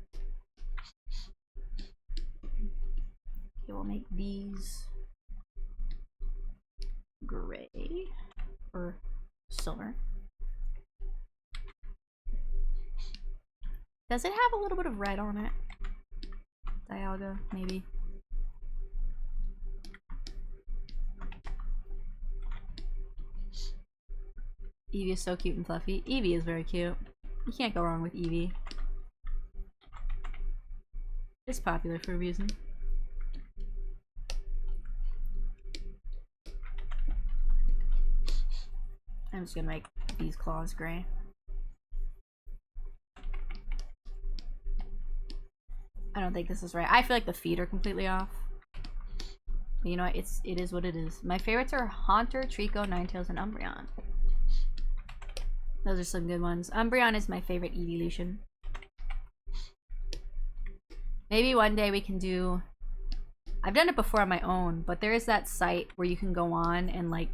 Okay, we'll make these gray or silver. Does it have a little bit of red on it? Dialga, maybe. Eevee is so cute and fluffy. Eevee is very cute. You can't go wrong with Eevee. It's popular for a reason. I'm just gonna make these claws gray. I don't think this is right. I feel like the feet are completely off. But you know what? It is what it is. My favorites are Haunter, Trico, Ninetales, and Umbreon. Those are some good ones. Umbreon is my favorite evolution. Maybe one day we can do... I've done it before on my own, but there is that site where you can go on and like...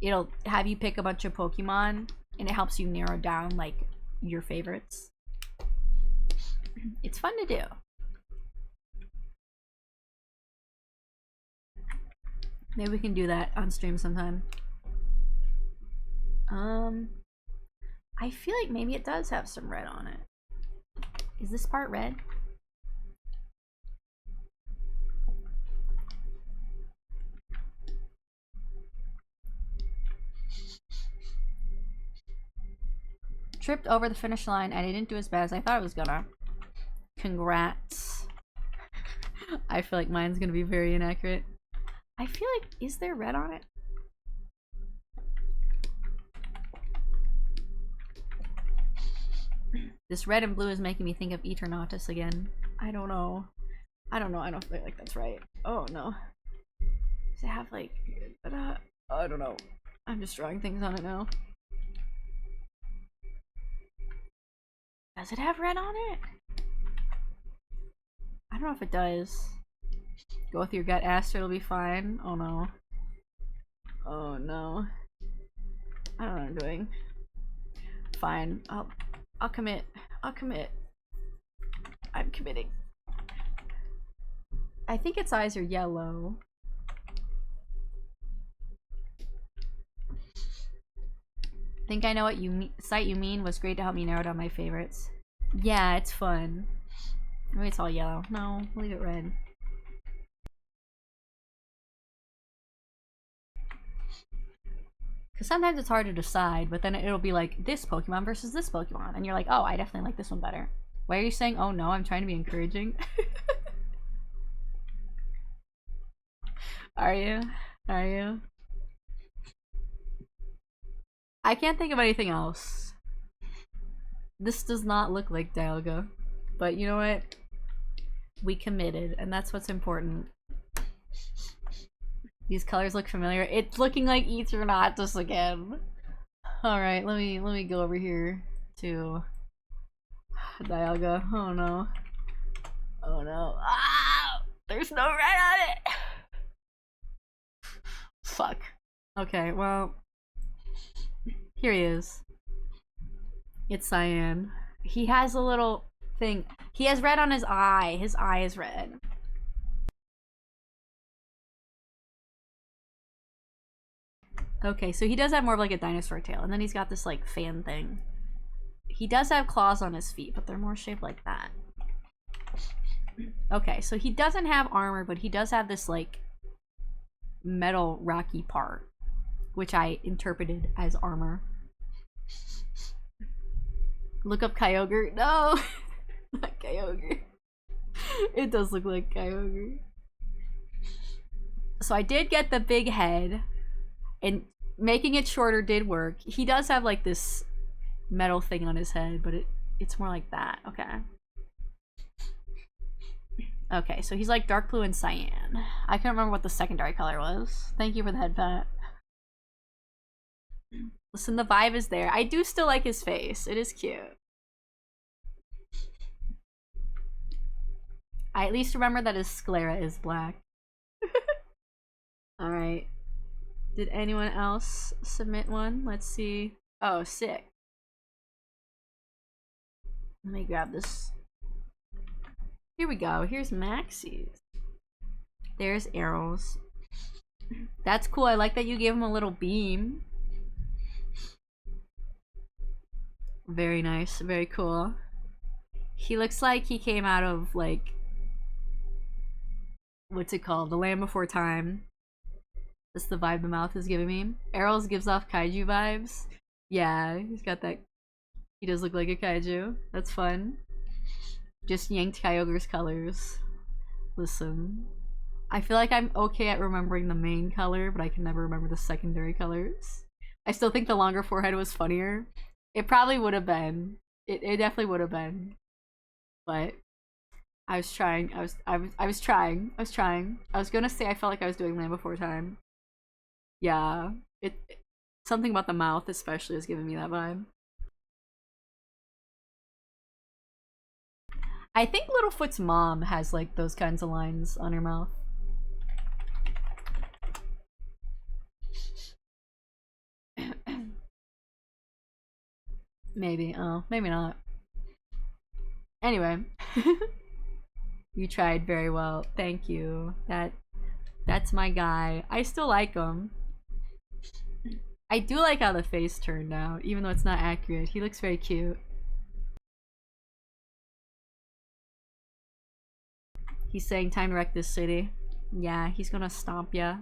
It'll have you pick a bunch of Pokemon, and it helps you narrow down like your favorites. It's fun to do. Maybe we can do that on stream sometime. I feel like maybe it does have some red on it. Is this part red? Tripped over the finish line and I didn't do as bad as I thought I was gonna. Congrats. I feel like mine's gonna be very inaccurate. I feel like, is there red on it? This red and blue is making me think of Eternatus again. I don't know. I don't feel like that's right. Oh no. Does it have like... I don't know. I'm just drawing things on it now. Does it have red on it? I don't know if it does. Go with your gut, Aster, it'll be fine. Oh no. Oh no. I don't know what I'm doing. Fine. I'll commit. I'll commit. I'm committing. I think its eyes are yellow. Think I know what site you mean. Was great to help me narrow down my favorites. Yeah, it's fun. Maybe it's all yellow. No, leave it red. Because sometimes it's hard to decide, but then it'll be like this Pokemon versus this Pokemon. And you're like, oh, I definitely like this one better. Why are you saying, oh no, I'm trying to be encouraging? Are you? Are you? I can't think of anything else. This does not look like Dialga. But you know what? We committed, and that's what's important. These colors look familiar. It's looking like Eternatus again. Alright, let me go over here to Dialga. Oh no. Oh no. Ah! There's no red on it! Fuck. Okay, well. Here he is. It's Cyan. He has a little thing. He has red on his eye. His eye is red. Okay, so he does have more of like a dinosaur tail, and then he's got this like fan thing. He does have claws on his feet, but they're more shaped like that. Okay, so he doesn't have armor, but he does have this like metal rocky part, which I interpreted as armor. Look up Kyogre. No! Not Kyogre. It does look like Kyogre. So I did get the big head, and making it shorter did work. He does have like this metal thing on his head, but it's more like that. Okay. Okay, so he's like dark blue and cyan. I can't remember what the secondary color was. Thank you for the head pat. Listen, the vibe is there. I do still like his face. It is cute. I at least remember that his sclera is black. Alright. Did anyone else submit one? Let's see. Oh, sick. Let me grab this. Here we go. Here's Maxie's. There's Arrows. That's cool. I like that you gave him a little beam. Very nice. Very cool. He looks like he came out of, like, what's it called? The Land Before Time. That's the vibe the mouth is giving me. Arrows gives off kaiju vibes. Yeah, he's got that. He does look like a kaiju. That's fun. Just yanked Kyogre's colors. Listen. I feel like I'm okay at remembering the main color, but I can never remember the secondary colors. I still think the longer forehead was funnier. It probably would have been. It definitely would have been. But I was trying. I was trying. I was gonna say I felt like I was doing Land Before Time. Yeah. Something about the mouth especially is giving me that vibe. I think Littlefoot's mom has like those kinds of lines on her mouth. Maybe. Oh, maybe not. Anyway. You tried very well. Thank you. That's my guy. I still like him. I do like how the face turned out, even though it's not accurate. He looks very cute. He's saying time to wreck this city. Yeah, he's gonna stomp ya.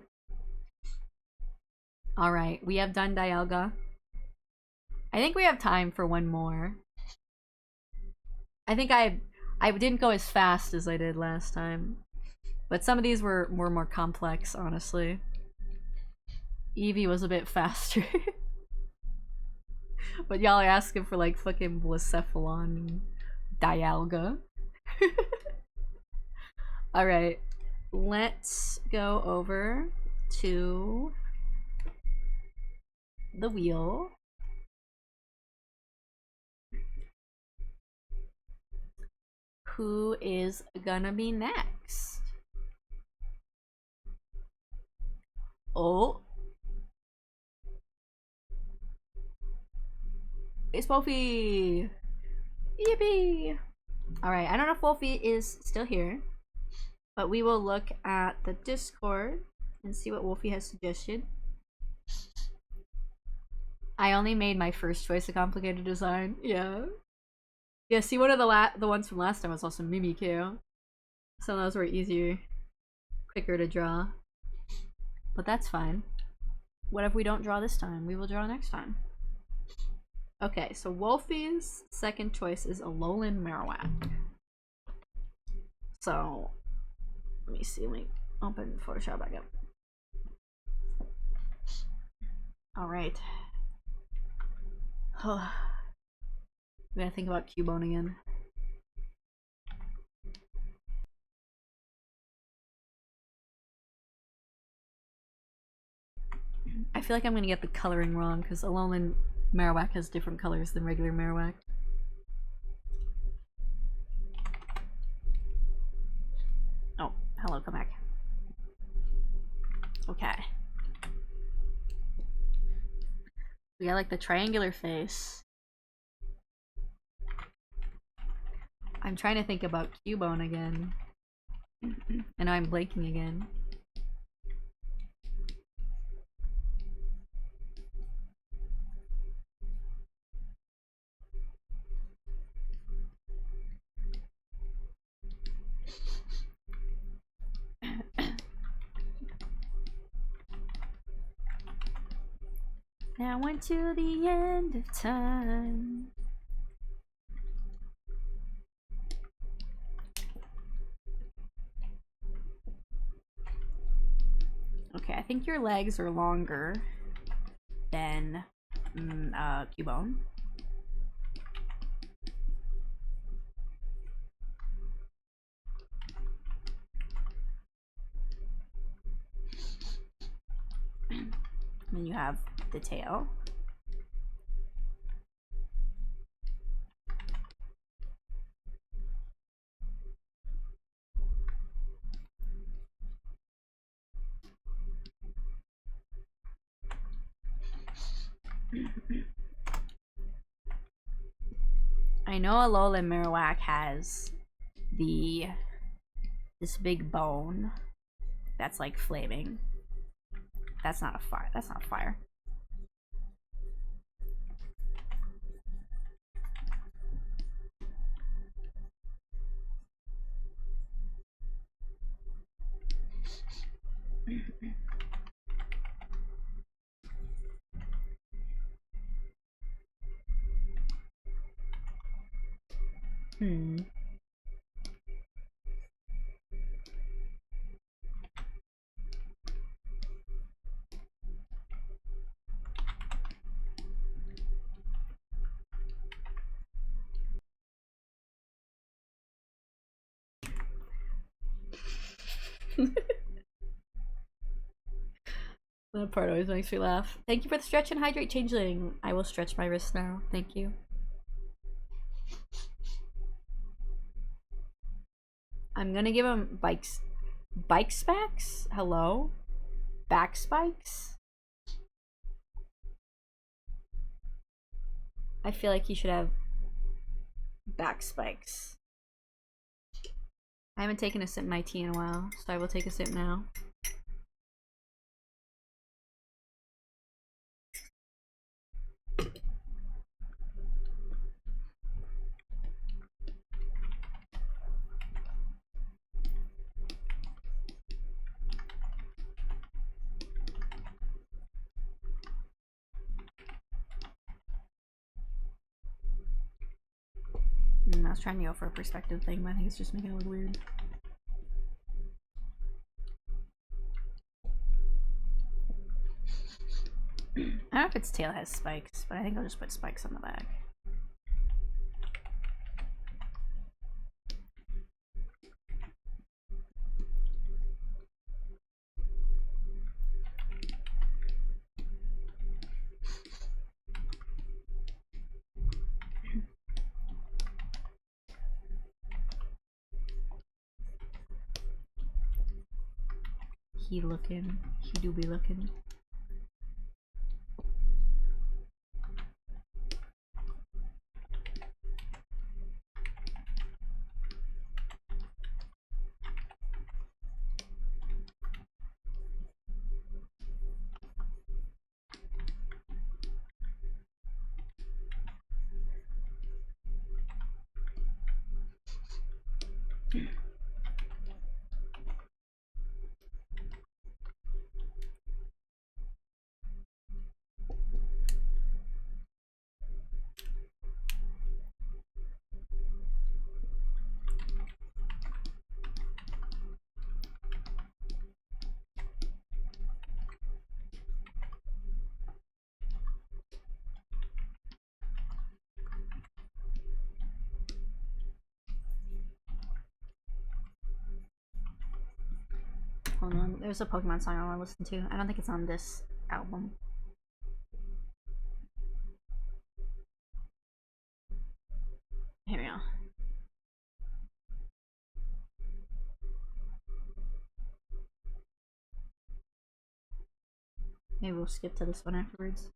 Alright, we have done Dialga. I think we have time for one more. I think I didn't go as fast as I did last time. But some of these were more complex, honestly. Eevee was a bit faster. But y'all are asking for like fucking Blacephalon and Dialga. Alright, let's go over to the wheel. Who is gonna be next? Oh. It's Wolfie! Yippee! Alright, I don't know if Wolfie is still here, but we will look at the Discord and see what Wolfie has suggested. I only made my first choice a complicated design. Yeah. Yeah, see, one of the ones from last time was also Mimikyu. Some of those were easier, quicker to draw. But that's fine. What if we don't draw this time? We will draw next time. Okay, so Wolfie's second choice is Alolan Marowak. So, let me see, let me open Photoshop back up. Alright. We gotta think about Cubone again. I feel like I'm gonna get the coloring wrong because Alolan Marowak has different colors than regular Marowak. Oh, hello, come back. Okay. We got like the triangular face. I'm trying to think about Cubone again. And I'm blanking again. Now until the end of time. Okay, I think your legs are longer than Cubone. And then you have the tail. I know Alolan Marowak has this big bone that's like flaming. That's not a fire. That's not fire. Hmm. That part always makes me laugh. Thank you for the stretch and hydrate, Changeling. I will stretch my wrist now. Thank you. I'm gonna give him bike specs? Hello? Back spikes? I feel like he should have back spikes. I haven't taken a sip of my tea in a while, so I will take a sip now. I was trying to go for a perspective thing, but I think it's just making it look weird. I don't know if its tail has spikes, but I think I'll just put spikes on the back. He do be looking. there's a Pokemon song I want to listen to. I don't think it's on this album. Here we go. Maybe we'll skip to this one afterwards.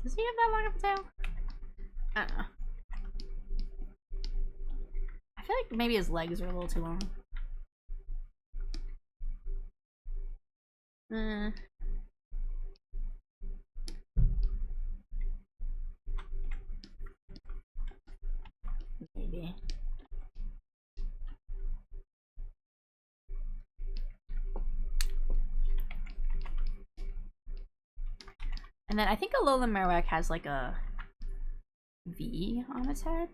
Does he have that long of a tail? I don't know. I feel like maybe his legs are a little too long. Maybe. And then I think Alolan Marowak has like a V on its head.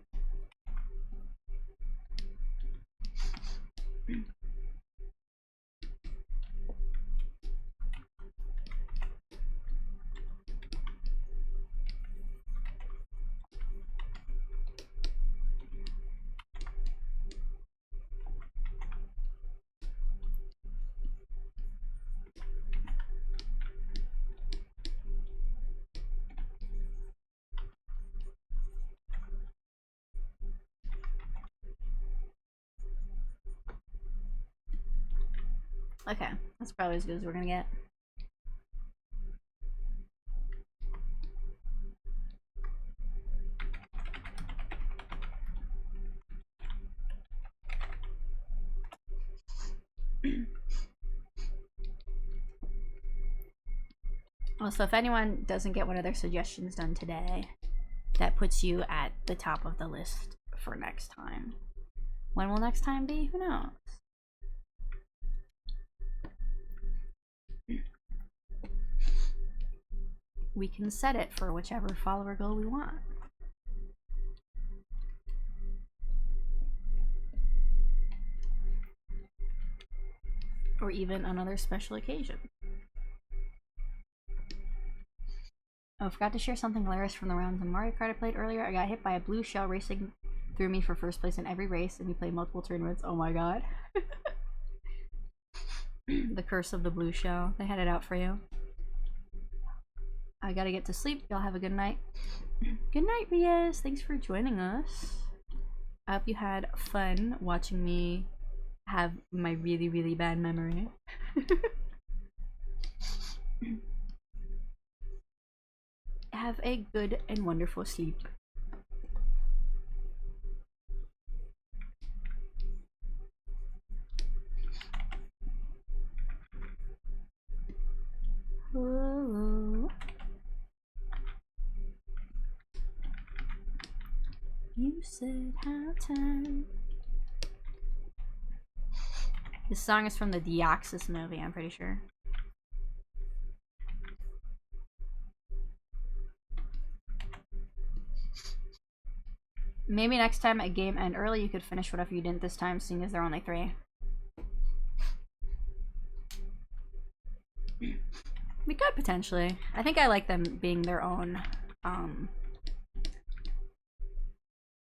Okay, that's probably as good as we're gonna get. Also, if anyone doesn't get one of their suggestions done today, that puts you at the top of the list for next time. When will next time be? Who knows? We can set it for whichever follower goal we want. Or even another special occasion. Oh, I forgot to share something hilarious from the rounds in Mario Kart I played earlier. I got hit by a blue shell racing through me for first place in every race, and we played multiple tournaments. Oh my god. The curse of the blue shell. They had it out for you. I gotta get to sleep. Y'all have a good night. Good night, Riaz. Thanks for joining us. I hope you had fun watching me have my really, really bad memory. Have a good and wonderful sleep. Whoa. You said how time. This song is from the Deoxys movie, I'm pretty sure. Maybe next time at game end early you could finish whatever you didn't this time, seeing as there are only 3. We could potentially. I think I like them being their own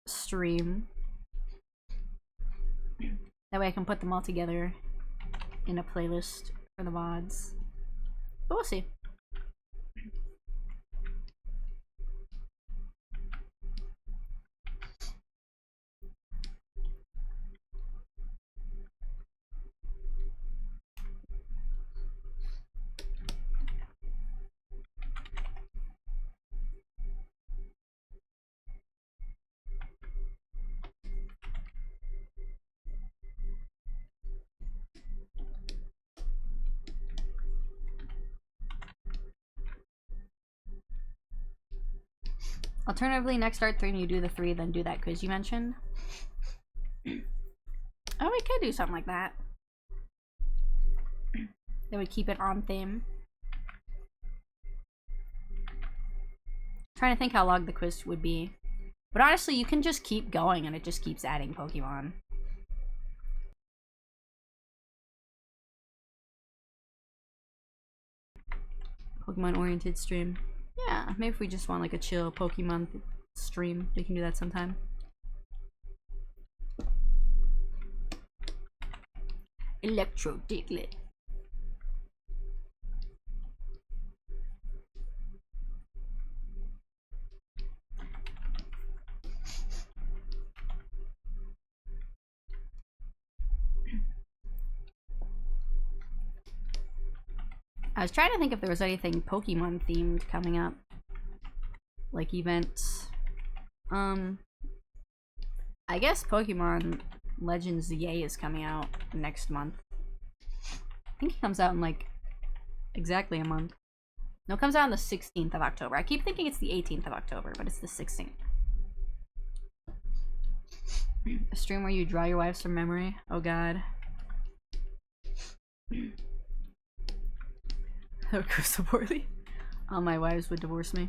stream. That way I can put them all together in a playlist for the mods. But we'll see. Alternatively, next start 3 and you do the 3, then do that quiz you mentioned. Oh, we could do something like that. That would keep it on theme. Trying to think how long the quiz would be. But honestly, you can just keep going and it just keeps adding Pokemon. Pokemon-oriented stream. Yeah, maybe if we just want like a chill Pokemon stream, we can do that sometime. Electro Diglett. I was trying to think if there was anything Pokemon themed coming up. Like events. I guess Pokemon Legends Yay is coming out next month. I think it comes out in like exactly a month. No, it comes out on the 16th of October. I keep thinking it's the 18th of October, but it's the 16th. A stream where you draw your wives from memory? Oh god. That would go so poorly. All my wives would divorce me.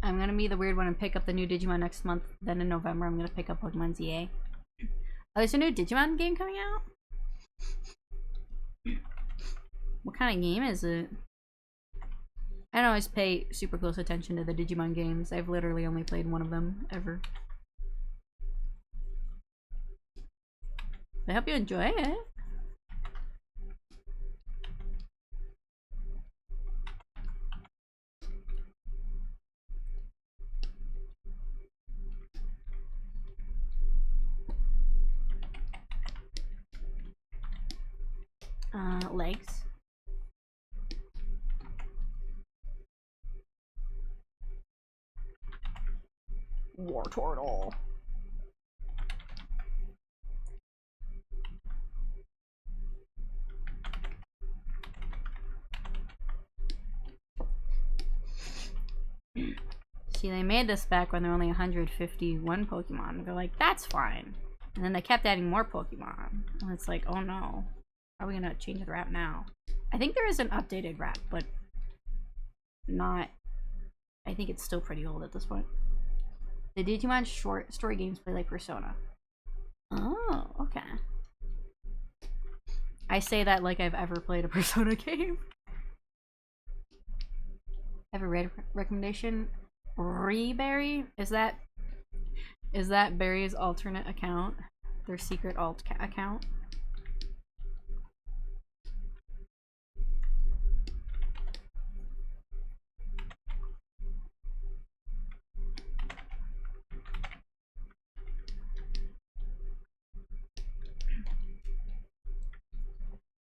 I'm gonna be the weird one and pick up the new Digimon next month. Then in November, I'm gonna pick up Pokemon ZA. Oh, there's a new Digimon game coming out? What kind of game is it? I don't always pay super close attention to the Digimon games. I've literally only played one of them, ever. I hope you enjoy it. Legs. Wartortle. See, they made this back when there were only 151 Pokemon. They're like, that's fine. And then they kept adding more Pokemon. And it's like, oh no. How are we gonna change the rap now? I think there is an updated rap, but not... I think it's still pretty old at this point. The Digimon short story games play like Persona. Oh, okay. I say that like I've ever played a Persona game. Have a recommendation? Reberry? Is that Barry's alternate account? Their secret alt account?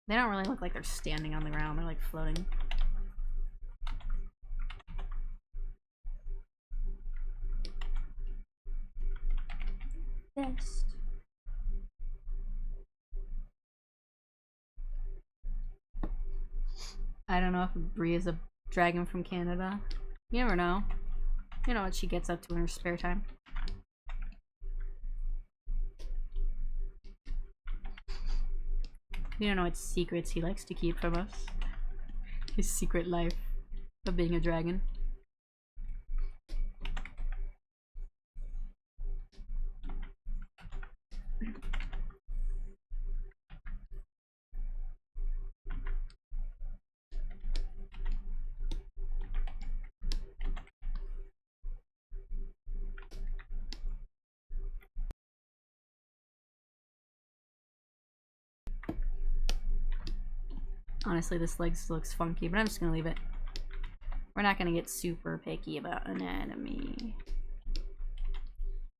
They don't really look like they're standing on the ground, they're like floating. Best. I don't know if Bree is a dragon from Canada. You never know. You know what she gets up to in her spare time. You don't know what secrets he likes to keep from us. His secret life of being a dragon. Honestly, this leg looks funky, but I'm just gonna leave it. We're not gonna get super picky about anatomy.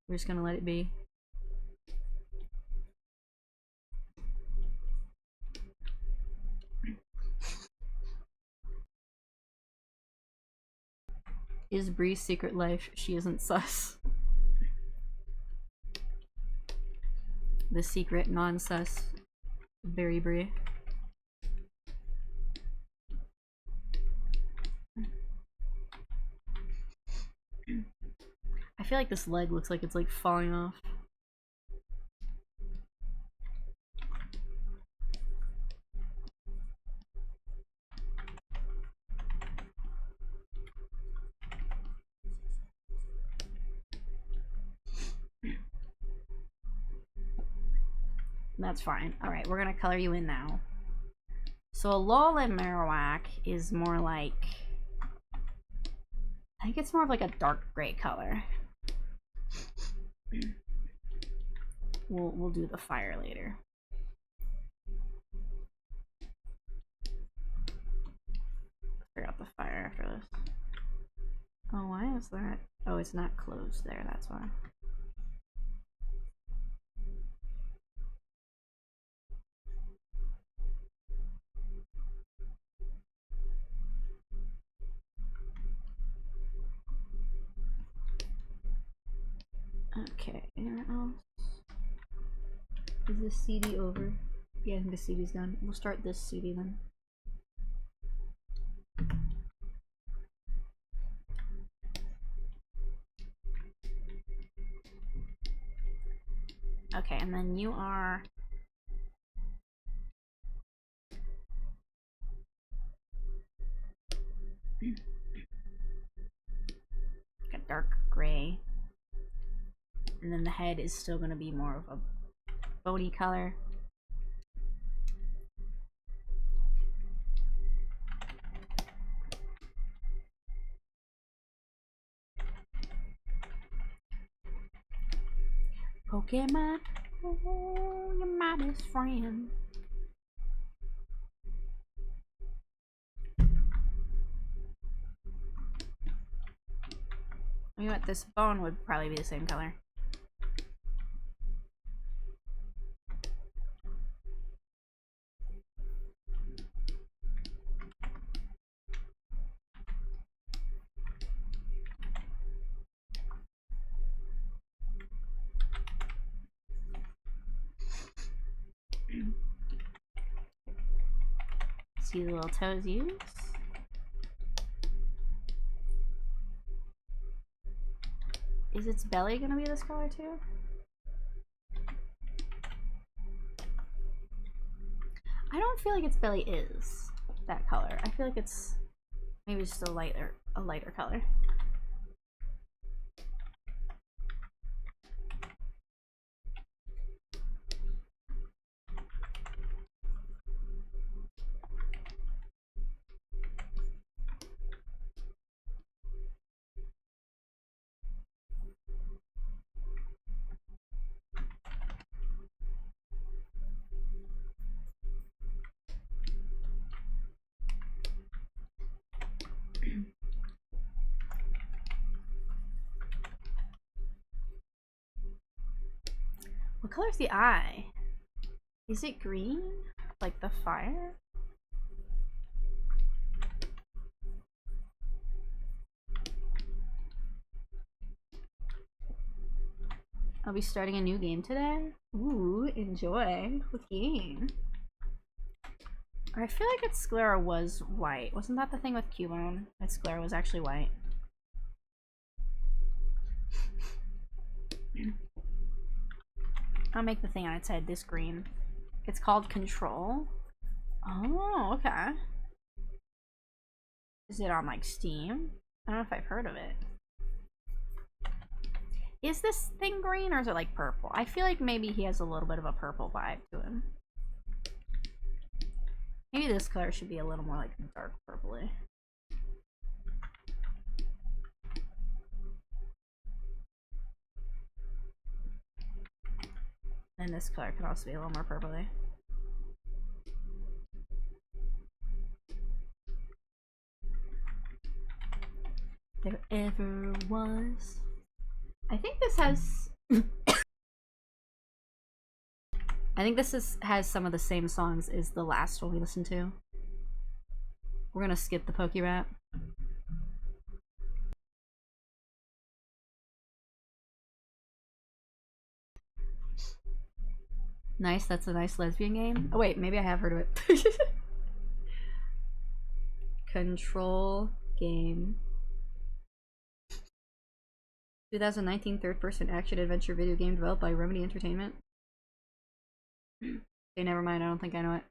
We're just gonna let it be. Is Bree's secret life? She isn't sus. The secret non-sus. Very Bree. I feel like this leg looks like it's like falling off. That's fine. Alright, we're gonna color you in now. So Alolan Marowak is more like... I think it's more of like a dark gray color. We'll do the fire later. Figure out the fire after this. Oh, why is that? Oh, it's not closed there, that's why. Okay, anyone else? Is this CD over? Yeah, I think the CD's done. We'll start this CD then. Okay, and then you are... like a dark gray. And then the head is still going to be more of a bony color. Pokemon, oh, you're my best friend. You know what, this bone would probably be the same color. See the little toes used. Is its belly gonna be this color too? I don't feel like its belly is that color. I feel like it's maybe just a lighter color. What color's the eye? Is it green? Like the fire? I'll be starting a new game today. Ooh, enjoy. What game? I feel like its sclera was white. Wasn't that the thing with Cubone? Its sclera was actually white. I'll make the thing on its head this green. It's called Control. Oh, okay. Is it on like Steam? I don't know if I've heard of it. Is this thing green or is it like purple? I feel like maybe he has a little bit of a purple vibe to him. Maybe this color should be a little more like dark purpley. And this color could also be a little more purpley. there ever was. I think this has I think this has some of the same songs as the last one we listened to. We're gonna skip the Poke Rap. Nice, that's a nice lesbian game. Oh wait, maybe I have heard of it. Control game. 2019 third-person action-adventure video game developed by Remedy Entertainment. Okay, never mind. I don't think I know it.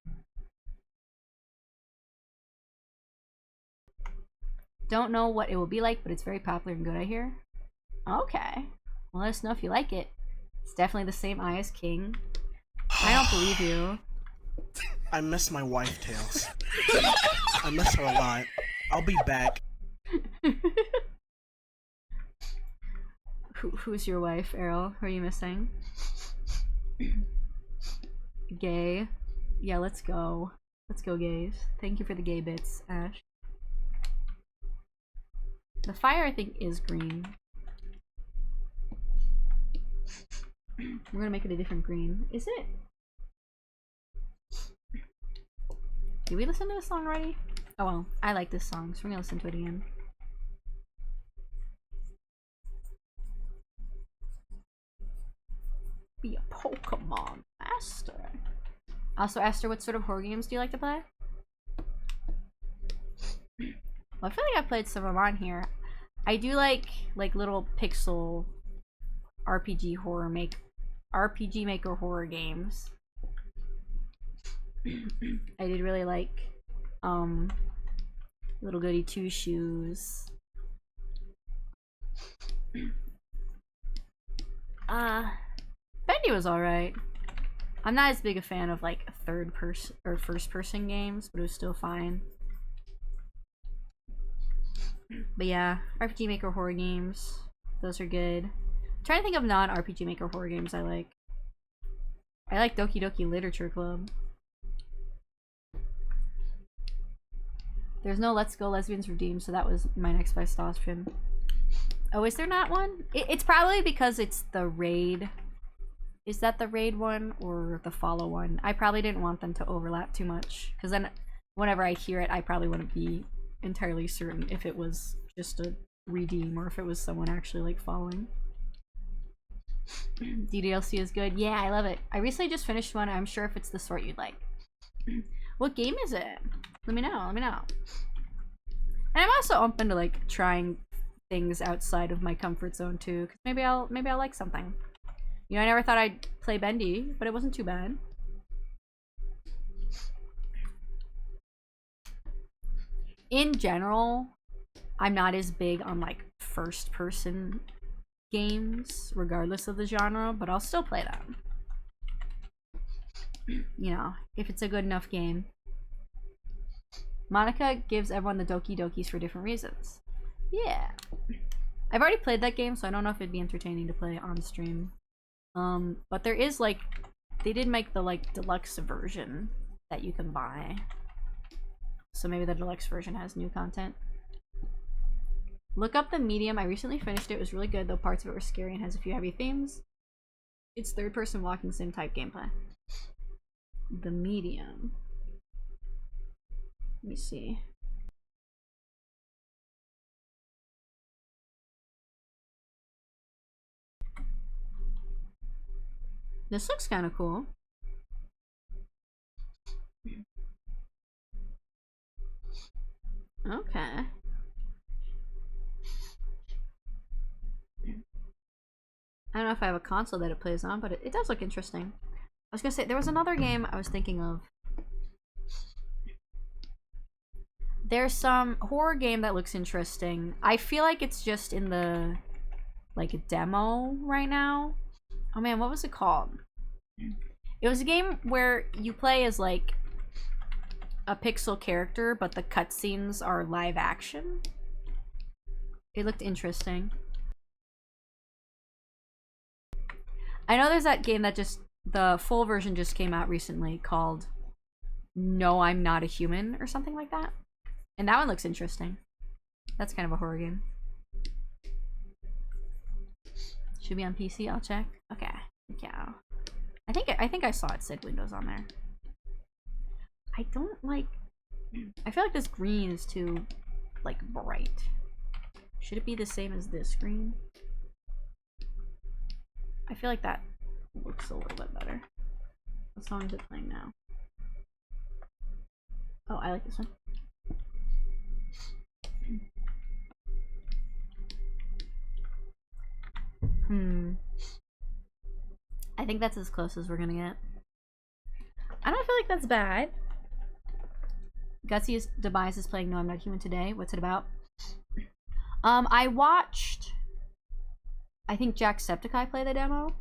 Don't know what it will be like, but it's very popular and good, I hear. Okay. Well, let us know if you like it. It's definitely the same eye as King. I don't believe you. I miss my wife, Tails. I miss her a lot. I'll be back. Who's your wife, Errol? Who are you missing? Gay. Yeah, let's go. Let's go, gays. Thank you for the gay bits, Ash. The fire, I think, is green. We're gonna make it a different green. Is it? Did we listen to this song already? Oh well, I like this song, so we're gonna listen to it again. Be a Pokemon master. Also, Esther, what sort of horror games do you like to play? Well, I feel like I've played some of them on here. I do like little pixel RPG Maker horror games. I did really like Little Goody Two Shoes. Bendy was alright. I'm not as big a fan of like third person or first person games, but it was still fine. But yeah, RPG Maker horror games, those are good. I'm trying to think of non-RPG Maker horror games I like. I like Doki Doki Literature Club. There's no Let's Go Lesbians Redeemed, so that was my next best option. Oh, is there not one? It's probably because it's the raid. Is that the raid one or the follow one? I probably didn't want them to overlap too much, because then whenever I hear it, I probably wouldn't be entirely certain if it was just a redeem or if it was someone actually like following. DDLC is good. Yeah, I love it. I recently just finished one. I'm sure if it's the sort you'd like. What game is it? Let me know. Let me know. And I'm also open to like trying things outside of my comfort zone too, because maybe I'll like something. You know, I never thought I'd play Bendy, but it wasn't too bad. In general, I'm not as big on like first person games, regardless of the genre, but I'll still play them. You know, if it's a good enough game. Monica gives everyone the Doki Dokis for different reasons. Yeah. I've already played that game, so I don't know if it'd be entertaining to play on stream. But there is like, they did make the like deluxe version that you can buy. So maybe the deluxe version has new content. Look up The Medium. I recently finished it. It was really good, though parts of it were scary and has a few heavy themes. It's third-person walking sim type gameplay. The Medium. Let me see. This looks kind of cool. Okay. I don't know if I have a console that it plays on, but it does look interesting. I was gonna say, there was another game I was thinking of. There's some horror game that looks interesting. I feel like it's just in the, like, demo right now. Oh man, what was it called? It was a game where you play as, like, a pixel character, but the cutscenes are live action. It looked interesting. I know there's that game that just, the full version just came out recently called No, I'm Not a Human or something like that. And that one looks interesting. That's kind of a horror game. Should be on PC. I'll check. Okay. Yeah. I think I saw it said Windows on there. I don't like. I feel like this green is too like bright. Should it be the same as this green? I feel like that looks a little bit better. What song is it playing now? Oh, I like this one. I think that's as close as we're gonna get. I don't feel like that's bad. Gutsy's Demise is playing No I'm Not Human today. What's it about? I watched, I think Jacksepticeye play the demo.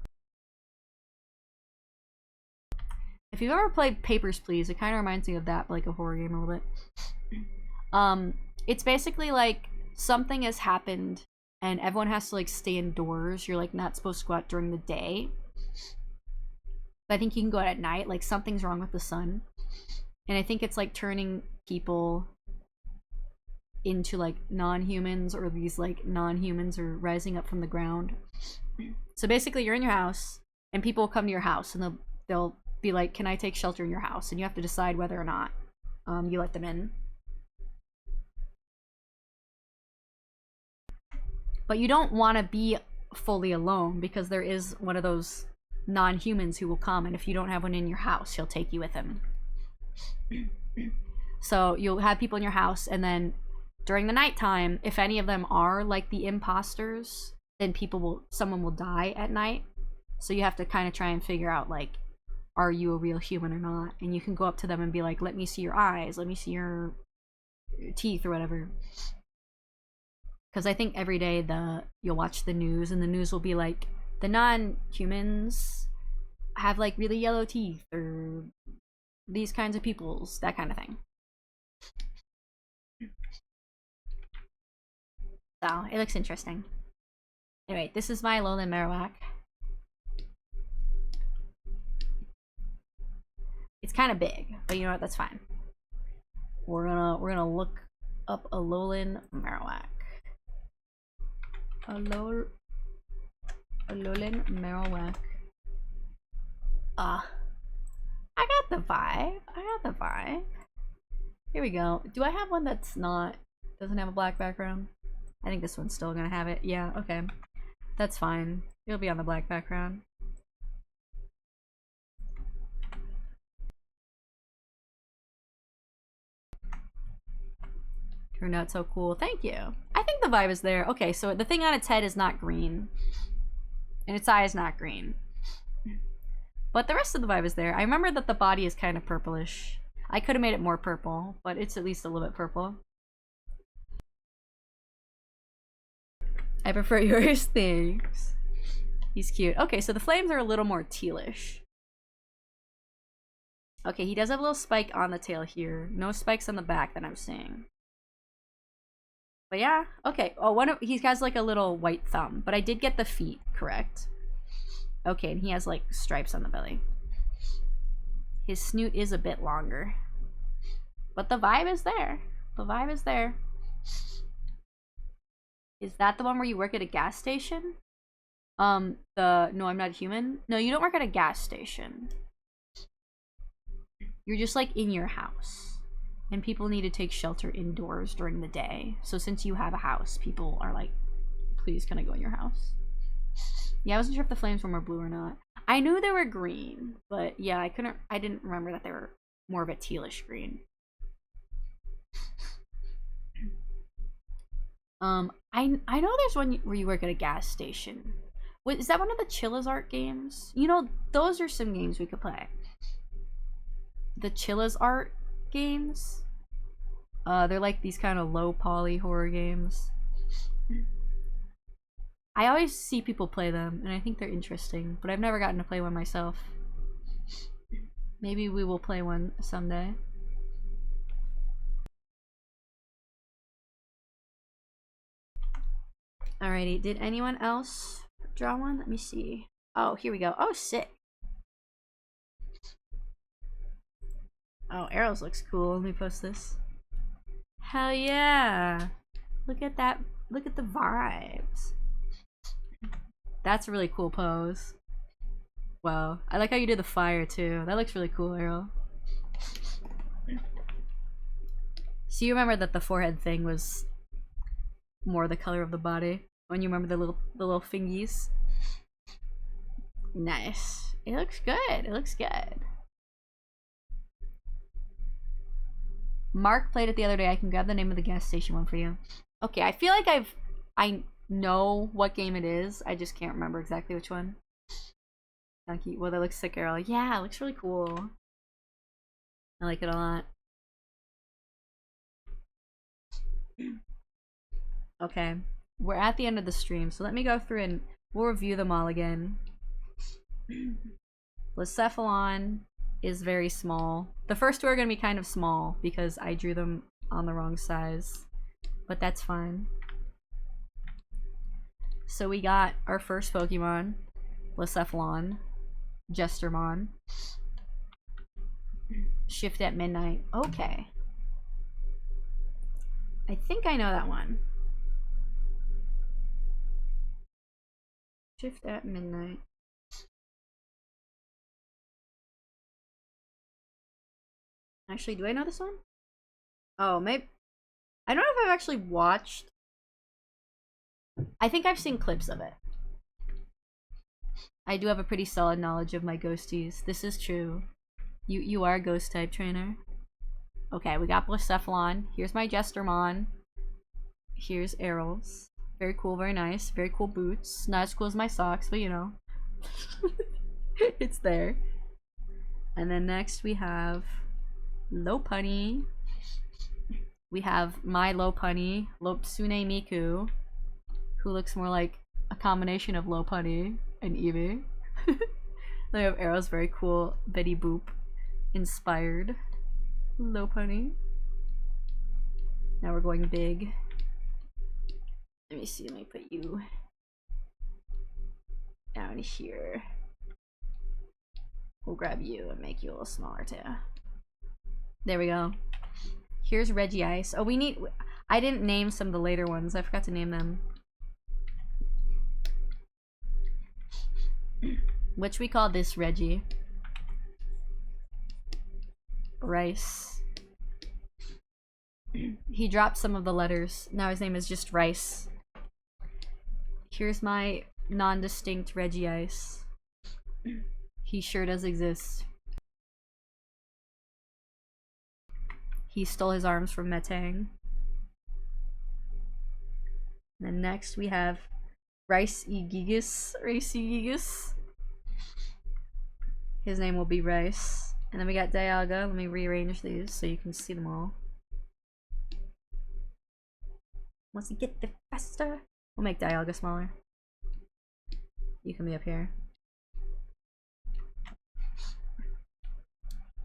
If you've ever played Papers, Please, it kind of reminds me of that, but like a horror game a little bit. It's basically like something has happened and everyone has to like stay indoors. You're like not supposed to go out during the day. But I think you can go out at night. Like something's wrong with the sun. And I think it's like turning people into like non-humans, or these like non-humans are rising up from the ground. So basically you're in your house and people will come to your house and they'll be like, can I take shelter in your house? And you have to decide whether or not you let them in. But you don't want to be fully alone because there is one of those non-humans who will come, and if you don't have one in your house, he'll take you with him. So you'll have people in your house, and then during the nighttime, if any of them are like the imposters, then someone will die at night. So you have to kind of try and figure out like, are you a real human or not? And you can go up to them and be like, let me see your eyes, let me see your teeth or whatever. Because I think every day you'll watch the news and the news will be like, the non-humans have like really yellow teeth, or these kinds of peoples, that kind of thing. So it looks interesting. Anyway, this is my Alolan Marowak. It's kind of big, but you know what? That's fine. We're gonna look up Alolan Marowak. Alolan Marowak. I got the vibe. Here we go. Do I have one that's doesn't have a black background? I think this one's still gonna have it. Yeah, okay. That's fine. It'll be on the black background. Turned out so cool. Thank you. I think the vibe is there. Okay, so the thing on its head is not green. And its eye is not green. But the rest of the vibe is there. I remember that the body is kind of purplish. I could have made it more purple, but it's at least a little bit purple. I prefer yours, thanks. He's cute. Okay, so the flames are a little more tealish. Okay, he does have a little spike on the tail here. No spikes on the back that I'm seeing. But yeah, okay. Oh, he has like a little white thumb, but I did get the feet correct. Okay, and he has like stripes on the belly. His snoot is a bit longer. But the vibe is there. The vibe is there. Is that the one where you work at a gas station? No, I'm Not Human. No, you don't work at a gas station. You're just like in your house. And people need to take shelter indoors during the day. So since you have a house, people are like, please can I go in your house? Yeah, I wasn't sure if the flames were more blue or not. I knew they were green, but yeah, I didn't remember that they were more of a tealish green. I know there's one where you work at a gas station. Wait, is that one of the Chillazart games? You know, those are some games we could play. The Chillazart games. They're like these kind of low poly horror games. I always see people play them, and I think they're interesting, but I've never gotten to play one myself. Maybe we will play one someday. Alrighty, did anyone else draw one? Let me see. Oh, here we go. Oh, sick. Oh, Arrows looks cool. Let me post this. Hell yeah. Look at that. Look at the vibes. That's a really cool pose. Wow. I like how you did the fire too. That looks really cool, Errol. So you remember that the forehead thing was more the color of the body when you remember the little fingies. Nice. It looks good. It looks good. Mark played it the other day. I can grab the name of the gas station one for you. Okay, I feel like I know what game it is. I just can't remember exactly which one. Donkey. Well, that looks sick, Errol. Yeah, it looks really cool. I like it a lot. Okay, we're at the end of the stream, so let me go through and we'll review them all again. Blacephalon is very small. The first two are going to be kind of small because I drew them on the wrong size, but that's fine. So we got our first Pokemon, Blacephalon, Jestermon. Shift at Midnight. Okay. I think I know that one. Shift at Midnight. Actually, do I know this one? Oh, maybe. I don't know if I've actually watched. I think I've seen clips of it. I do have a pretty solid knowledge of my ghosties. This is true. You are a ghost type trainer. Okay, we got Blacephalon. Here's my Jestermon. Here's Errol's. Very cool, very nice. Very cool boots. Not as cool as my socks, but you know. It's there. And then next we have Lopunny. We have my Lopunny, Lopunny Miku, who looks more like a combination of Lopunny and Eevee. Then we have Arrow's very cool Betty Boop inspired Lopunny. Now we're going big. Let me see, let me put you down here. We'll grab you and make you a little smaller too. There we go. Here's Regice. Oh, we need... I didn't name some of the later ones. I forgot to name them. Which we call this Reggie. Rice. He dropped some of the letters. Now his name is just Rice. Here's my non-distinct Regice. He sure does exist. He stole his arms from Metang. Then next we have Rice-E-Gigas. Rice-E-Gigas. His name will be Rice. And then we got Dialga. Let me rearrange these so you can see them all. Once you get the faster, we'll make Dialga smaller. You can be up here.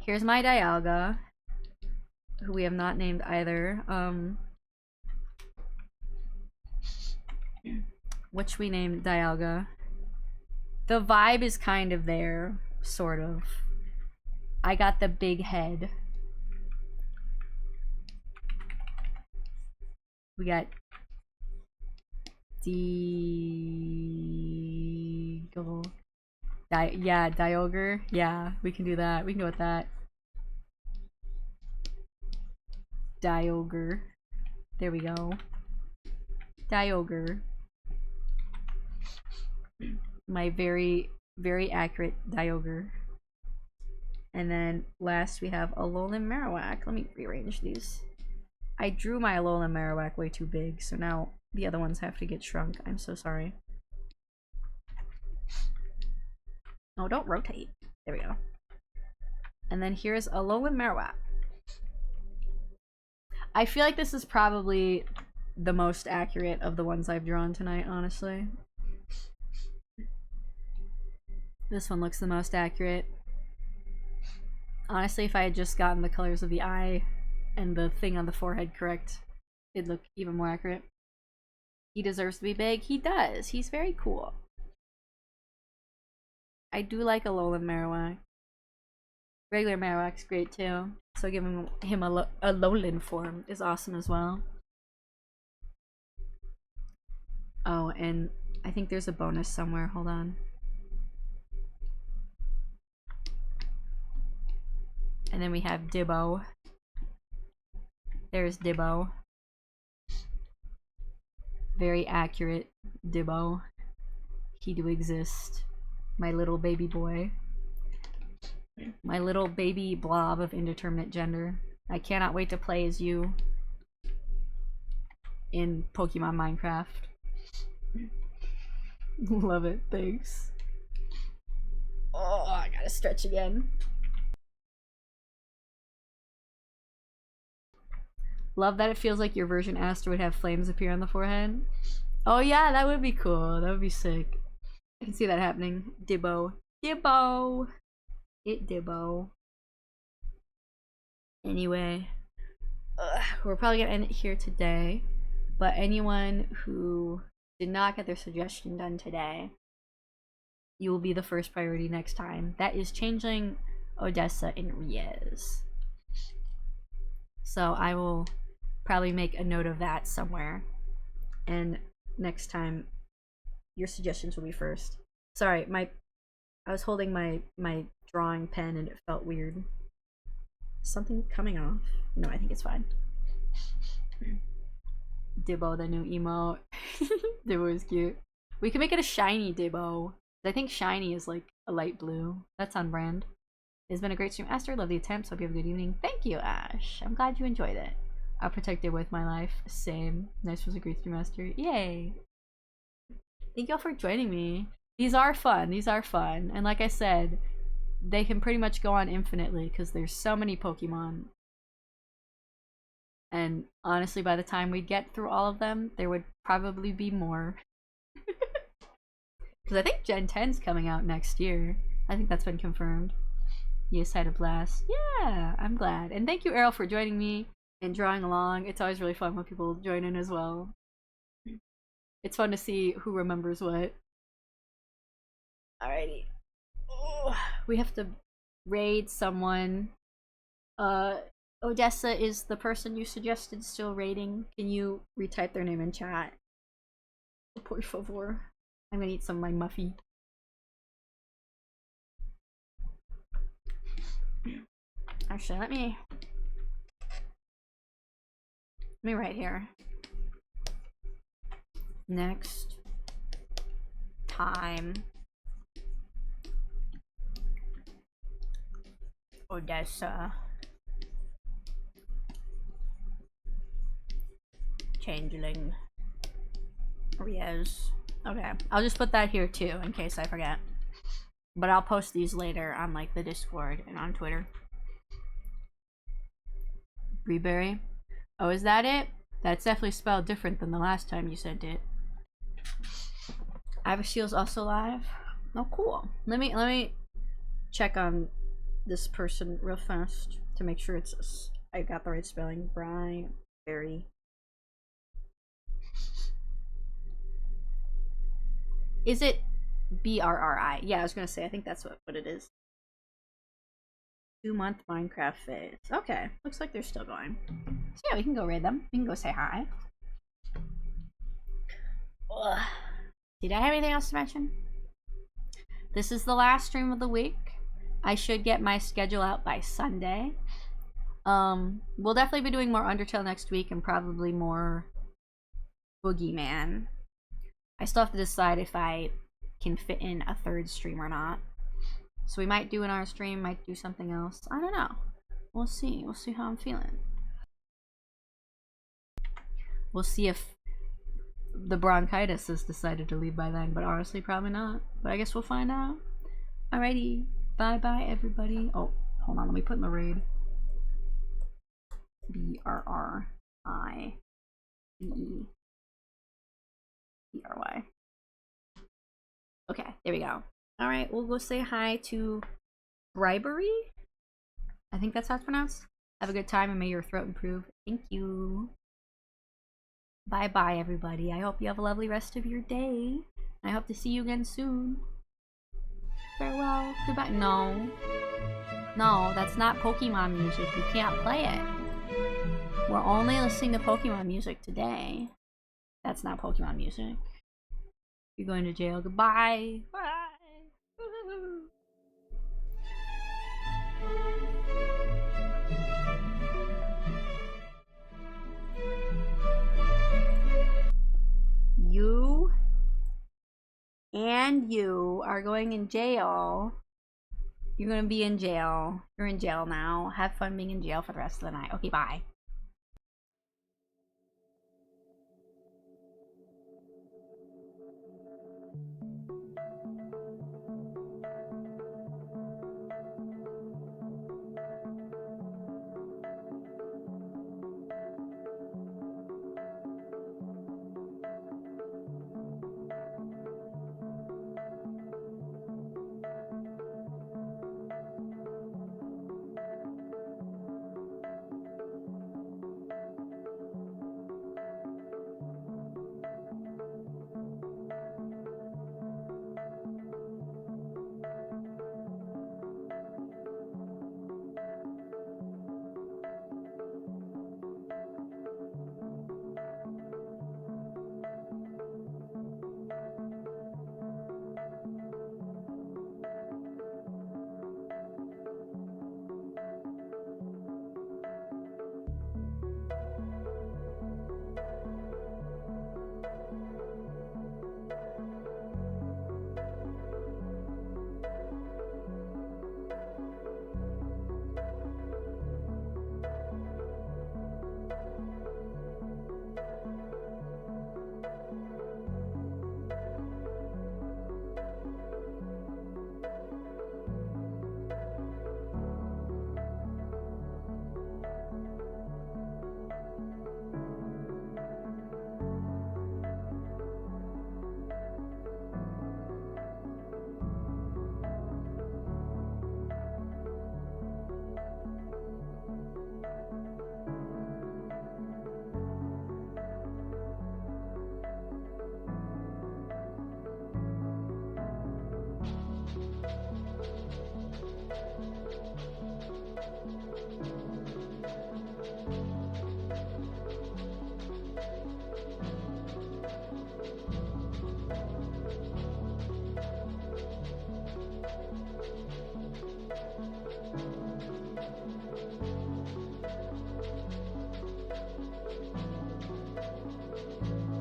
Here's my Dialga, who we have not named either. Which we named Dialga. The vibe is kind of there, sort of. I got the big head. We got Dialga. Yeah, we can do that. We can go with that. Dialga. There we go. Dialga. My very, very accurate Dialga. And then last we have Alolan Marowak. Let me rearrange these. I drew my Alolan Marowak way too big, so now the other ones have to get shrunk. I'm so sorry. Oh, don't rotate. There we go. And then here's Alolan Marowak. I feel like this is probably the most accurate of the ones I've drawn tonight, honestly. This one looks the most accurate. Honestly, if I had just gotten the colors of the eye and the thing on the forehead correct, it'd look even more accurate. He deserves to be big. He does. He's very cool. I do like Alolan Marowak. Regular Marowak's great too. So giving him a Alolan form is awesome as well. Oh, and I think there's a bonus somewhere. Hold on. And then we have Dibbo. There's Dibbo. Very accurate Dibbo. He do exist. My little baby boy. My little baby blob of indeterminate gender. I cannot wait to play as you in Pokemon Minecraft. Love it, thanks. Oh, I gotta stretch again. Love that it feels like your version Aster would have flames appear on the forehead. Oh yeah, that would be cool. That would be sick. I can see that happening. Dibbo. Dibbo! It Dibbo. Anyway. We're probably gonna end it here today. But anyone who did not get their suggestion done today, you will be the first priority next time. That is changing Odessa in Riez. So I will probably make a note of that somewhere. And next time, your suggestions will be first. Sorry, I was holding my drawing pen and it felt weird. Something coming off? No, I think it's fine. Dibbo, the new emote. Dibbo is cute. We can make it a shiny Dibbo. I think shiny is like a light blue. That's on brand. It's been a great stream, Aster. Love the attempts. Hope you have a good evening. Thank you, Ash. I'm glad you enjoyed it. I'll protect it with my life. Same. Nice was a great stream, Aster. Yay. Thank y'all for joining me. These are fun. These are fun. And like I said, they can pretty much go on infinitely because there's so many Pokemon. And honestly, by the time we get through all of them, there would probably be more. Because I think Gen 10's coming out next year. I think that's been confirmed. Yes, had a blast. Yeah, I'm glad. And thank you, Errol, for joining me and drawing along. It's always really fun when people join in as well. It's fun to see who remembers what. Alrighty. Oh, we have to raid someone. Odessa is the person you suggested still raiding. Can you retype their name in chat? Por favor. I'm gonna eat some of my muffy. Actually, let me write here. Next time Odessa Changeling Riez. Okay, I'll just put that here too in case I forget. But I'll post these later on like the Discord and on Twitter. Breeberry. Oh, is that it? That's definitely spelled different than the last time you sent it. Avashil's also live. Oh, cool. Let me check on this person real fast to make sure it's I got the right spelling. Breeberry. Is it BRRI? Yeah, I was gonna say, I think that's what it is. 2-month Minecraft phase. Okay, looks like they're still going. So yeah, we can go raid them. We can go say hi. Ugh. Did I have anything else to mention? This is the last stream of the week. I should get my schedule out by Sunday. We'll definitely be doing more Undertale next week and probably more Boogeyman. I still have to decide if I can fit in a third stream or not. So we might do an R stream, might do something else. I don't know. We'll see. We'll see how I'm feeling. We'll see if the bronchitis has decided to leave by then, but honestly, probably not. But I guess we'll find out. Alrighty. Bye-bye, everybody. Oh, hold on. Let me put in the raid. BRRIBEBRY. Okay, there we go. Alright, we'll go say hi to Bribery. I think that's how it's pronounced. Have a good time and may your throat improve. Thank you. Bye-bye, everybody. I hope you have a lovely rest of your day. I hope to see you again soon. Farewell. Goodbye. No. No, that's not Pokemon music. You can't play it. We're only listening to Pokemon music today. That's not Pokemon music. You're going to jail. Goodbye. Bye. Woo-hoo. You and you are going in jail. You're gonna be in jail. You're in jail now. Have fun being in jail for the rest of the night. Okay, bye.